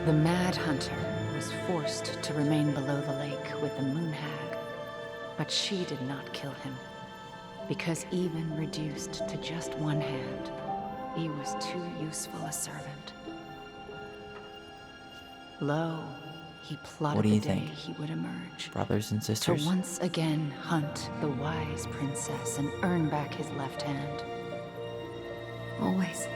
The Mad Hunter was forced to remain below the lake with the Moon Hag, but she did not kill him, because even reduced to just one hand, he was too useful a servant. Lo, he plotted What do you the day think? he would emerge, Brothers and to sisters? once again hunt the wise princess and earn back his left hand. Always.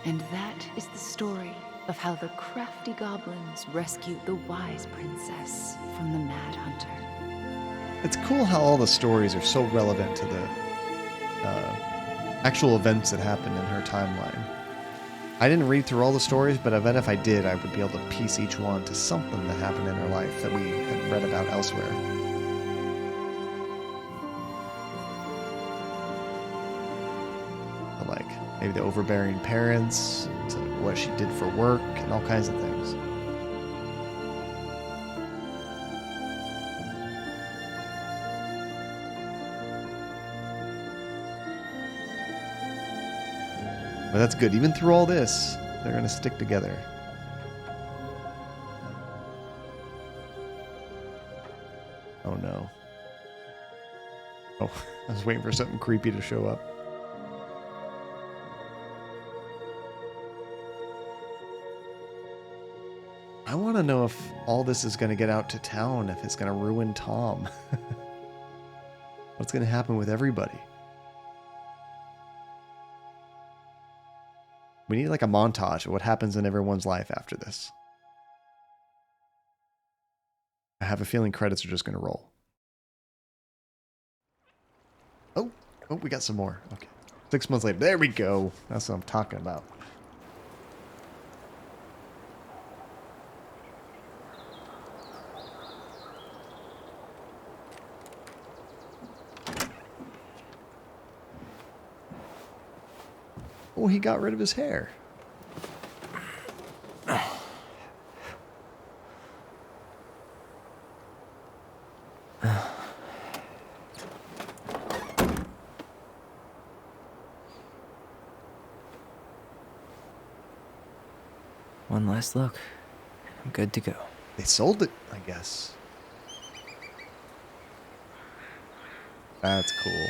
And that is the story of how the crafty goblins rescued the wise princess from the Mad Hunter. It's cool how all the stories are so relevant to the actual events that happened in her timeline. I didn't read through all the stories, but I bet if I did, I would be able to piece each one to something that happened in her life that we had read about elsewhere. But like, maybe the overbearing parents, to what she did for work, and all kinds of things. But that's good. Even through all this, they're going to stick together. Oh no. Oh, I was waiting for something creepy to show up. I want to know if all this is going to get out to town, if it's going to ruin Tom. What's going to happen with everybody? We need like a montage of what happens in everyone's life after this. I have a feeling credits are just going to roll. Oh, we got some more. Okay. 6 months later. There we go. That's what I'm talking about. Oh, he got rid of his hair. One last look. I'm good to go. They sold it, I guess. That's cool.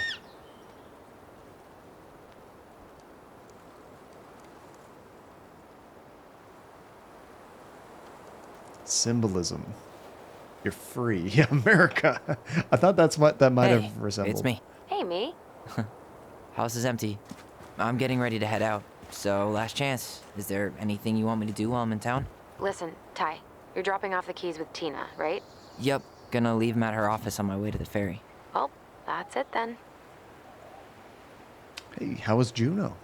Symbolism. You're free. America. I thought that's what that might Hey, have resembled. it's me. Hey, me. House is empty. I'm getting ready to head out. So, last chance. Is there anything you want me to do while I'm in town? Listen, Ty. You're dropping off the keys with Tina, right? Yep, gonna leave 'em at her office on my way to the ferry. Well, that's it then. Hey, how was Juno?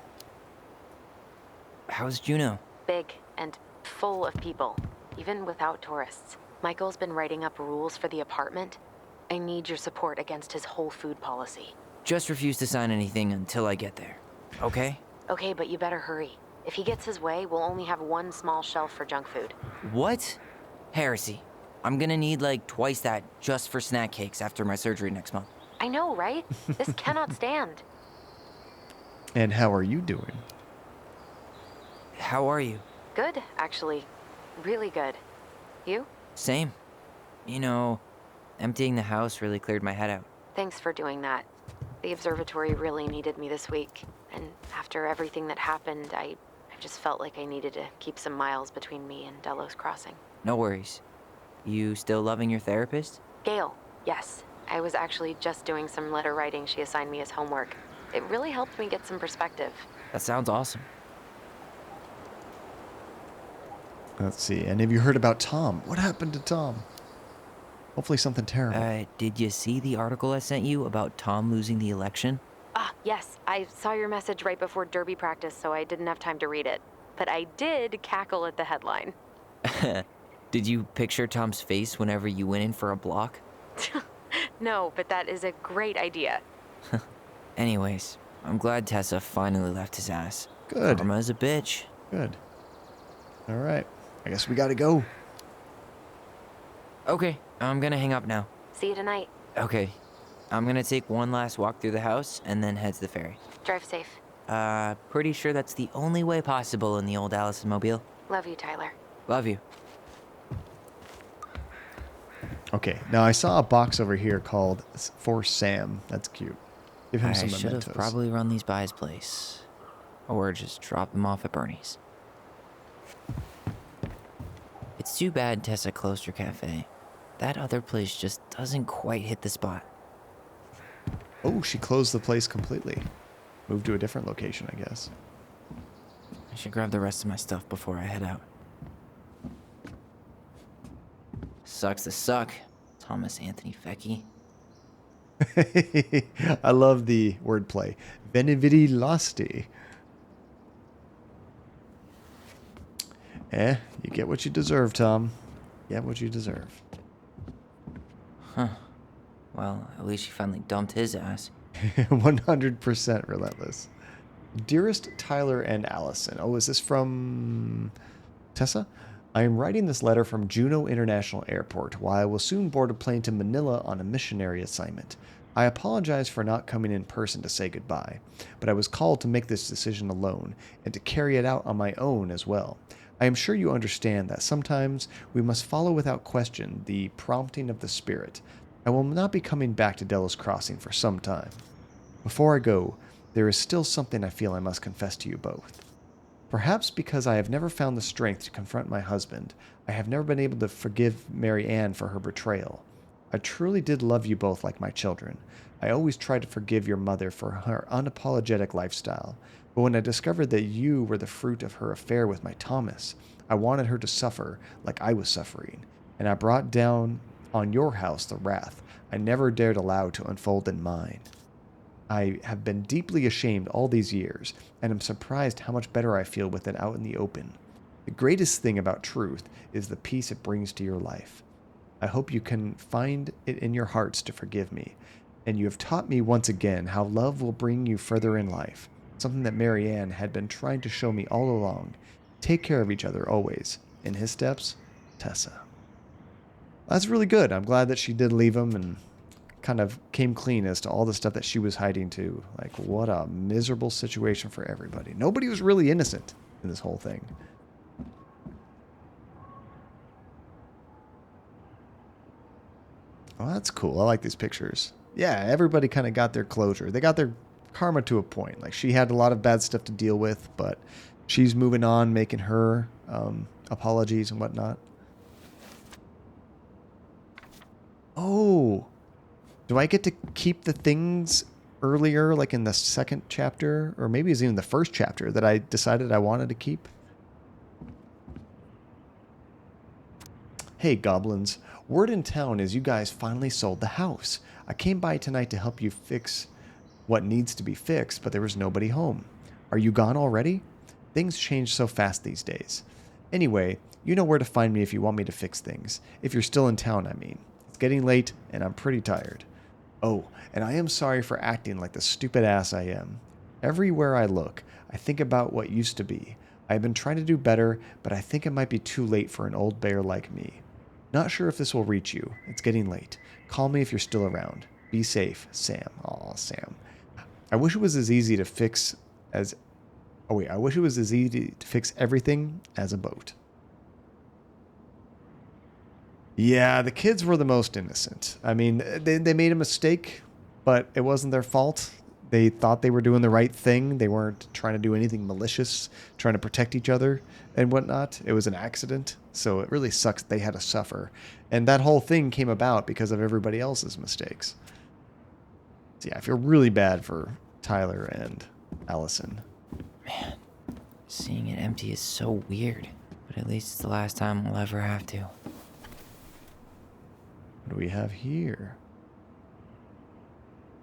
How's Juno? Big and full of people, even without tourists. Michael's been writing up rules for the apartment. I need your support against his whole food policy. Just refuse to sign anything until I get there. Okay? Okay, but you better hurry. If he gets his way, we'll only have one small shelf for junk food. What? Heresy. I'm gonna need like twice that just for snack cakes after my surgery next month. I know, right? This cannot stand. And how are you doing? How are you? Good, actually. Really good. You? Same. You know, emptying the house really cleared my head out. Thanks for doing that. The observatory really needed me this week. And after everything that happened, I just felt like I needed to keep some miles between me and Delos Crossing. No worries. You still loving your therapist? Gail, yes. I was actually just doing some letter writing she assigned me as homework. It really helped me get some perspective. That sounds awesome. Let's see. And have you heard about Tom? What happened to Tom? Hopefully something terrible. Did you see the article I sent you about Tom losing the election? Ah, yes. I saw your message right before derby practice, so I didn't have time to read it. But I did cackle at the headline. Did you picture Tom's face whenever you went in for a block? No, but that is a great idea. Anyways, I'm glad Tessa finally left his ass. Good. Karma's a bitch. Good. All right. I guess we gotta go. Okay, I'm gonna hang up now. See you tonight. Okay, I'm gonna take one last walk through the house and then head to the ferry. Drive safe. Pretty sure that's the only way possible in the old Alyson mobile. Love you, Tyler. Love you. Okay. Now I saw a box over here called For Sam. That's cute. Give him I some should mementos. have probably run these by his place. Or just drop them off at Bernie's. It's too bad Tessa closed her cafe. That other place just doesn't quite hit the spot. Oh, she closed the place completely. Moved to a different location, I guess. I should grab the rest of my stuff before I head out. Sucks to suck, Thomas Anthony Fecky. I love the wordplay. Benevidi Lasti. You get what you deserve, Tom. Get what you deserve. Huh. Well, at least she finally dumped his ass. 100% relentless. Dearest Tyler and Allison. Oh, is this from Tessa? I am writing this letter from Juneau International Airport, while I will soon board a plane to Manila on a missionary assignment. I apologize for not coming in person to say goodbye, but I was called to make this decision alone, and to carry it out on my own as well. I am sure you understand that sometimes we must follow without question the prompting of the Spirit. I will not be coming back to Delos Crossing for some time. Before I go, there is still something I feel I must confess to you both. Perhaps because I have never found the strength to confront my husband, I have never been able to forgive Mary Ann for her betrayal. I truly did love you both like my children. I always tried to forgive your mother for her unapologetic lifestyle, but when I discovered that you were the fruit of her affair with my Thomas, I wanted her to suffer like I was suffering, and I brought down on your house the wrath I never dared allow to unfold in mine. I have been deeply ashamed all these years, and am surprised how much better I feel with it out in the open. The greatest thing about truth is the peace it brings to your life. I hope you can find it in your hearts to forgive me, and you have taught me once again how love will bring you further in life, something that Mary Ann had been trying to show me all along. Take care of each other always. In his steps, Tessa. That's really good. I'm glad that she did leave him and kind of came clean as to all the stuff that she was hiding too. Like, what a miserable situation for everybody. Nobody was really innocent in this whole thing. Oh, that's cool. I like these pictures. Yeah, everybody kind of got their closure. They got their karma to a point. Like, she had a lot of bad stuff to deal with, but she's moving on, making her apologies and whatnot. Oh, do I get to keep the things earlier, like in the second chapter, or maybe it's even the first chapter that I decided I wanted to keep? Hey, goblins. Word in town is you guys finally sold the house. I came by tonight to help you fix what needs to be fixed, but there was nobody home. Are you gone already? Things change so fast these days. Anyway, you know where to find me if you want me to fix things. If you're still in town, I mean. It's getting late, and I'm pretty tired. Oh, and I am sorry for acting like the stupid ass I am. Everywhere I look, I think about what used to be. I've been trying to do better, but I think it might be too late for an old bear like me. Not sure if this will reach you. It's getting late. Call me if you're still around. Be safe, Sam. Aw, Sam. I wish it was as easy to fix as... Oh wait, I wish it was as easy to fix everything as a boat. Yeah, the kids were the most innocent. I mean, they made a mistake, but it wasn't their fault. They thought they were doing the right thing. They weren't trying to do anything malicious, trying to protect each other and whatnot. It was an accident, so it really sucks they had to suffer. And that whole thing came about because of everybody else's mistakes. So yeah, I feel really bad for Tyler and Alyson. Man, seeing it empty is so weird, but at least it's the last time we'll ever have to. What do we have here?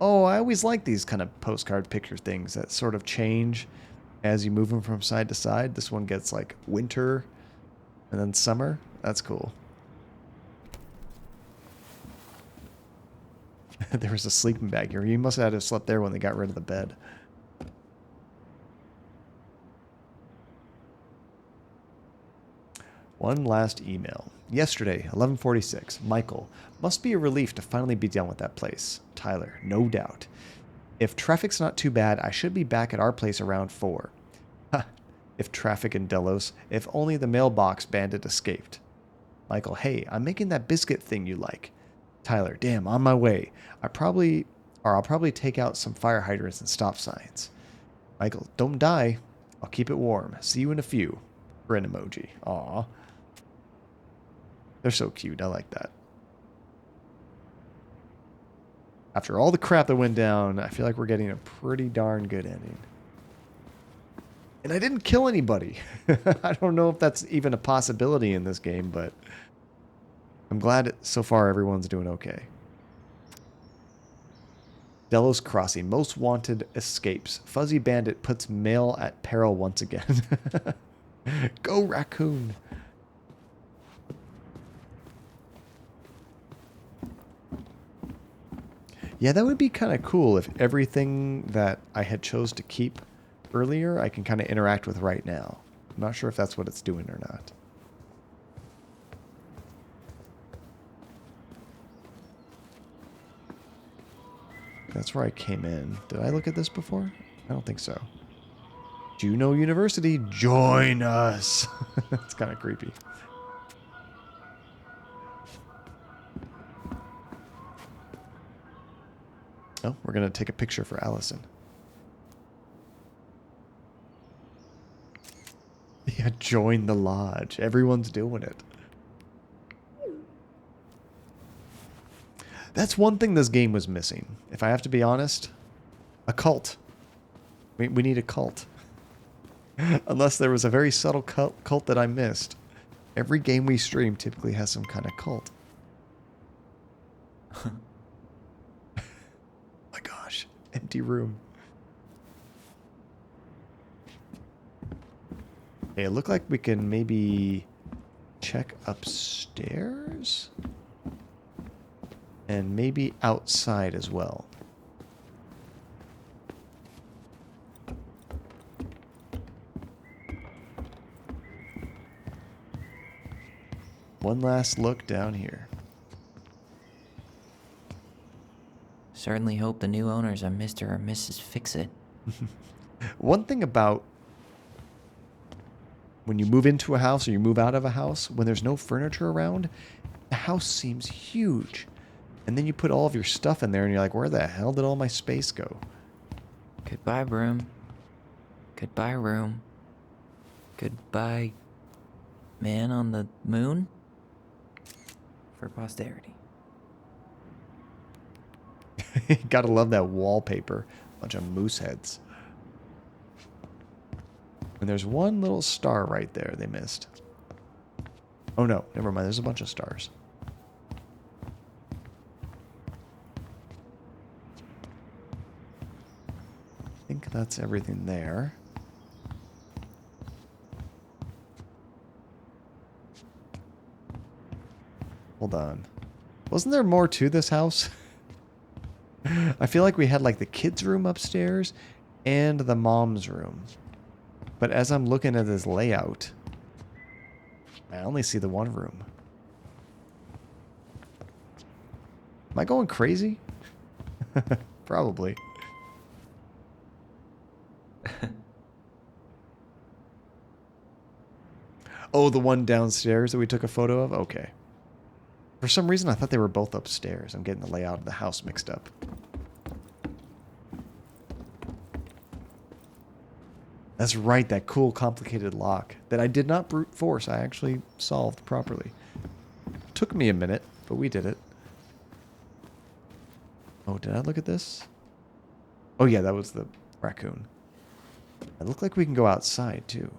Oh, I always like these kind of postcard picture things that sort of change as you move them from side to side. This one gets like winter and then summer. That's cool. There was a sleeping bag here. You must have had to slept there when they got rid of the bed. One last email. Yesterday, 11:46. Michael, must be a relief to finally be done with that place. Tyler, no doubt. If traffic's not too bad, I should be back at our place around 4. Ha! If traffic in Delos, if only the mailbox bandit escaped. Michael, hey, I'm making that biscuit thing you like. Tyler, damn, on my way. I'll probably take out some fire hydrants and stop signs. Michael, don't die. I'll keep it warm. See you in a few. Grin emoji. Aw. They're so cute. I like that. After all the crap that went down, I feel like we're getting a pretty darn good ending. And I didn't kill anybody. I don't know if that's even a possibility in this game, but I'm glad so far everyone's doing okay. Delos Crossing. Most wanted escapes. Fuzzy Bandit puts mail at peril once again. Go raccoon. Yeah, that would be kind of cool if everything that I had chose to keep earlier, I can kind of interact with right now. I'm not sure if that's what it's doing or not. That's where I came in. Did I look at this before? I don't think so. Juneau University, join us. It's kind of creepy. Oh, we're going to take a picture for Alyson. Yeah, join the lodge. Everyone's doing it. That's one thing this game was missing. If I have to be honest, a cult. We need a cult. Unless there was a very subtle cult that I missed. Every game we stream typically has some kind of cult. My gosh, empty room. Okay, it looked like we can maybe check upstairs and maybe outside as well. One last look down here. Certainly hope the new owners are Mr. or Mrs. Fix-It. One thing about when you move into a house or you move out of a house, when there's no furniture around, the house seems huge. And then you put all of your stuff in there and you're like, where the hell did all my space go? Goodbye, room. Goodbye, room. Goodbye, man on the moon. For posterity. Gotta love that wallpaper. Bunch of moose heads. And there's one little star right there they missed. Oh no, never mind. There's a bunch of stars. I think that's everything there. Hold on. Wasn't there more to this house? I feel like we had like the kids' room upstairs and the mom's room. But as I'm looking at this layout, I only see the one room. Am I going crazy? Probably. Oh, the one downstairs that we took a photo of? Okay. For some reason, I thought they were both upstairs. I'm getting the layout of the house mixed up. That's right, that cool, complicated lock that I did not brute force. I actually solved properly. Took me a minute, but we did it. Oh, did I look at this? Oh yeah, that was the raccoon. It looked like we can go outside, too.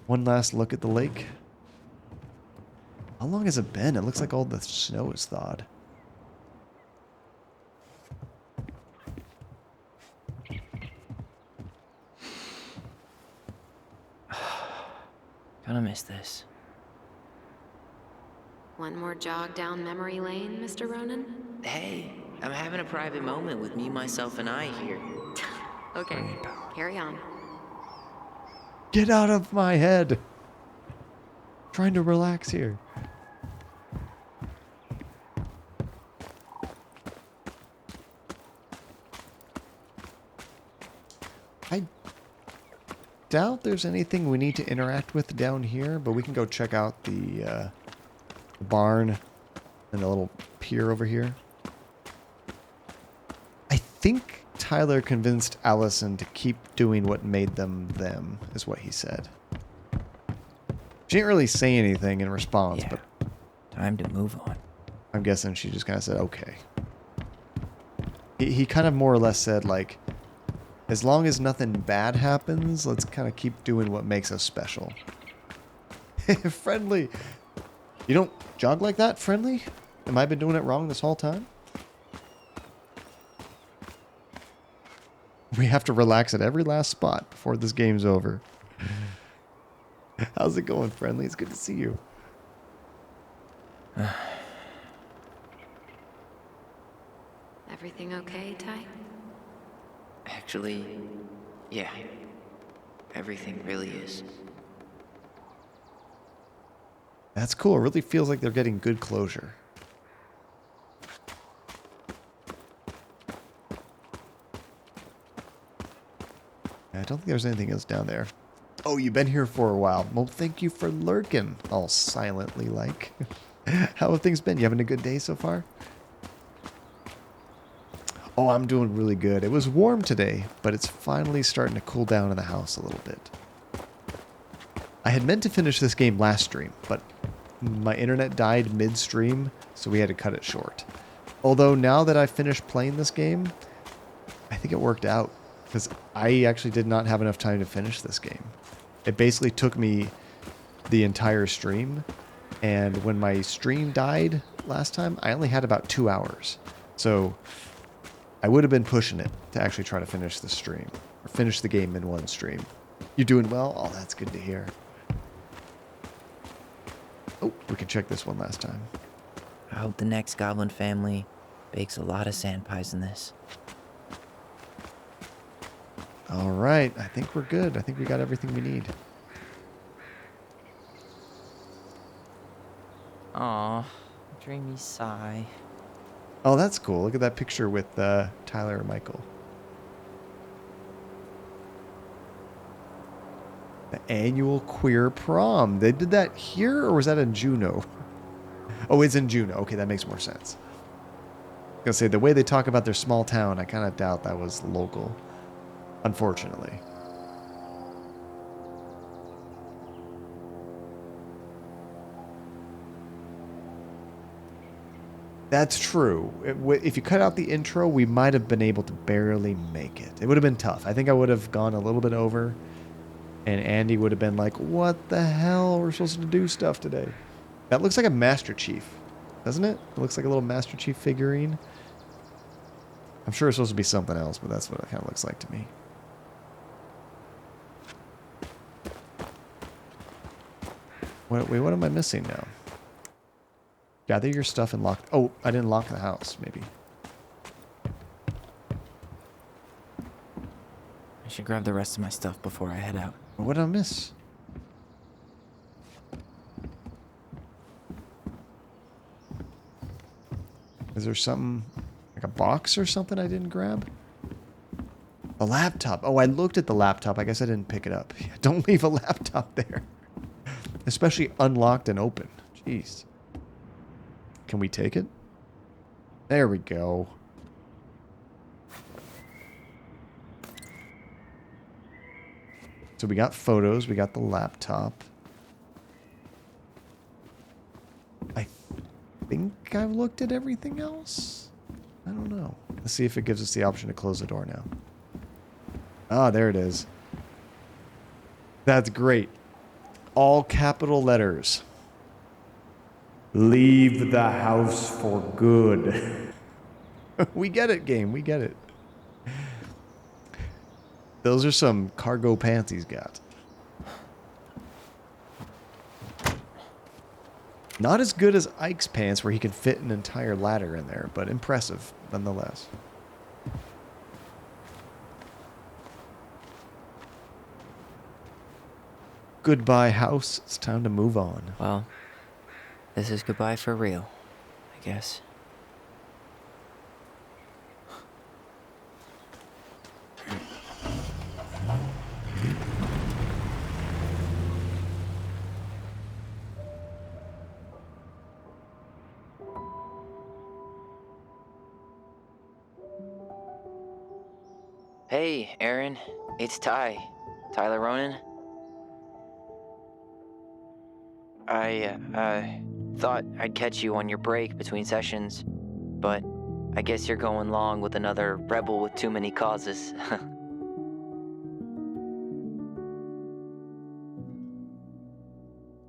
One last look at the lake. How long has it been? It looks like all the snow is thawed. Gonna miss this. One more jog down memory lane, Mr. Ronan? Hey, I'm having a private moment with me, myself, and I here. Okay, carry on. Get out of my head! Trying to relax here. I doubt there's anything we need to interact with down here, but we can go check out the barn and the little pier over here. I think Tyler convinced Alyson to keep doing what made them them, is what he said. She didn't really say anything in response, Yeah. but Time to move on. I'm guessing she just kind of said, okay. He kind of more or less said, like, as long as nothing bad happens, let's kind of keep doing what makes us special. Friendly. You don't jog like that, Friendly? Am I been doing it wrong this whole time? We have to relax at every last spot before this game's over. How's it going, Friendly? It's good to see you. Everything okay, Ty? Actually, yeah. Everything really is. That's cool. It really feels like they're getting good closure. I don't think there's anything else down there. Oh, you've been here for a while. Well, thank you for lurking, all silently like. How have things been? You having a good day so far? Oh, I'm doing really good. It was warm today, but it's finally starting to cool down in the house a little bit. I had meant to finish this game last stream, but my internet died mid-stream, so we had to cut it short. Although now that I've finished playing this game, I think it worked out, because I actually did not have enough time to finish this game. It basically took me the entire stream, and when my stream died last time, I only had about 2 hours. So I would have been pushing it to actually try to finish the stream, or finish the game in one stream. You doing well? Oh, that's good to hear. Oh, we can check this one last time. I hope the next goblin family bakes a lot of sand pies in this. All right, I think we're good. I think we got everything we need. Aw, dreamy sigh. Oh, that's cool. Look at that picture with Tyler and Michael. The annual queer prom. They did that here, or was that in Juneau? Oh, it's in Juneau. Okay, that makes more sense. I was gonna say, the way they talk about their small town, I kind of doubt that was local. Unfortunately. That's true. If you cut out the intro, we might have been able to barely make it. It would have been tough. I think I would have gone a little bit over. And Andy would have been like, what the hell? We're supposed to do stuff today. That looks like a Master Chief, doesn't it? It looks like a little Master Chief figurine. I'm sure it's supposed to be something else, but that's what it kind of looks like to me. Wait, what am I missing now? Gather your stuff and lock... Oh, I didn't lock the house, maybe. I should grab the rest of my stuff before I head out. What did I miss? Is there something... like a box or something I didn't grab? A laptop. Oh, I looked at the laptop. I guess I didn't pick it up. Yeah, don't leave a laptop there. Especially unlocked and open. Jeez. Can we take it? There we go. So we got photos. We got the laptop. I think I've looked at everything else. I don't know. Let's see if it gives us the option to close the door now. Ah, there it is. That's great. All capital letters. Leave the house for good. We get it, game. We get it. Those are some cargo pants he's got. Not as good as Ike's pants where he could fit an entire ladder in there, but impressive nonetheless. Goodbye, house. It's time to move on. Well, this is goodbye for real, I guess. Hey, Aaron. It's Tyler Ronan. I thought I'd catch you on your break between sessions, but I guess you're going along with another rebel with too many causes.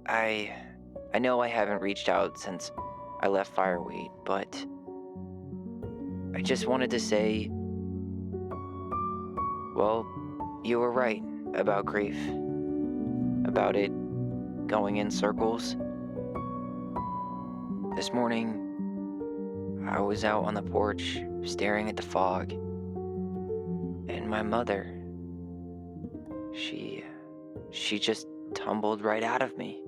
I know I haven't reached out since I left Fireweed, but I just wanted to say, well, you were right about grief, about it going in circles. This morning, I was out on the porch staring at the fog, and my mother, she just tumbled right out of me.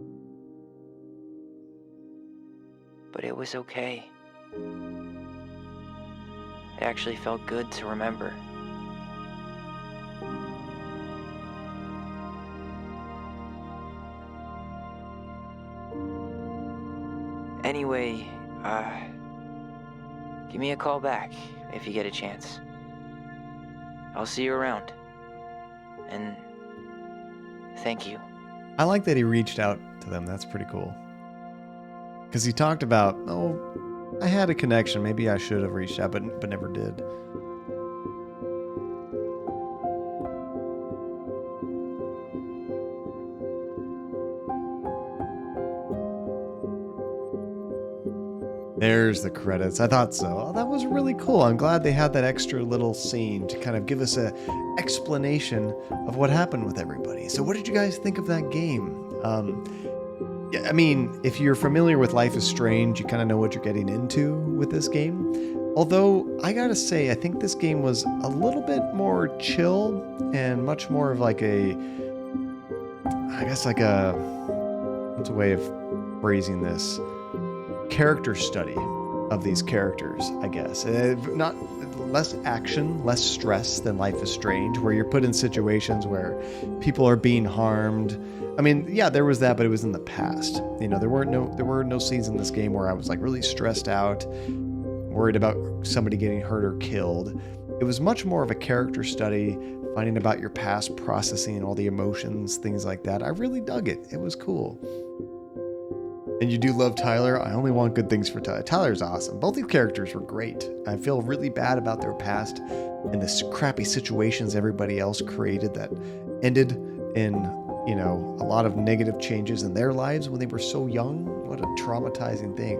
But it was okay. It actually felt good to remember. Anyway, give me a call back if you get a chance. I'll see you around. And thank you. I like that he reached out to them. That's pretty cool. Because he talked about, oh, I had a connection. Maybe I should have reached out, but never did. There's the credits. I thought so. Oh, that was really cool. I'm glad they had that extra little scene to kind of give us an explanation of what happened with everybody. So what did you guys think of that game? Yeah, I mean, if you're familiar with Life is Strange, you kind of know what you're getting into with this game. Although, I gotta say, I think this game was a little bit more chill and much more of like a... I guess like a... what's a way of phrasing this? Character study of these characters, I guess. Not less action, less stress than Life is Strange, where you're put in situations where people are being harmed. I mean, yeah, there was that, but it was in the past. You know, there were no scenes in this game where I was like really stressed out, worried about somebody getting hurt or killed. It was much more of a character study, finding about your past, processing all the emotions, things like that. I really dug it. It was cool. And you do love Tyler. I only want good things for Tyler. Tyler's awesome. Both these characters were great. I feel really bad about their past and the crappy situations everybody else created that ended in, you know, a lot of negative changes in their lives when they were so young. What a traumatizing thing.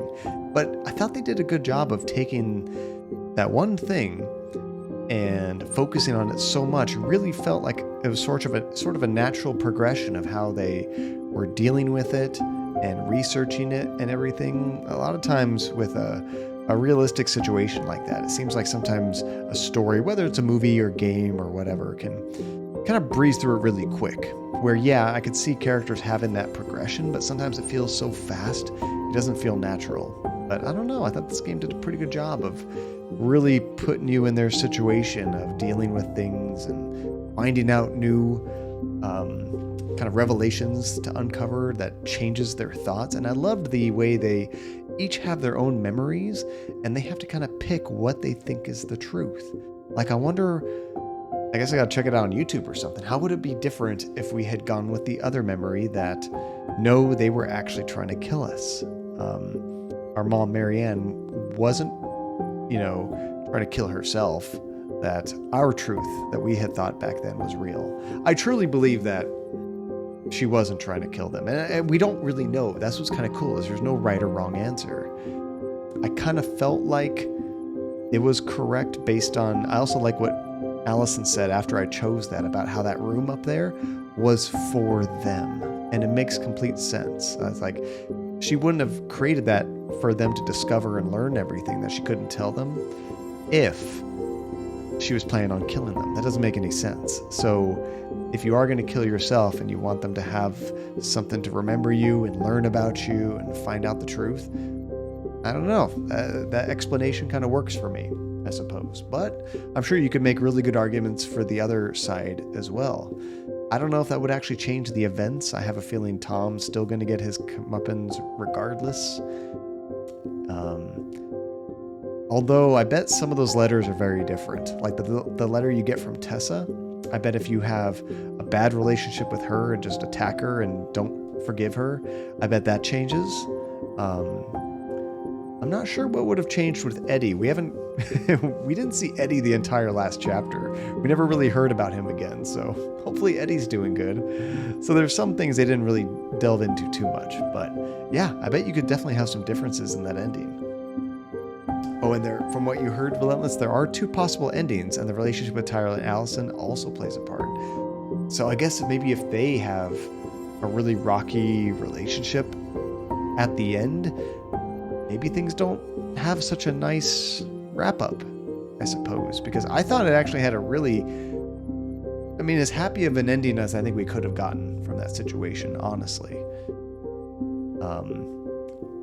But I thought they did a good job of taking that one thing and focusing on it so much. It really felt like it was sort of a natural progression of how they were dealing with it and researching it and everything. A lot of times with a realistic situation like that, it seems like sometimes a story, whether it's a movie or game or whatever, can kind of breeze through it really quick. Where, yeah, I could see characters having that progression, but sometimes it feels so fast, it doesn't feel natural. But I don't know, I thought this game did a pretty good job of really putting you in their situation of dealing with things and finding out new kind of revelations to uncover that changes their thoughts. And I loved the way they each have their own memories and they have to kind of pick what they think is the truth. Like, I wonder, I guess I gotta check it out on YouTube or something. How would it be different if we had gone with the other memory that, no, they were actually trying to kill us? Our mom, Marianne, wasn't, you know, trying to kill herself. That our truth that we had thought back then was real. I truly believe that she wasn't trying to kill them. And we don't really know. That's what's kind of cool, is there's no right or wrong answer. I kind of felt like it was correct based on, I also like what Alyson said after I chose that, about how that room up there was for them. And it makes complete sense. I was like, she wouldn't have created that for them to discover and learn everything that she couldn't tell them if she was planning on killing them. That doesn't make any sense. So if you are going to kill yourself and you want them to have something to remember you and learn about you and find out the truth, I don't know. That explanation kind of works for me, I suppose. But I'm sure you could make really good arguments for the other side as well. I don't know if that would actually change the events. I have a feeling Tom's still going to get his comeuppance regardless. Although I bet some of those letters are very different. Like the letter you get from Tessa, I bet if you have a bad relationship with her and just attack her and don't forgive her, I bet that changes. I'm not sure what would have changed with Eddie. We didn't see Eddie the entire last chapter. We never really heard about him again, so hopefully Eddie's doing good. So there's some things they didn't really delve into too much, but yeah, I bet you could definitely have some differences in that ending. Oh, and there, from what you heard, Relentless, there are 2 possible endings, and the relationship with Tyler and Alyson also plays a part. So I guess maybe if they have a really rocky relationship at the end, maybe things don't have such a nice wrap-up, I suppose. Because I thought it actually had a really, I mean, as happy of an ending as I think we could have gotten from that situation, honestly.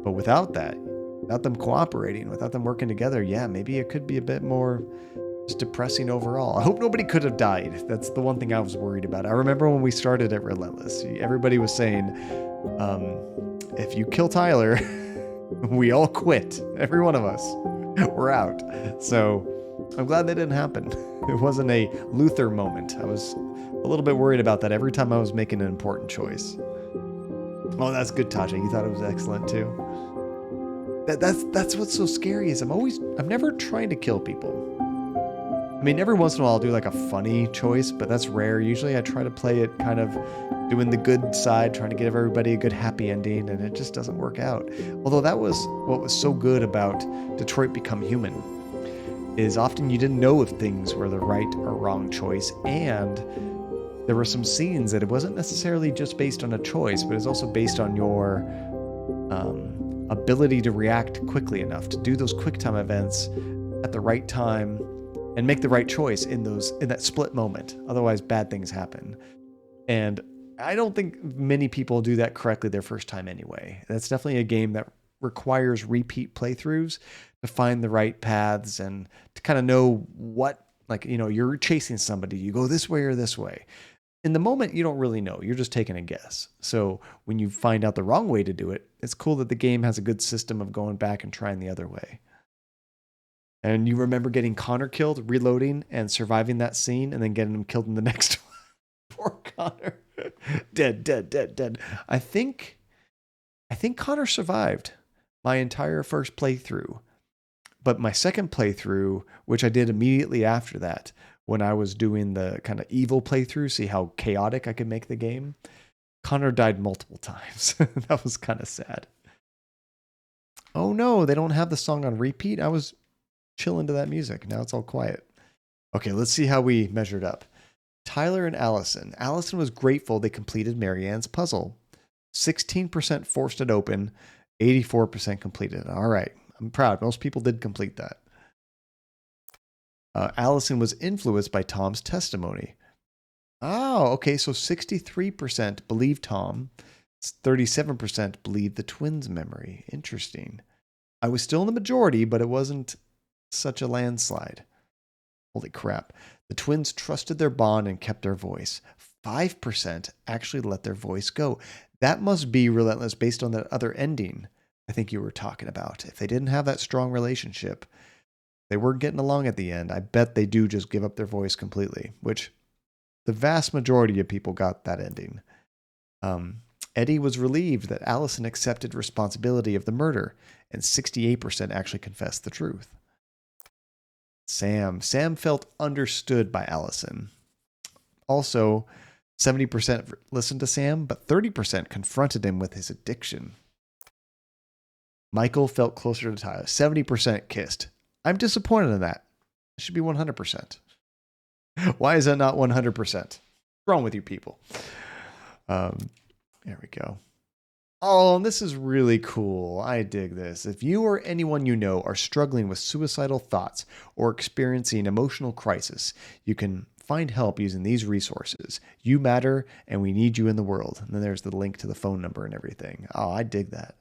But without that, without them cooperating, without them working together, yeah, maybe it could be a bit more just depressing overall. I hope nobody could have died. That's the one thing I was worried about. I remember when we started at Relentless, everybody was saying, if you kill Tyler, we all quit. Every one of us. We're out. So I'm glad that didn't happen. It wasn't a Luther moment. I was a little bit worried about that every time I was making an important choice. Oh, that's good, Tasha. You thought it was excellent too. That's what's so scary is I'm never trying to kill people. I mean, every once in a while I'll do like a funny choice, but that's rare. Usually I try to play it kind of doing the good side, trying to give everybody a good happy ending, and it just doesn't work out. Although that was what was so good about Detroit Become Human, is often you didn't know if things were the right or wrong choice, and there were some scenes that it wasn't necessarily just based on a choice, but it's also based on your ability to react quickly enough, to do those quick time events at the right time and make the right choice in that split moment. Otherwise, bad things happen. And I don't think many people do that correctly their first time anyway. That's definitely a game that requires repeat playthroughs to find the right paths and to kind of know what, like, you know, you're chasing somebody, you go this way or this way. In the moment, you don't really know. You're just taking a guess. So when you find out the wrong way to do it, it's cool that the game has a good system of going back and trying the other way. And you remember getting Connor killed, reloading, and surviving that scene, and then getting him killed in the next one. Poor Connor. Dead. I think Connor survived my entire first playthrough. But my second playthrough, which I did immediately after that, when I was doing the kind of evil playthrough, see how chaotic I could make the game. Connor died multiple times. That was kind of sad. Oh no, they don't have the song on repeat. I was chilling to that music. Now it's all quiet. Okay, let's see how we measured up. Tyler and Allison. Allison was grateful they completed Marianne's puzzle. 16% forced it open, 84% completed it. All right, I'm proud. Most people did complete that. Allison was influenced by Tom's testimony. Oh, okay, so 63% believed Tom, 37% believed the twins' memory. Interesting. I was still in the majority, but it wasn't such a landslide. Holy crap. The twins trusted their bond and kept their voice. 5% actually let their voice go. That must be relentless based on that other ending I think you were talking about. If they didn't have that strong relationship, they weren't getting along at the end, I bet they do just give up their voice completely, which the vast majority of people got that ending. Eddie was relieved that Allison accepted responsibility of the murder, and 68% actually confessed the truth. Sam felt understood by Allison. Also, 70% listened to Sam, but 30% confronted him with his addiction. Michael felt closer to Tyler. 70% kissed. I'm disappointed in that. It should be 100%. Why is that not 100%? What's wrong with you people? There we go. Oh, and this is really cool. I dig this. If you or anyone you know are struggling with suicidal thoughts or experiencing emotional crisis, you can find help using these resources. You matter, and we need you in the world. And then there's the link to the phone number and everything. Oh, I dig that.